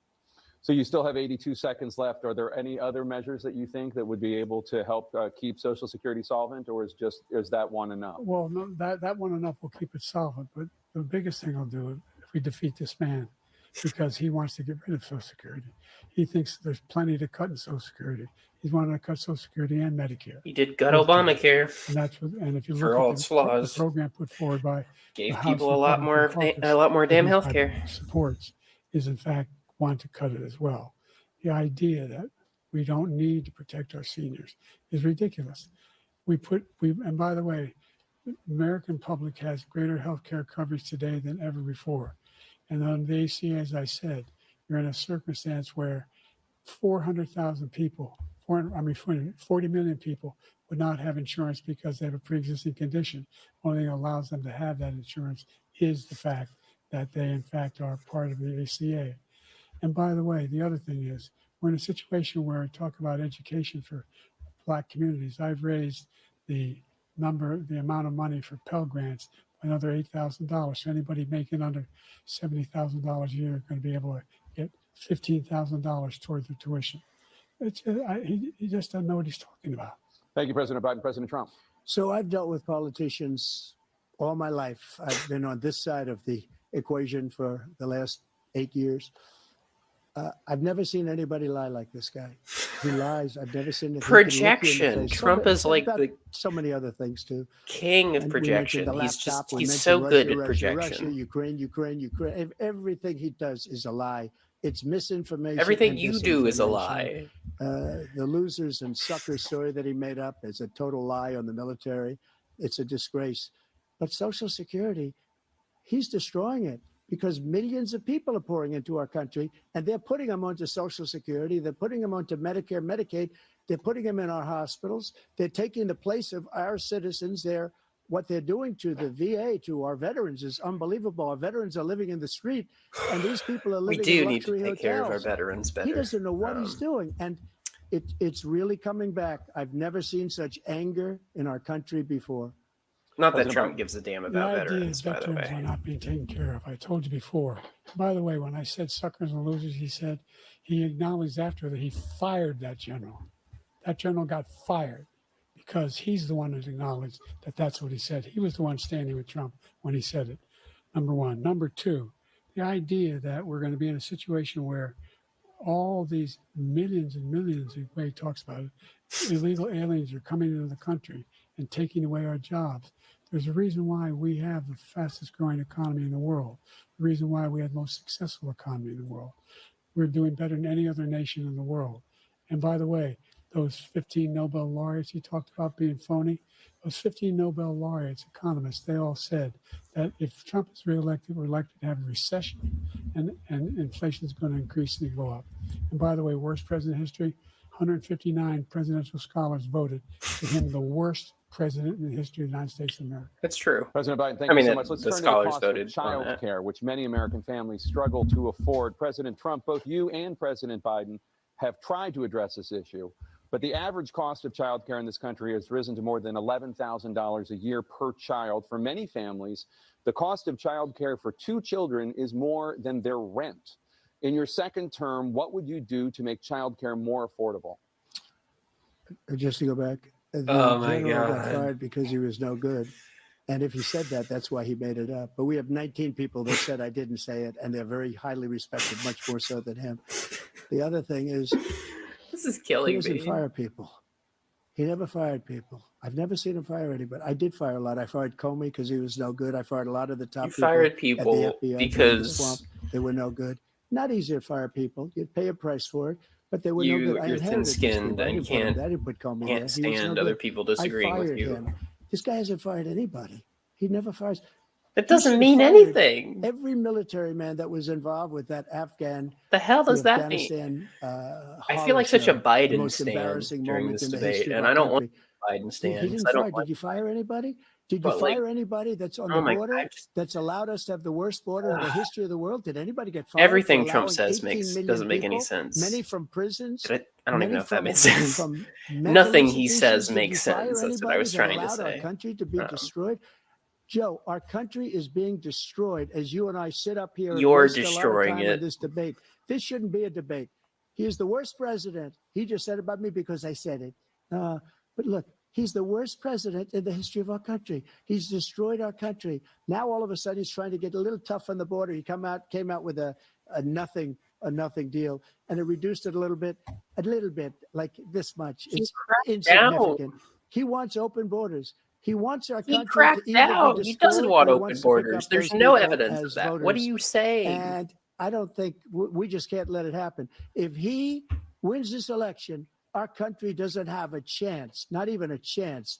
So you still have 82 seconds left. Are there any other measures that you think that would be able to help keep Social Security solvent, or is that one enough? Well, no, that one enough will keep it solvent. But the biggest thing I'll do if we defeat this man, because he wants to get rid of Social Security. He thinks there's plenty to cut in Social Security. He's wanting to cut Social Security and Medicare. He did gut Obamacare. And that's what. And if you For look all at its the flaws. program put forward by Gave the House people a lot Republican more caucus, damn that health Biden care. supports is in fact want to cut it as well. The idea that we don't need to protect our seniors is ridiculous. And by the way, the American public has greater health care coverage today than ever before. And on the ACA, as I said, you're in a circumstance where 400,000 people, 40 million people would not have insurance because they have a pre-existing condition. Only thing that allows them to have that insurance is the fact that they, in fact, are part of the ACA. And by the way, the other thing is we're in a situation where I talk about education for Black communities. I've raised the amount of money for Pell Grants by another $8,000. So anybody making under $70,000 a year is going to be able to get $15,000 toward their tuition. He just doesn't know what he's talking about. Thank you, President Biden. President Trump. So I've dealt with politicians all my life. I've been on this side of the equation for the last 8 years. I've never seen anybody lie like this guy. He lies. I've never seen it. Projection. Trump is like the so many other things too. king of And projection. we mentioned the laptop, He's so good at Russia, projection. Ukraine. Everything he does is a lie. It's misinformation. Everything you do is a lie. The losers and suckers story that he made up is a total lie on the military. It's a disgrace. But Social Security, he's destroying it because millions of people are pouring into our country and they're putting them onto Social Security. They're putting them onto Medicare, Medicaid. They're putting them in our hospitals. They're taking the place of our citizens. What they're doing to the VA, to our veterans, is unbelievable. Our veterans are living in the street, and these people are living in luxury hotels. We do need to take care of our veterans better. He doesn't know what he's doing, and it's really coming back. I've never seen such anger in our country before. Not that Trump gives a damn about veterans, by the way. Veterans are not being taken care of. I told you before. By the way, when I said suckers and losers, he acknowledged after that he fired that general. That general got fired because he's the one that acknowledged that that's what he said. He was the one standing with Trump when he said it, number one. Number two, the idea that we're going to be in a situation where all these millions and millions, the way he talks about it, illegal aliens are coming into the country and taking away our jobs. There's a reason why we have the fastest growing economy in the world, the reason why we have the most successful economy in the world. We're doing better than any other nation in the world. And by the way, those 15 Nobel laureates he talked about being phony, those 15 Nobel laureates, economists, they all said that if Trump is reelected, we're likely to have a recession and inflation is going to increasingly go up. And by the way, worst president in history, 159 presidential scholars voted for him the worst president in the history of the United States of America. That's true. President Biden, thank you so much. Let's turn to the cost of child care, which many American families struggle to afford. President Trump, both you and President Biden have tried to address this issue. But the average cost of child care in this country has risen to more than $11,000 a year per child. For many families, the cost of child care for 2 children is more than their rent. In your second term, what would you do to make child care more affordable? Just to go back, the general got fired because he was no good. And if he said that, that's why he made it up. But we have 19 people that said I didn't say it, and they're very highly respected, much more so than him. The other thing is, this is killing me. He doesn't fire people. He never fired people. I've never seen him fire anybody. I did fire a lot. I fired Comey because he was no good. I fired a lot of the top people. You fired people at the FBI because they were no good. Not easy to fire people. You'd pay a price for it, but they were no good. You're thin-skinned and can't stand other people disagreeing with you. Him. This guy hasn't fired anybody. He never fires. That doesn't mean anything. Every military man that was involved with that Afghan. The hell does that mean? I feel like such a Biden stand during this debate, and I don't want Biden stand. Did you fire anybody? Did you fire anybody that's on the border that's allowed us to have the worst border in the history of the world? Did anybody get fired? Everything Trump says doesn't make any sense. Many from prisons. I don't even know if that makes sense. Nothing he says makes sense. That's what I was trying to say. Our country to be destroyed. Joe, our country is being destroyed as you and I sit up here. You're destroying it. In this debate. This shouldn't be a debate. He is the worst president. He just said about me because I said it. But look, he's the worst president in the history of our country. He's destroyed our country. Now all of a sudden he's trying to get a little tough on the border. He came out with a nothing deal, and it reduced it a little bit, like this much. It's insignificant. He wants open borders. He wants our country cracked to down. He doesn't want open borders. There's no evidence of that. What are you saying? And I don't think we just can't let it happen. If he wins this election, our country doesn't have a chance, not even a chance,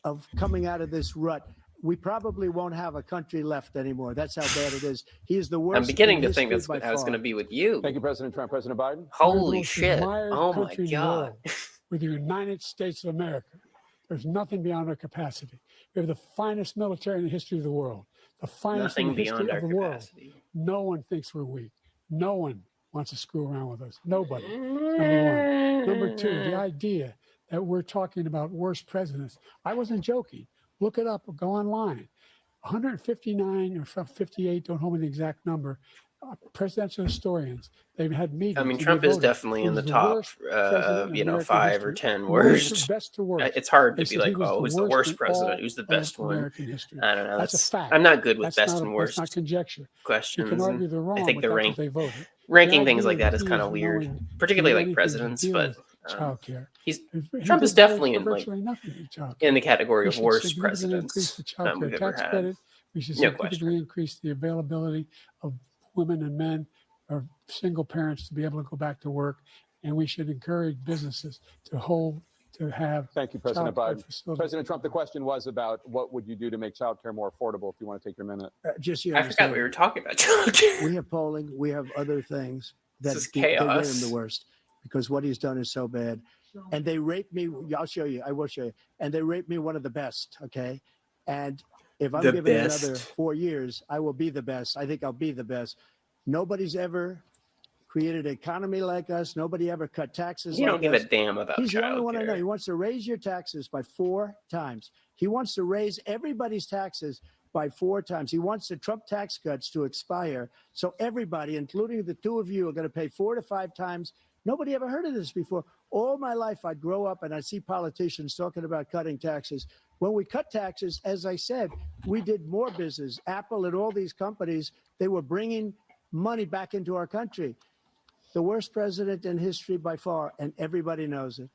of coming out of this rut. We probably won't have a country left anymore. That's how bad it is. He is the worst. I'm beginning to think that's how it's going to be with you. Thank you, President Trump. President Biden. Holy shit. Oh my God. With the United States of America. There's nothing beyond our capacity. We have the finest military in the history of the world. The finest in the history of the world. No one thinks we're weak. No one wants to screw around with us. Nobody. Number one. Number two, the idea that we're talking about worst presidents. I wasn't joking. Look it up or go online. 159 or 58, don't hold me the exact number, presidential historians. They've had meetings. I mean, and they Trump is voted. definitely He in the was the top, worst president in American 5 or history. 10 Worst, worst. best to worst. It's hard They to be said he like, was oh, the who's the worst worst in president? all Who's the of best one? American history. I don't know. That's a fact. I'm not good with That's best not and That's worst not conjecture. You questions. can argue And they're wrong, I think but the that's what they voted. ranking The things like idea that is he kind of weird, willing to particularly do like anything to presidents. deal But with childcare. Trump is definitely in like virtually nothing in childcare. in the category We of should worst significantly increase presidents the child we've care ever tax had. credit. We should No significantly question. increase the availability of women and men or single parents to be able to go back to work. And we should encourage businesses to have. Thank you, President childcare Biden. facilities. President Trump, the question was about what would you do to make childcare more affordable, if you want to take your minute. Just so you I forgot understand, we were talking about childcare. we have polling, we have other things that This is they rate him chaos. the worst because what he's done is so bad. And they rate me, I'll show you, I will show you. And they rate me one of the best, okay? And if I'm The given best. another 4 years, I will be the best. I think I'll be the best. Nobody's ever created an economy like us. Nobody ever cut taxes You like don't give us. a damn about He's the only one I know. childcare. He wants to raise your taxes by 4 times. He wants to raise everybody's taxes by 4 times. He wants the Trump tax cuts to expire. So everybody, including the two of you, are going to pay 4 to 5 times. Nobody ever heard of this before. All my life, I'd grow up and I'd see politicians talking about cutting taxes. When we cut taxes, as I said, we did more business. Apple and all these companies, they were bringing money back into our country. The worst president in history by far, and everybody knows it.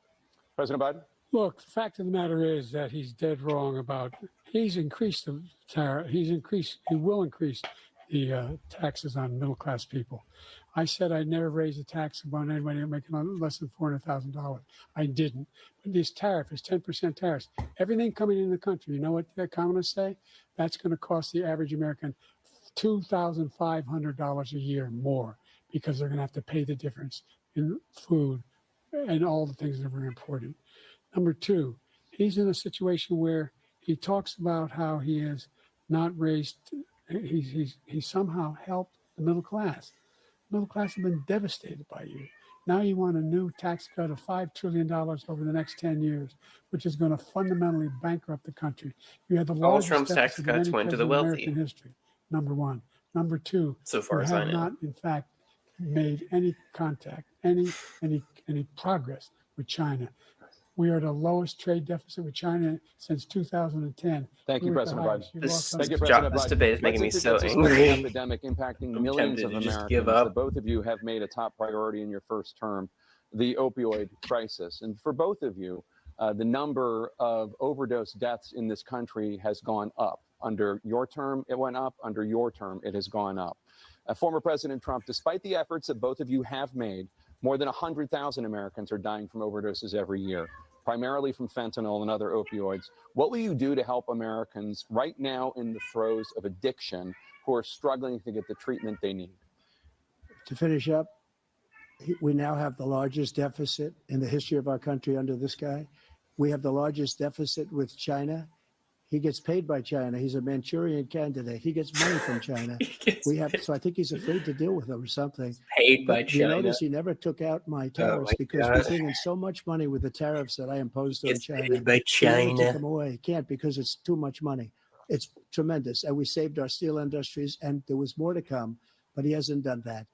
President Biden? Look, the fact of the matter is that he's dead wrong about. He's increased the tariff. He will increase the taxes on middle class people. I said I'd never raise a tax on anybody making less than $400,000. I didn't. But this tariff is 10% tariffs. Everything coming in the country, you know what the economists say? That's going to cost the average American $2,500 a year more because they're going to have to pay the difference in food and all the things that are very important. Number two, he's in a situation where he talks about how he has not raised, he's somehow helped the middle class. Middle class have been devastated by you. Now you want a new tax cut of $5 trillion over the next 10 years, which is going to fundamentally bankrupt the country. You have the All largest Trump's tax deficit of cuts any went to the president in wealthy. American history. Number one. Number two, So far you as I have know. not, in fact, made any contact, any progress with China. We are the lowest trade deficit with China since 2010. Thank you, We were at the President Biden. highest. You've This, lost Thank you, this President this Biden. debate is making me Let's so introduce this very angry. epidemic impacting I'm millions tempted of to just Americans give up. that both of you have made a top priority in your first term, the opioid crisis. And for both of you, the number of overdose deaths in this country has gone up. Under your term, it went up. Under your term, it has gone up. Former President Trump, despite the efforts that both of you have made, more than 100,000 Americans are dying from overdoses every year, primarily from fentanyl and other opioids. What will you do to help Americans right now in the throes of addiction who are struggling to get the treatment they need? To finish up, we now have the largest deficit in the history of our country under this guy. We have the largest deficit with China. He gets paid by China. He's a Manchurian candidate. He gets money from China. So I think he's afraid to deal with them or something. Paid by But you China. notice he never took out my tariffs because we bring in so much money with the tariffs that I imposed on It's China. paid by He never took China. them away. He can't because it's too much money. It's tremendous. And we saved our steel industries and there was more to come, but he hasn't done that.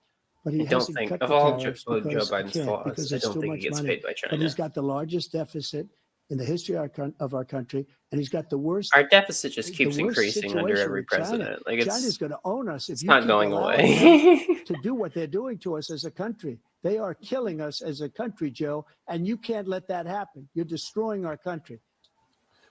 But he I don't hasn't think, cut of the all tariffs Joe because he Biden's can't, flaws, because I it's don't too think he much gets money. paid by China. But he's got the largest deficit in the history of our country, and he's got the worst. Our deficit just the keeps worst increasing under situation every with China. president. Like China's going to own us if it's you not keep going allowing away. them to do what they're doing to us as a country. They are killing us as a country, Joe, and you can't let that happen. You're destroying our country.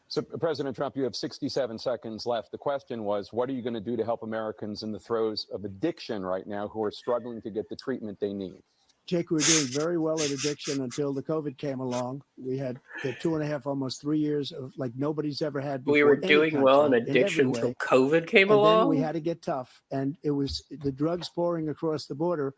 So, President Trump, you have 67 seconds left. The question was, what are you going to do to help Americans in the throes of addiction right now who are struggling to get the treatment they need? Jake, we were doing very well at addiction until the COVID came along. We had the 2.5, almost 3 years of like nobody's ever had before. We were any doing well in country, addiction every until way. COVID came And along. then we had to get tough, and it was the drugs pouring across the border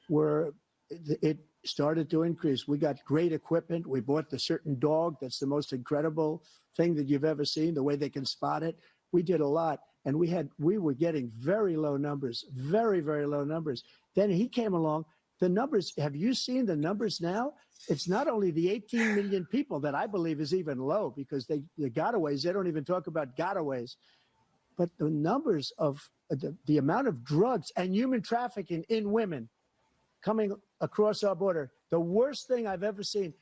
were it started to increase. We got great equipment. We bought the certain dog that's the most incredible thing that you've ever seen, the way they can spot it. We did a lot, and we were getting very low numbers, very, very low numbers. Then he came along. The numbers, have you seen the numbers now? It's not only the 18 million people that I believe is even low because the gotaways, they don't even talk about gotaways. but the numbers of the amount of drugs and human trafficking in women coming across our border, the worst thing I've ever seen,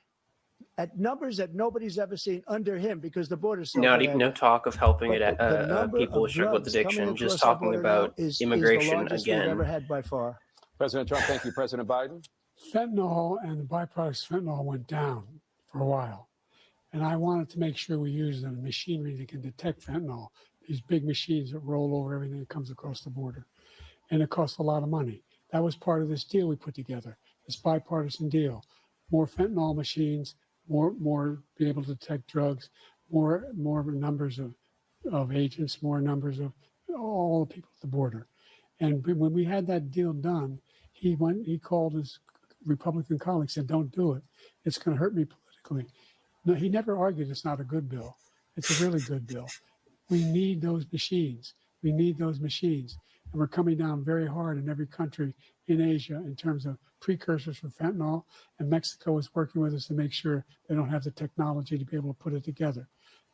at numbers that nobody's ever seen under him, because the border's so bad. No talk of helping But the number people of struggle with drugs coming addiction. Just across our talking border now about is immigration the largest we've ever again. had by far. President Trump, thank you. President Biden? Fentanyl and the byproducts of fentanyl went down for a while. And I wanted to make sure we use the machinery that can detect fentanyl, these big machines that roll over everything that comes across the border. And it costs a lot of money. That was part of this deal we put together, this bipartisan deal. More fentanyl machines, more be able to detect drugs, more numbers of agents, more numbers of all the people at the border. And when we had that deal done, he called his Republican colleagues, said, don't do it. It's going to hurt me politically. No, he never argued it's not a good bill. It's a really good bill. We need those machines. We need those machines. And we're coming down very hard in every country in Asia in terms of precursors for fentanyl. And Mexico is working with us to make sure they don't have the technology to be able to put it together.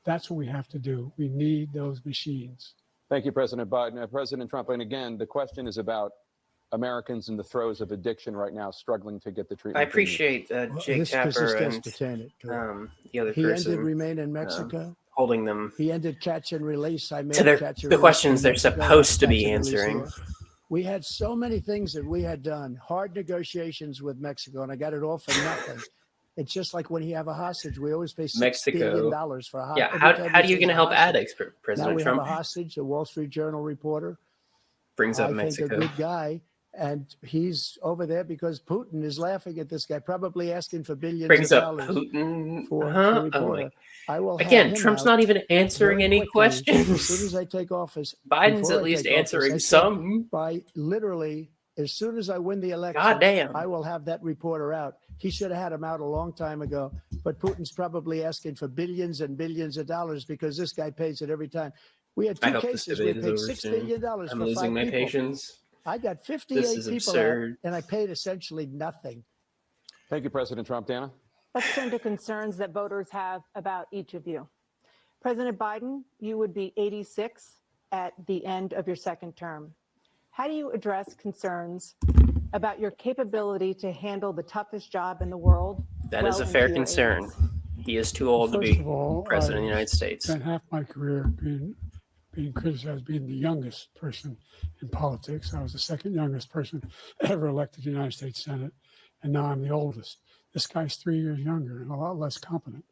That's what we have to do. We need those machines. Thank you, President Biden. President Trump, and again, the question is about Americans in the throes of addiction right now, struggling to get the treatment. I appreciate Jake Tapper and the other he person. ended Remain in Mexico. Holding them He ended Catch and Release. I made to the questions they're Mexico, supposed to Catch be and Release answering. here. We had so many things that we had done, hard negotiations with Mexico, and I got it all for nothing. It's just like when you have a hostage, we always pay $6 billion for a hostage. Yeah, how are you going to help addicts, President now we Trump? have a hostage, a Wall Street Journal reporter. Brings up I Mexico. think a good guy, and he's over there because Putin is laughing at this guy, probably asking for billions Brings of up dollars Putin. for Uh-huh. the reporter. I will have Again, him Trump's out not even answering very any quickly questions. As soon as I take office, Biden's before at I least take office, answering I said some. By literally, as soon as I win the election, Goddamn. I will have that reporter out. He should have had him out a long time ago, but Putin's probably asking for billions and billions of dollars because this guy pays it every time. We had I two hope this cases. We debate paid is over $6 soon. billion I'm for losing 5 my people. patience. I got 58 This is people absurd. out, and I paid essentially nothing. Thank you, President Trump. Dana? Let's turn to concerns that voters have about each of you. President Biden, you would be 86 at the end of your second term. How do you address concerns about your capability to handle the toughest job in the world? That is a fair concern. He is too old to First be of all, president of the United States. Spent half my career being criticized as being the youngest person in politics. I was the second youngest person ever elected to the United States Senate, and now I'm the oldest. This guy's 3 years younger and a lot less competent.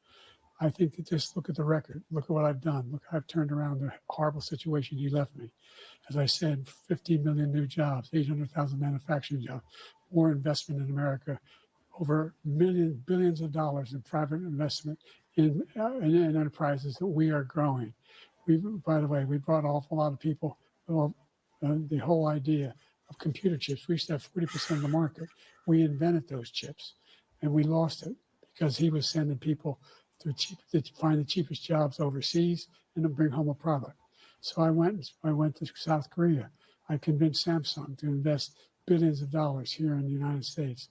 I think that just look at the record. Look at what I've done. Look, I've turned around the horrible situation he left me. As I said, 15 million new jobs, 800,000 manufacturing jobs, more investment in America, over billions of dollars in private investment in enterprises that we are growing. By the way, we brought an awful lot of people. Well, the whole idea of computer chips, we used to have 40% of the market. We invented those chips, and we lost it because he was sending people to find the cheapest jobs overseas and to bring home a product. So I went to South Korea. I convinced Samsung to invest billions of dollars here in the United States.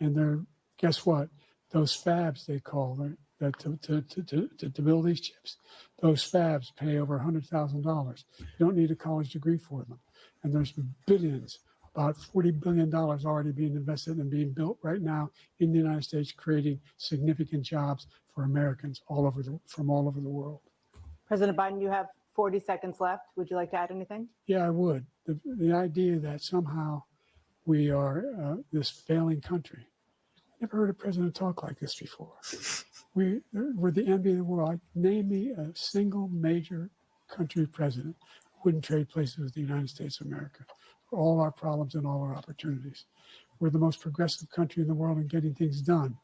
And guess what? Those fabs, they call them, to build these chips, those fabs pay over $100,000. You don't need a college degree for them. And there's billions, about $40 billion already being invested and being built right now in the United States, creating significant jobs for Americans from all over the world. President Biden, you have 40 seconds left. Would you like to add anything? Yeah, I would. The idea that somehow we are this failing country. Never heard a president talk like this before. We're the envy of the world. Name me a single major country president who wouldn't trade places with the United States of America for all our problems and all our opportunities. We're the most progressive country in the world in getting things done.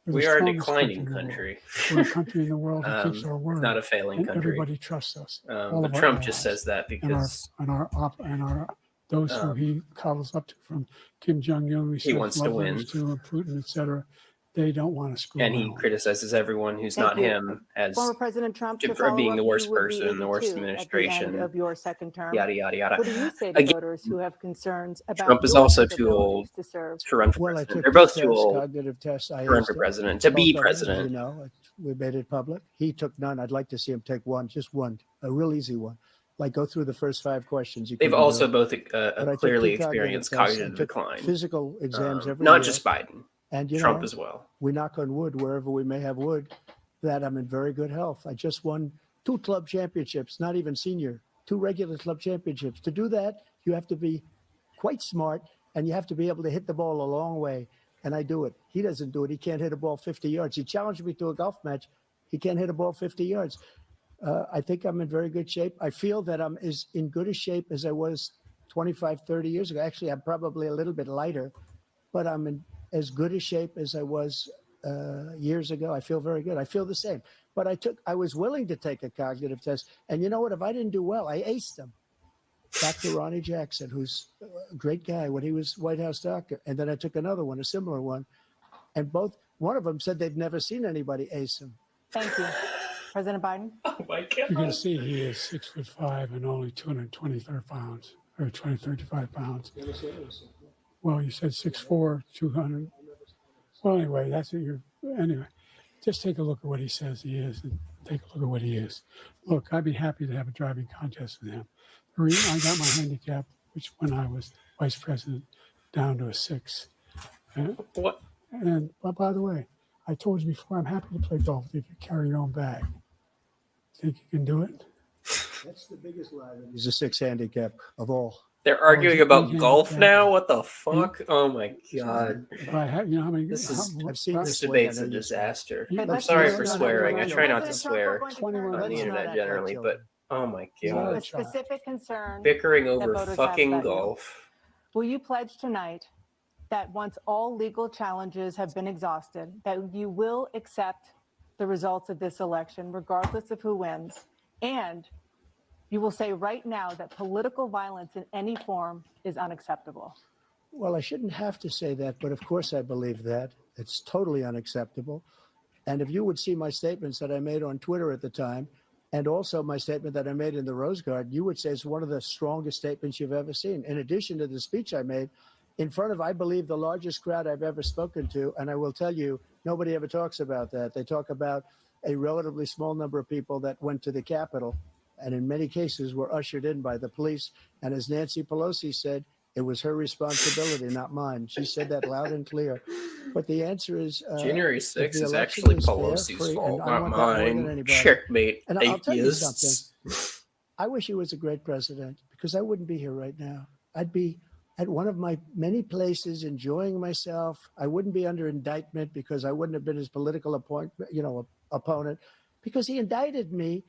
We are a declining country. We're a country in the world that keeps our word. It's not a failing and country. Everybody trusts us. But Trump just says that because those who he cuddles up to, from Kim Jong-un, he wants to win, to Putin, etc. They don't want to screw and around. he criticizes everyone who's not him as former President Trump for being the worst person in the worst administration. At the end of your second term. Yada yada yada. What do you say to voters who have concerns about Trump is your also too old to run for president. They're both too old to run for president, to be president. You know, we made it public. He took none. I'd like to see him take one, just one, a real easy one. like go through the first 5 questions. You They've couldn't do also it. both But I took clearly 2 cognitive experienced tests. I cognitive took decline. physical exams every Not year. just Biden, And Trump as well. we knock on wood wherever we may have wood, that I'm in very good health. I just won 2 club championships, not even senior, 2 regular club championships. To do that, you have to be quite smart, and you have to be able to hit the ball a long way. And I do it. He doesn't do it. He can't hit a ball 50 yards. He challenged me to a golf match. He can't hit a ball 50 yards. I think I'm in very good shape. I feel that I'm as in good a shape as I was 25, 30 years ago. Actually, I'm probably a little bit lighter, but I'm in as good a shape as I was years ago. I feel very good. I feel the same. But I was willing to take a cognitive test. And you know what? If I didn't do well, I aced them. Dr. Ronnie Jackson, who's a great guy when he was White House doctor. And then I took another one, a similar one. And one of them said they've never seen anybody ace him. Thank you. President Biden? Oh my God. You can see he is 6'5" and only 223 pounds, or 235 pounds. Well, you said 6'4", 200. Well, anyway, that's what anyway, just take a look at what he says he is and take a look at what he is. Look, I'd be happy to have a driving contest with him. The reason I got my handicap, which when I was vice president, down to a 6. What? But by the way, I told you before, I'm happy to play golf if you carry your own bag. Think you can do it? That's the biggest lie. He's a 6 handicap of all. They're arguing about big golf handicap. now? What the fuck? Oh my God. But I have, you know how many? I've seen This debate's a disaster. Yeah, I'm let's sorry just- for no, no, swearing. no, I no, try no. not to swear 21 on the Let's internet generally, but oh my You have God. a specific concern. Bickering that over voters have fucking about you. golf. Will you pledge tonight that once all legal challenges have been exhausted, that you will accept the results of this election, regardless of who wins, and you will say right now that political violence in any form is unacceptable? Well, I shouldn't have to say that, but of course I believe that. It's totally unacceptable. And if you would see my statements that I made on Twitter at the time, and also my statement that I made in the Rose Garden, you would say it's one of the strongest statements you've ever seen. In addition to the speech I made in front of, I believe, the largest crowd I've ever spoken to. And I will tell you, nobody ever talks about that. They talk about a relatively small number of people that went to the Capitol, and in many cases were ushered in by the police. And as Nancy Pelosi said, it was her responsibility, not mine. She said that loud and clear. But the answer is January if 6th the is election actually was fair, Pelosi's free, fault, and I not want that more than mine. anybody. Checkmate, And I'll tell you atheists. something. I wish he was a great president, because I wouldn't be here right now. I'd be at one of my many places enjoying myself. I wouldn't be under indictment because I wouldn't have been his political opponent, because he indicted me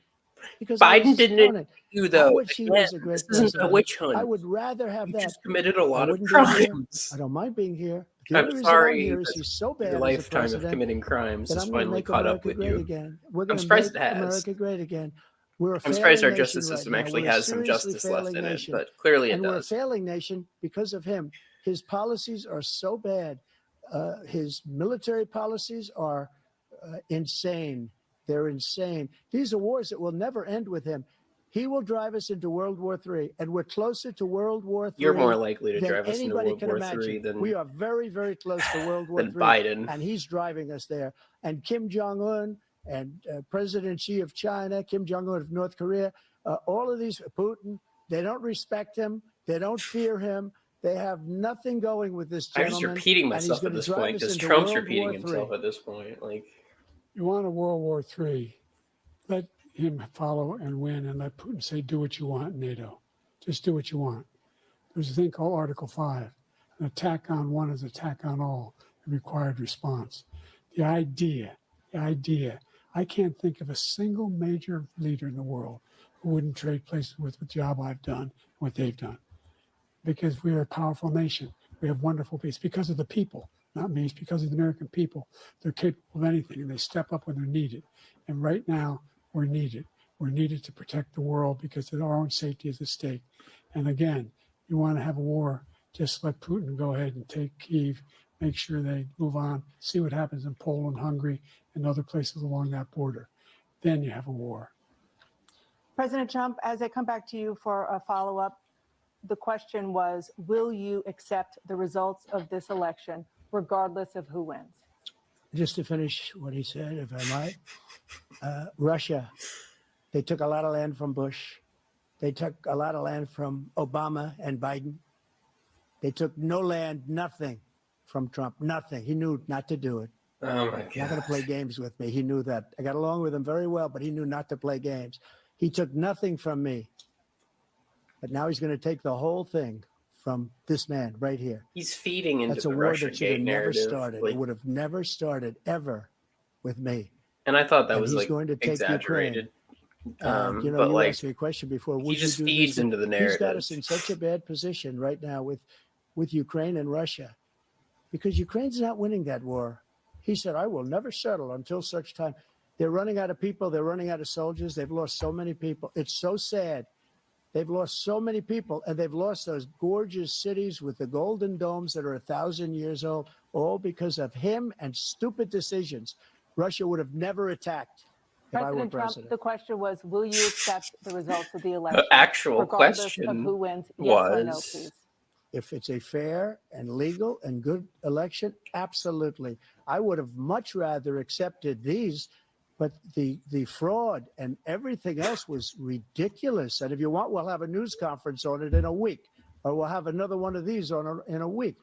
because I was Biden his didn't opponent. you I though. wish he was a Again, great this isn't a president. witch hunt. I would rather have You that. just committed a lot I of wouldn't be here. crimes. I don't mind being here. The I'm only reason sorry I'm here is that he's so bad your as a lifetime of president committing crimes that has I'm going to finally make caught up America with great you. again. We're I'm going to surprised make it has. America great again. We're a I'm surprised our failing justice nation system right now. actually We're a has some seriously justice left failing in it, nation. but clearly it And we're a does. failing nation because of him. His policies are so bad. His military policies are insane. They're insane. These are wars that will never end with him. He will drive us into World War III, and we're closer to World War III. You're more likely to than drive us into anybody World can War imagine. III than We are very, very close to World War III. Biden. And he's driving us there. And Kim Jong-un and President Xi of China, Kim Jong-un of North Korea, all of these, Putin, they don't respect him. They don't fear him. They have nothing going with this I'm gentleman. just repeating and he's myself at gonna this drive point us because into Trump's World repeating War himself III. at this point. Like, You want a World War III? Let him follow and win, and let Putin say, "Do what you want, NATO. Just do what you want." There's a thing called Article 5. An attack on one is attack on all. A required response. The idea. I can't think of a single major leader in the world who wouldn't trade places with the job I've done, what they've done, because we are a powerful nation. We have wonderful people. It's because of the people, not me. It's because of the American people. They're capable of anything, and they step up when they're needed. And right now, we're needed. We're needed to protect the world because our own safety is at stake. And again, you want to have a war, just let Putin go ahead and take Kyiv, make sure they move on, see what happens in Poland, Hungary, and other places along that border. Then you have a war. President Trump, as I come back to you for a follow-up, the question was, will you accept the results of this election, regardless of who wins? Just to finish what he said, if I might, Russia, they took a lot of land from Bush. They took a lot of land from Obama and Biden. They took no land, nothing from Trump, nothing. He knew not to do it. Oh my Not going to play God. games with me. He knew that. I got along with him very well, but he knew not to play games. He took nothing from me. But now he's going to take the whole thing from this man right here. He's feeding into That's a the war that should have Russiagate never narrative. started. Like, It would have never started ever with me. and I thought that And was he's like going to take exaggerated. And, you know, But you like, asked me a question before. he Would just you do feeds this? into the He's got narrative. us in such a bad position right now with Ukraine and Russia, because Ukraine's not winning that war. He said, I will never settle until such time. They're running out of people. They're running out of soldiers. They've lost so many people. It's so sad. They've lost so many people, and they've lost those gorgeous cities with the golden domes that are 1,000 years old, all because of him and stupid decisions. Russia would have never attacked if I were President Trump, president. the question was, will you accept the results of the election? The actual regardless question of who wins? Yes or no, was, please. If it's a fair and legal and good election, absolutely. I would have much rather accepted these, but the fraud and everything else was ridiculous. And if you want, we'll have a news conference on it in a week, or we'll have another one of these in a week.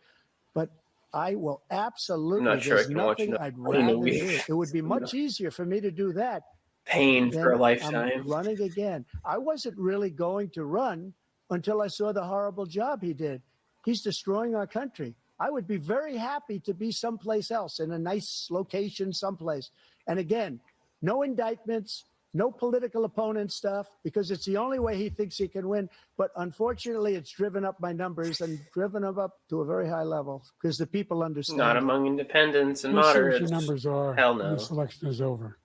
But I will absolutely. I'm not sure I There's can watch nothing another I'd one in a rather week. do. It would be much easier for me to do that pain than for a lifetime. I'm running again. I wasn't really going to run until I saw the horrible job he did. He's destroying our country. I would be very happy to be someplace else, in a nice location someplace. And again, no indictments, no political opponent stuff, because it's the only way he thinks he can win. But unfortunately, it's driven up my numbers and driven them up to a very high level because the people understand. Not it. among independents and Let's see what moderates. your numbers are Hell when no. this election is over.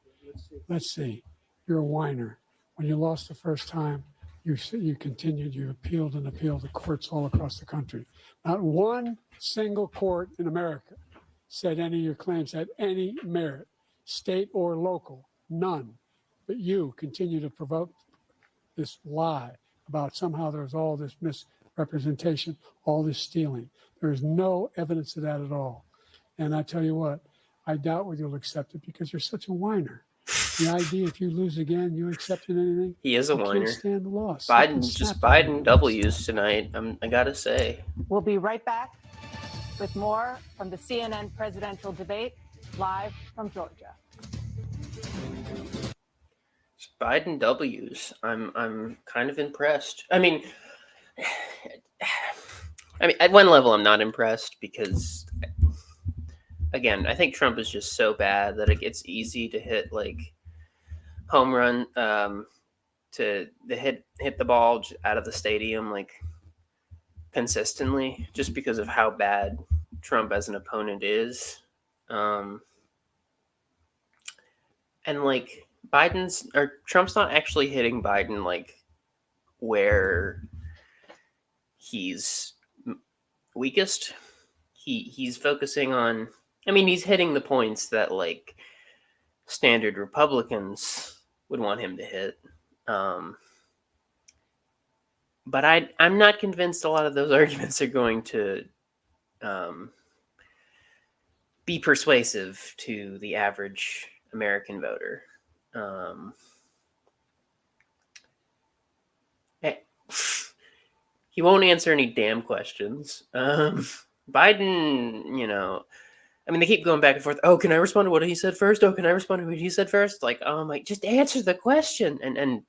Let's see. You're a whiner. When you lost the first time, you continued, you appealed and appealed to courts all across the country. Not one single court in America said any of your claims had any merit, state or local, none. But you continue to provoke this lie about somehow there's all this misrepresentation, all this stealing. There's no evidence of that at all. And I tell you what, I doubt whether you'll accept it because you're such a whiner. The idea if you lose again, you accepting anything? He is a you whiner. Can't stand the loss. Biden W's tonight. I gotta say. We'll be right back with more from the CNN presidential debate, live from Georgia. Biden W's. I'm kind of impressed. I mean, at one level, I'm not impressed because, again, I think Trump is just so bad that it's easy to hit like home run, to hit the ball out of the stadium like consistently, just because of how bad Trump as an opponent is, and like Trump's not actually hitting Biden like where he's weakest. He's focusing on. I mean, he's hitting the points that like standard Republicans would want him to hit. But I'm not convinced a lot of those arguments are going to be persuasive to the average American voter. He won't answer any damn questions. Biden, I mean, they keep going back and forth. Oh, can I respond to what he said first? Oh, can I respond to what he said first? Like, oh my, just answer the question. And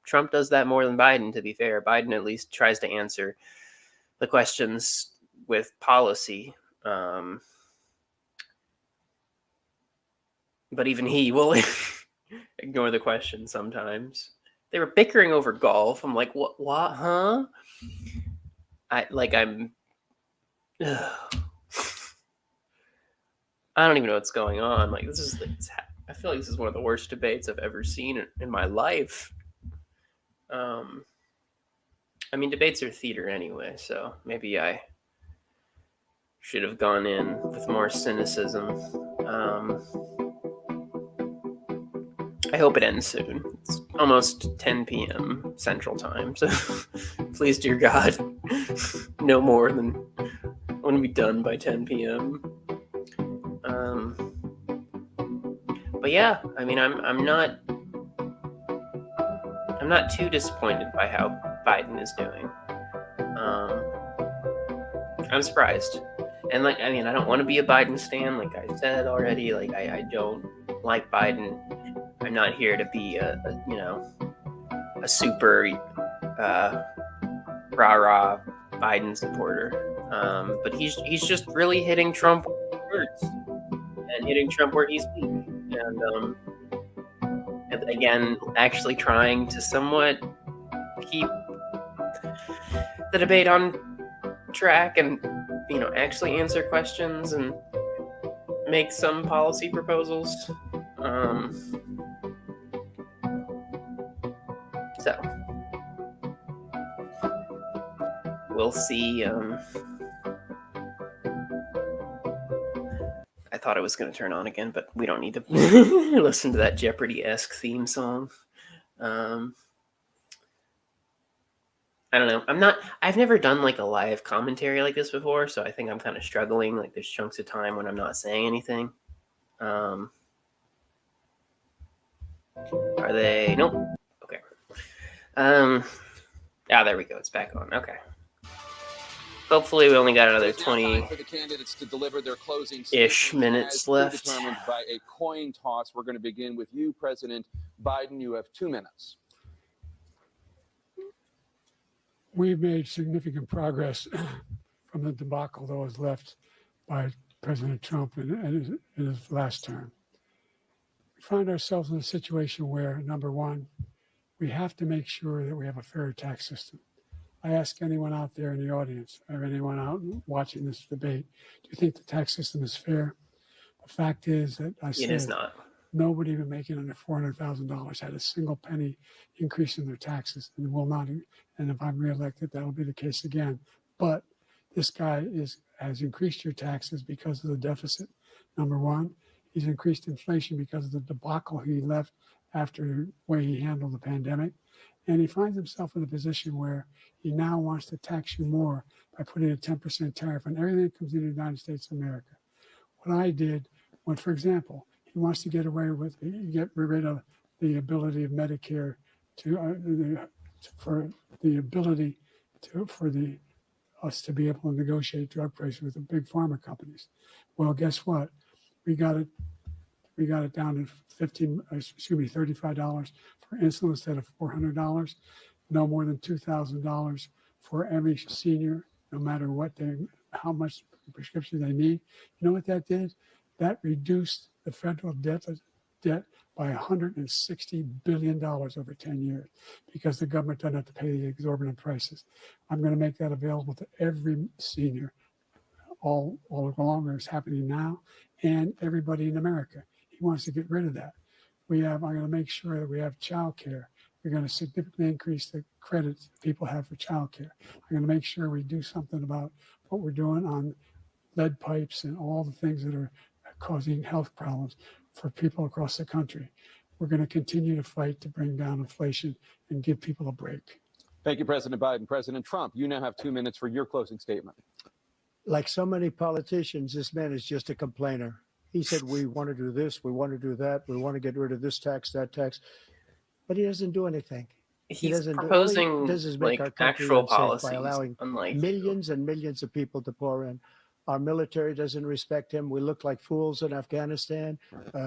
Trump does that more than Biden, to be fair. Biden at least tries to answer the questions with policy. But even he will ignore the question sometimes. They were bickering over golf. I'm like, what, huh? I don't even know what's going on. Like, I feel like this is one of the worst debates I've ever seen in my life. I mean, debates are theater anyway, so maybe I should have gone in with more cynicism. I hope it ends soon. It's almost 10 p.m. Central Time, so please, dear God, no more than I want to be done by 10 p.m. But yeah, I mean, I'm I'm not too disappointed by how Biden is doing. I'm surprised. And like, I mean, I don't want to be a Biden stan, like I said already. Like, I don't like Biden. I'm not here to be a super rah-rah Biden supporter. But he's just really hitting Trump words and hitting Trump where he's weak. And again, actually trying to somewhat keep the debate on track and, actually answer questions and make some policy proposals. So we'll see. I thought it was going to turn on again, but we don't need to listen to that Jeopardy-esque theme song. I don't know. I've never done like a live commentary like this before, so I think I'm kind of struggling. Like there's chunks of time when I'm not saying anything. Are they? Nope. Okay. There we go. It's back on. Okay. Hopefully we only got another 20 for the candidates to deliver their closing ish minutes left. Determined by a coin toss. We're going to begin with you, President Biden. You have 2 minutes. We've made significant progress from the debacle that was left by President Trump in his last term. We find ourselves in a situation where, number one, we have to make sure that we have a fair tax system. I ask anyone out there in the audience or anyone out watching this debate, do you think the tax system is fair? The fact is that it is not. Nobody even making under $400,000 had a single penny increase in their taxes and will not. And if I'm reelected, that'll be the case again. But this guy has increased your taxes because of the deficit. Number one, he's increased inflation because of the debacle he left after the way he handled the pandemic. And he finds himself in a position where he now wants to tax you more by putting a 10% tariff on everything that comes into the United States of America. What I did, for example, he wants to get rid of the ability of Medicare for us to be able to negotiate drug prices with the big pharma companies. Well, guess what? We got it down to $35 for insulin instead of $400. No more than $2,000 for every senior, no matter how much prescription they need. You know what that did? That reduced the federal debt by $160 billion over 10 years because the government doesn't have to pay the exorbitant prices. I'm going to make that available to every senior all along. It's happening now, and everybody in America. He wants to get rid of that. I'm going to make sure that we have child care. We're going to significantly increase the credits people have for child care. I'm going to make sure we do something about what we're doing on lead pipes and all the things that are causing health problems for people across the country. We're going to continue to fight to bring down inflation and give people a break. Thank you, President Biden. President Trump, you now have 2 minutes for your closing statement. Like so many politicians, this man is just a complainer. He said, we want to do this, we want to do that, we want to get rid of this tax, that tax. But he doesn't do anything. He's proposing actual policies by allowing millions and millions of people to pour in. Our military doesn't respect him. We look like fools in Afghanistan.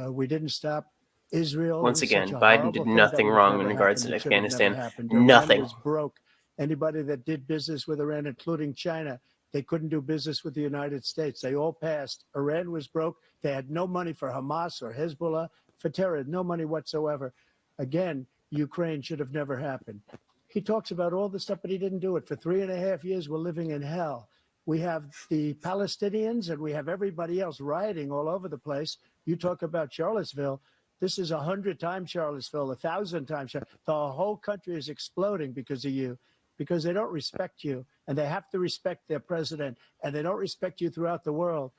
We didn't stop Israel. Once again, Biden did nothing wrong in regards to Afghanistan. Nothing. Iran was broke. Anybody that did business with Iran, including China, they couldn't do business with the United States. They all passed. Iran was broke. They had no money for Hamas or Hezbollah, for terror, no money whatsoever. Again, Ukraine should have never happened. He talks about all this stuff, but he didn't do it. For 3.5 years, we're living in hell. We have the Palestinians and we have everybody else rioting all over the place. You talk about Charlottesville. This is 100 times Charlottesville, 1,000 times. The whole country is exploding because of you, because they don't respect you, and they have to respect their president, and they don't respect you throughout the world.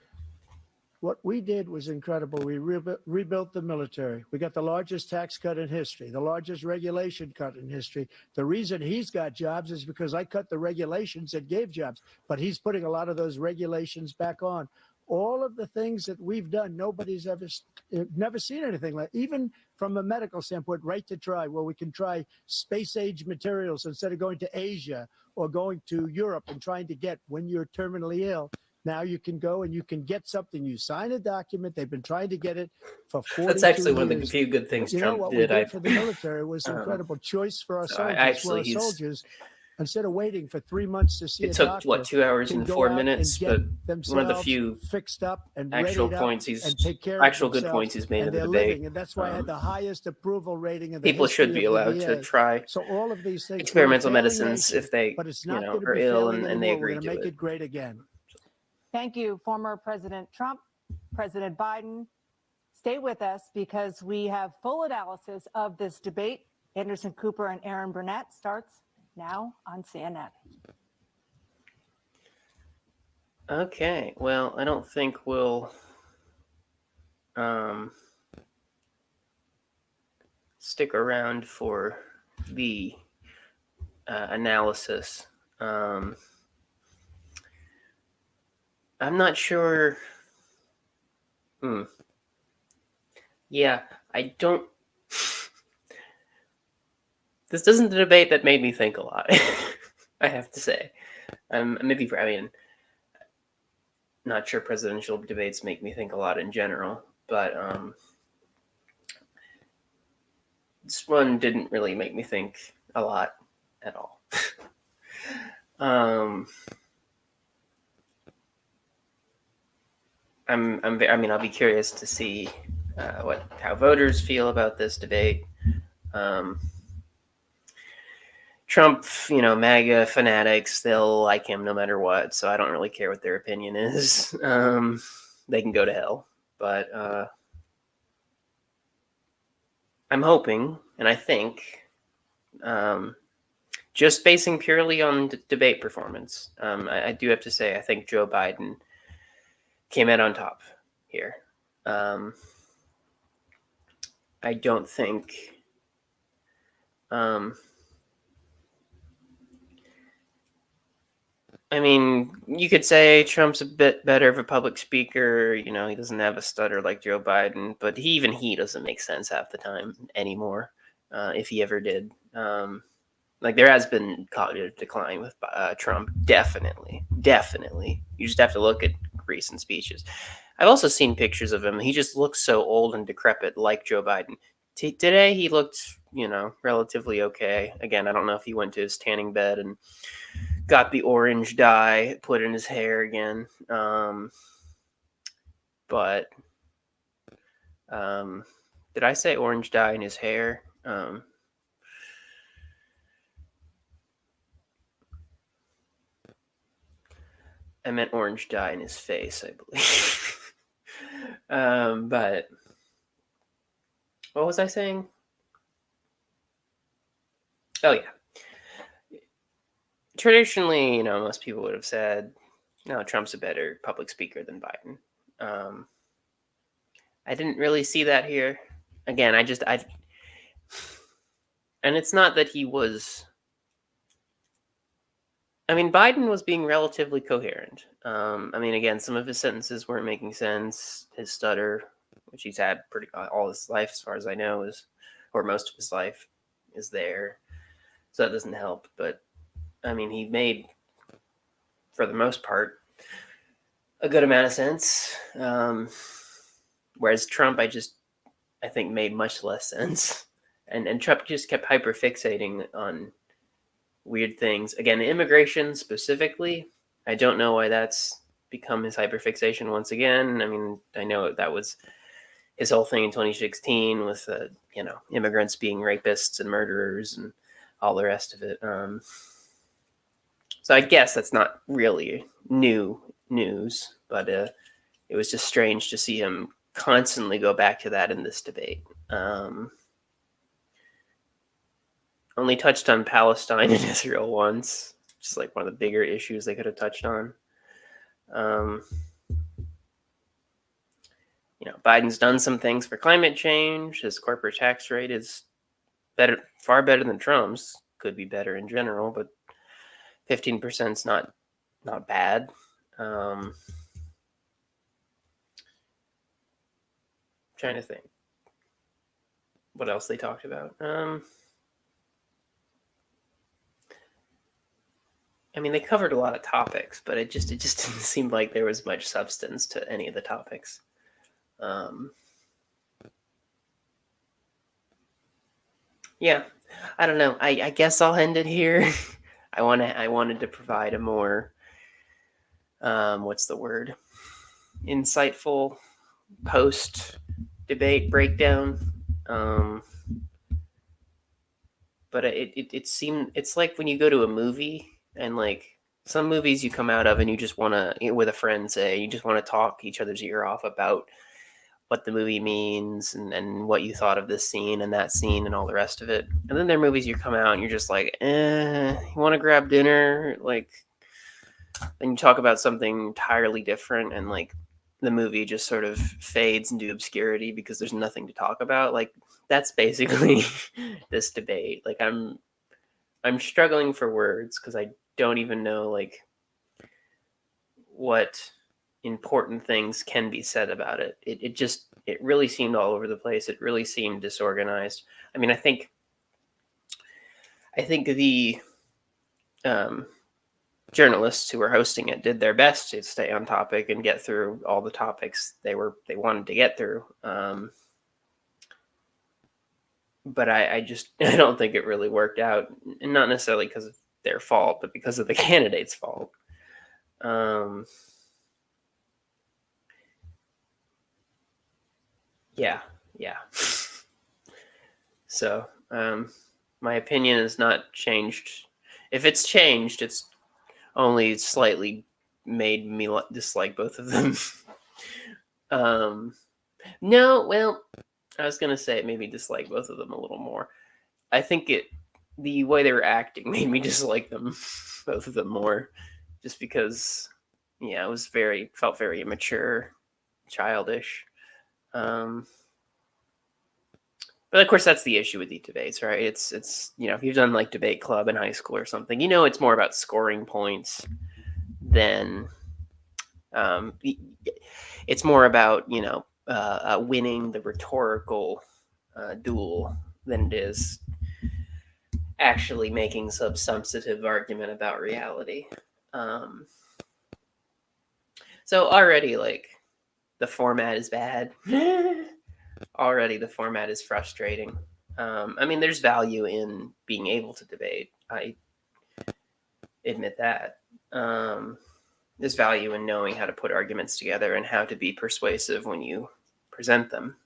What we did was incredible. We rebuilt the military. We got the largest tax cut in history, the largest regulation cut in history. The reason he's got jobs is because I cut the regulations that gave jobs, but he's putting a lot of those regulations back on. all of the things that we've done, nobody's never seen anything like, even from a medical standpoint, right to try, where we can try space age materials instead of going to Asia or going to Europe and trying to get when you're terminally ill. Now you can go and you can get something. You sign a document. They've been trying to get it for 42 That's actually years. one of the few good things You know Trump what did. we did for the military was incredible choice for our soldiers. Where our soldiers, instead of waiting for 3 months to see it a took doctor, what 2 hours can and go 4 out minutes, and get but one of the themselves few fixed up and actual readied up points and take care actual of good themselves, points he's made and in the they're debate. living, and that's why I had the highest approval rating in the People history should be of the allowed to VA. try So all of these things, experimental we're a failing medicines nation, if they, but it's you not know, going to are be ill failing and they anymore. We're agree going to to make it. it great again. Thank you, former President Trump, President Biden. Stay with us because we have full analysis of this debate. Anderson Cooper and Aaron Burnett starts now on CNN. Okay, well, I don't think we'll stick around for the analysis. I'm not sure. Yeah, I don't. This isn't a debate that made me think a lot, I have to say. Not sure presidential debates make me think a lot in general, but this one didn't really make me think a lot at all. I'll be curious to see how voters feel about this debate. Trump, MAGA fanatics, they'll like him no matter what, so I don't really care what their opinion is. They can go to hell. But I'm hoping, and I think, just basing purely on debate performance, I do have to say I think Joe Biden came out on top here. I don't think... you could say Trump's a bit better of a public speaker. He doesn't have a stutter like Joe Biden, but even he doesn't make sense half the time anymore, if he ever did. There has been cognitive decline with Trump, definitely. You just have to look at recent speeches. I've also seen pictures of him. He just looks so old and decrepit like Joe Biden. Today, he looked, relatively okay. Again, I don't know if he went to his tanning bed and got the orange dye put in his hair again. But did I say orange dye in his hair? I meant orange dye in his face, I believe. But what was I saying? Oh, yeah. Traditionally, most people would have said, no, Trump's a better public speaker than Biden. I didn't really see that here. Again, and it's not that he was... Biden was being relatively coherent. Again, some of his sentences weren't making sense. His stutter, which he's had pretty all his life, as far as I know, or most of his life, is there. So that doesn't help. But, he made, for the most part, a good amount of sense. Whereas Trump, I think, made much less sense. And Trump just kept hyper-fixating on weird things. Again, immigration specifically, I don't know why that's become his hyperfixation once again. I know that was his whole thing in 2016 with immigrants being rapists and murderers and all the rest of it. So I guess that's not really new news, but it was just strange to see him constantly go back to that in this debate. Only touched on Palestine and Israel once, just like one of the bigger issues they could have touched on. Biden's done some things for climate change. His corporate tax rate is better, far better than Trump's. Could be better in general, but 15% is not bad. trying to think what else they talked about. I mean, they covered a lot of topics, but it just didn't seem like there was much substance to any of the topics. Yeah, I don't know. I guess I'll end it here. I wanted to provide a more what's the word? Insightful post debate breakdown. But it seemed, it's like when you go to a movie and like some movies you come out of and you just want to, with a friend, say, you just want to talk each other's ear off about what the movie means and what you thought of this scene and that scene and all the rest of it. And then there are movies you come out and you're just like, you want to grab dinner? Like, then you talk about something entirely different and like the movie just sort of fades into obscurity because there's nothing to talk about. Like, that's basically this debate. Like, I'm struggling for words because I don't even know like what important things can be said about it. It really seemed all over the place. It really seemed disorganized. I mean, I think the journalists who were hosting it did their best to stay on topic and get through all the topics they wanted to get through. But I don't think it really worked out, and not necessarily because of their fault, but because of the candidate's fault. Yeah. So, my opinion has not changed. If it's changed, it's only slightly made me dislike both of them. No, well, I was going to say it made me dislike both of them a little more. I think the way they were acting made me dislike them, both of them more, just because, yeah, it felt very immature, childish. But of course, that's the issue with these debates, right? It's if you've done like debate club in high school or something, it's more about scoring points than it's more about winning the rhetorical duel than it is actually making some substantive argument about reality. So already, like, the format is bad. Already the format is frustrating. I mean, there's value in being able to debate. I admit that. There's value in knowing how to put arguments together and how to be persuasive when you present them.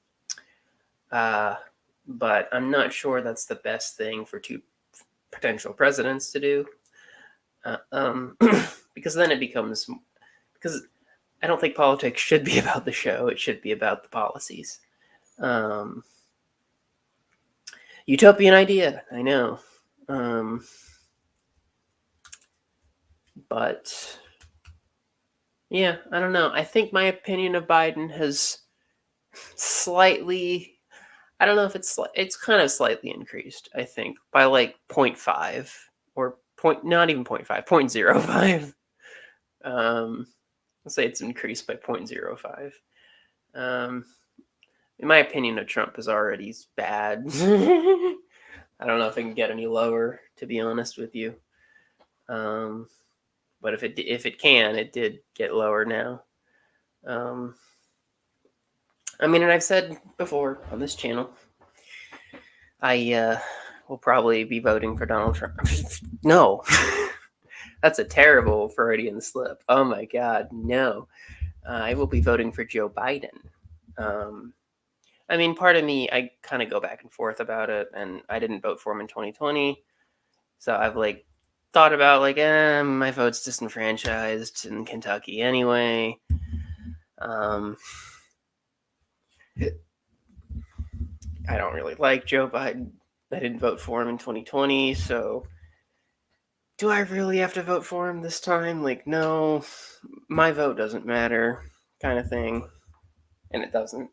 But I'm not sure that's the best thing for two potential presidents to do. Because then it becomes... Because I don't think politics should be about the show. It should be about the policies. Utopian idea, I know. But yeah, I don't know. I think my opinion of Biden has slightly, I don't know if it's kind of slightly increased, I think, by like 0.5 or not even 0.5, 0.05. Let's say it's increased by 0.05. In my opinion of Trump is already bad. I don't know if it can get any lower, to be honest with you. But if it can, it did get lower now. I mean, and I've said before on this channel, I will probably be voting for Donald Trump. No, that's a terrible Freudian slip. Oh my God, no. I will be voting for Joe Biden. I mean, part of me, I kind of go back and forth about it, and I didn't vote for him in 2020. So I've like thought about like, my vote's disenfranchised in Kentucky anyway. I don't really like Joe Biden. I didn't vote for him in 2020, so do I really have to vote for him this time? Like, no, my vote doesn't matter, kind of thing. And it doesn't.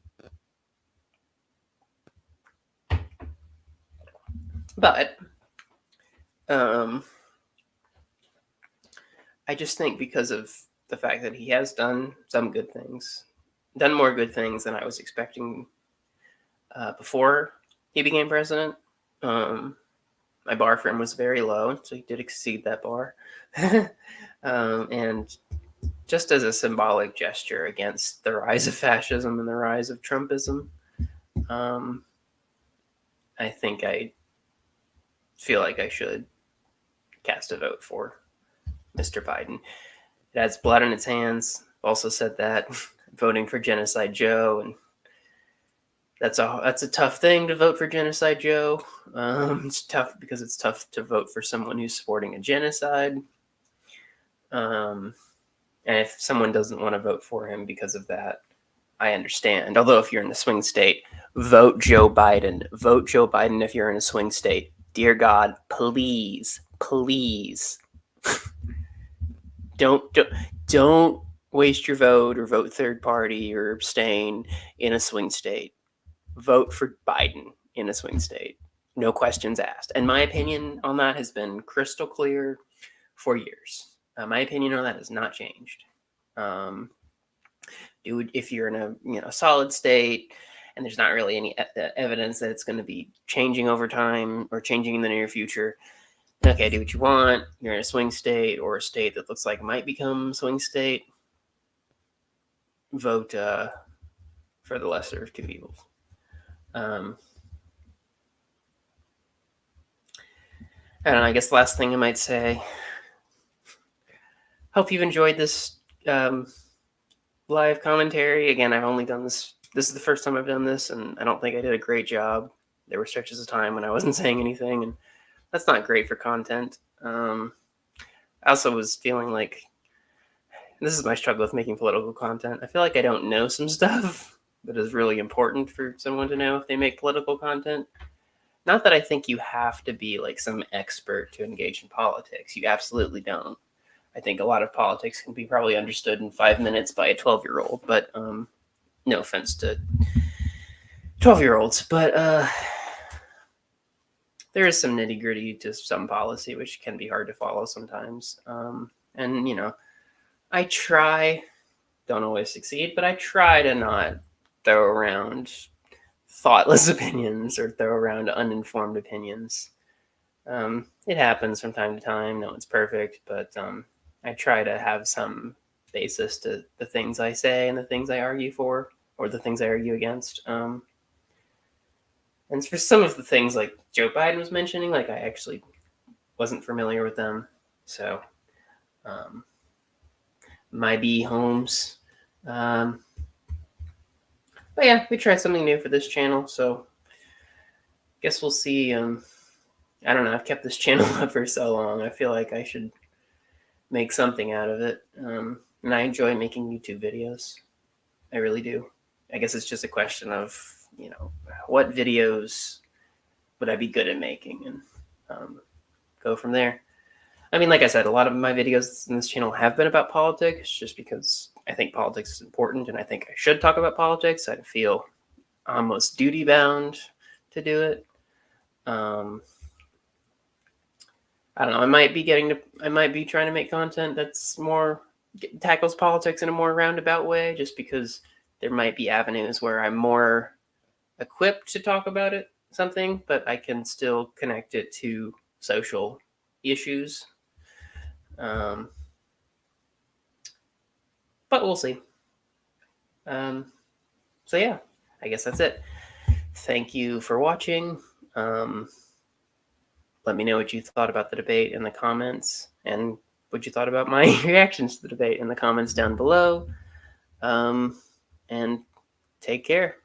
But I just think because of the fact that he has done some good things, done more good things than I was expecting before he became president. My bar for him was very low, so he did exceed that bar. And just as a symbolic gesture against the rise of fascism and the rise of Trumpism, I think I feel like I should cast a vote for Mr. Biden. It has blood on its hands. Also said that voting for Genocide Joe, and that's a tough thing to vote for Genocide Joe. It's tough because it's tough to vote for someone who's supporting a genocide. And if someone doesn't want to vote for him because of that, I understand. Although if you're in a swing state, vote Joe Biden. Vote Joe Biden if you're in a swing state. Dear God, please, please, don't waste your vote or vote third party or abstain in a swing state. Vote for Biden in a swing state. No questions asked. And my opinion on that has been crystal clear for years. My opinion on that has not changed. If you're in a solid state and there's not really any evidence that it's going to be changing over time or changing in the near future, okay, do what you want. You're in a swing state or a state that looks like it might become swing state. Vote for the lesser of two evils. I don't know, I guess the last thing I might say, hope you've enjoyed this live commentary. Again, I've only done this. This is the first time I've done this, and I don't think I did a great job. There were stretches of time when I wasn't saying anything, and that's not great for content. I also was feeling like, this is my struggle with making political content. I feel like I don't know some stuff that is really important for someone to know if they make political content. Not that I think you have to be like some expert to engage in politics. You absolutely don't. I think a lot of politics can be probably understood in 5 minutes by a 12-year-old, but no offense to 12-year-olds, but there is some nitty-gritty to some policy which can be hard to follow sometimes. And, I try, don't always succeed, but I try to not throw around thoughtless opinions or throw around uninformed opinions. It happens from time to time. No one's perfect, but I try to have some basis to the things I say and the things I argue for or the things I argue against. And for some of the things like Joe Biden was mentioning, like I actually wasn't familiar with them. So my B Holmes. But yeah, we tried something new for this channel, so guess we'll see. I don't know, I've kept this channel up for so long. I feel like I should make something out of it. And I enjoy making YouTube videos. I really do. I guess it's just a question of, what videos would I be good at making and go from there. I mean, like I said, a lot of my videos in this channel have been about politics just because I think politics is important and I think I should talk about politics. I feel almost duty bound to do it. I don't know. I might be trying to make content that's more tackles politics in a more roundabout way, just because there might be avenues where I'm more equipped to talk about something, but I can still connect it to social issues. But we'll see. So yeah, I guess that's it. Thank you for watching. Let me know what you thought about the debate in the comments and what you thought about my reactions to the debate in the comments down below. And take care.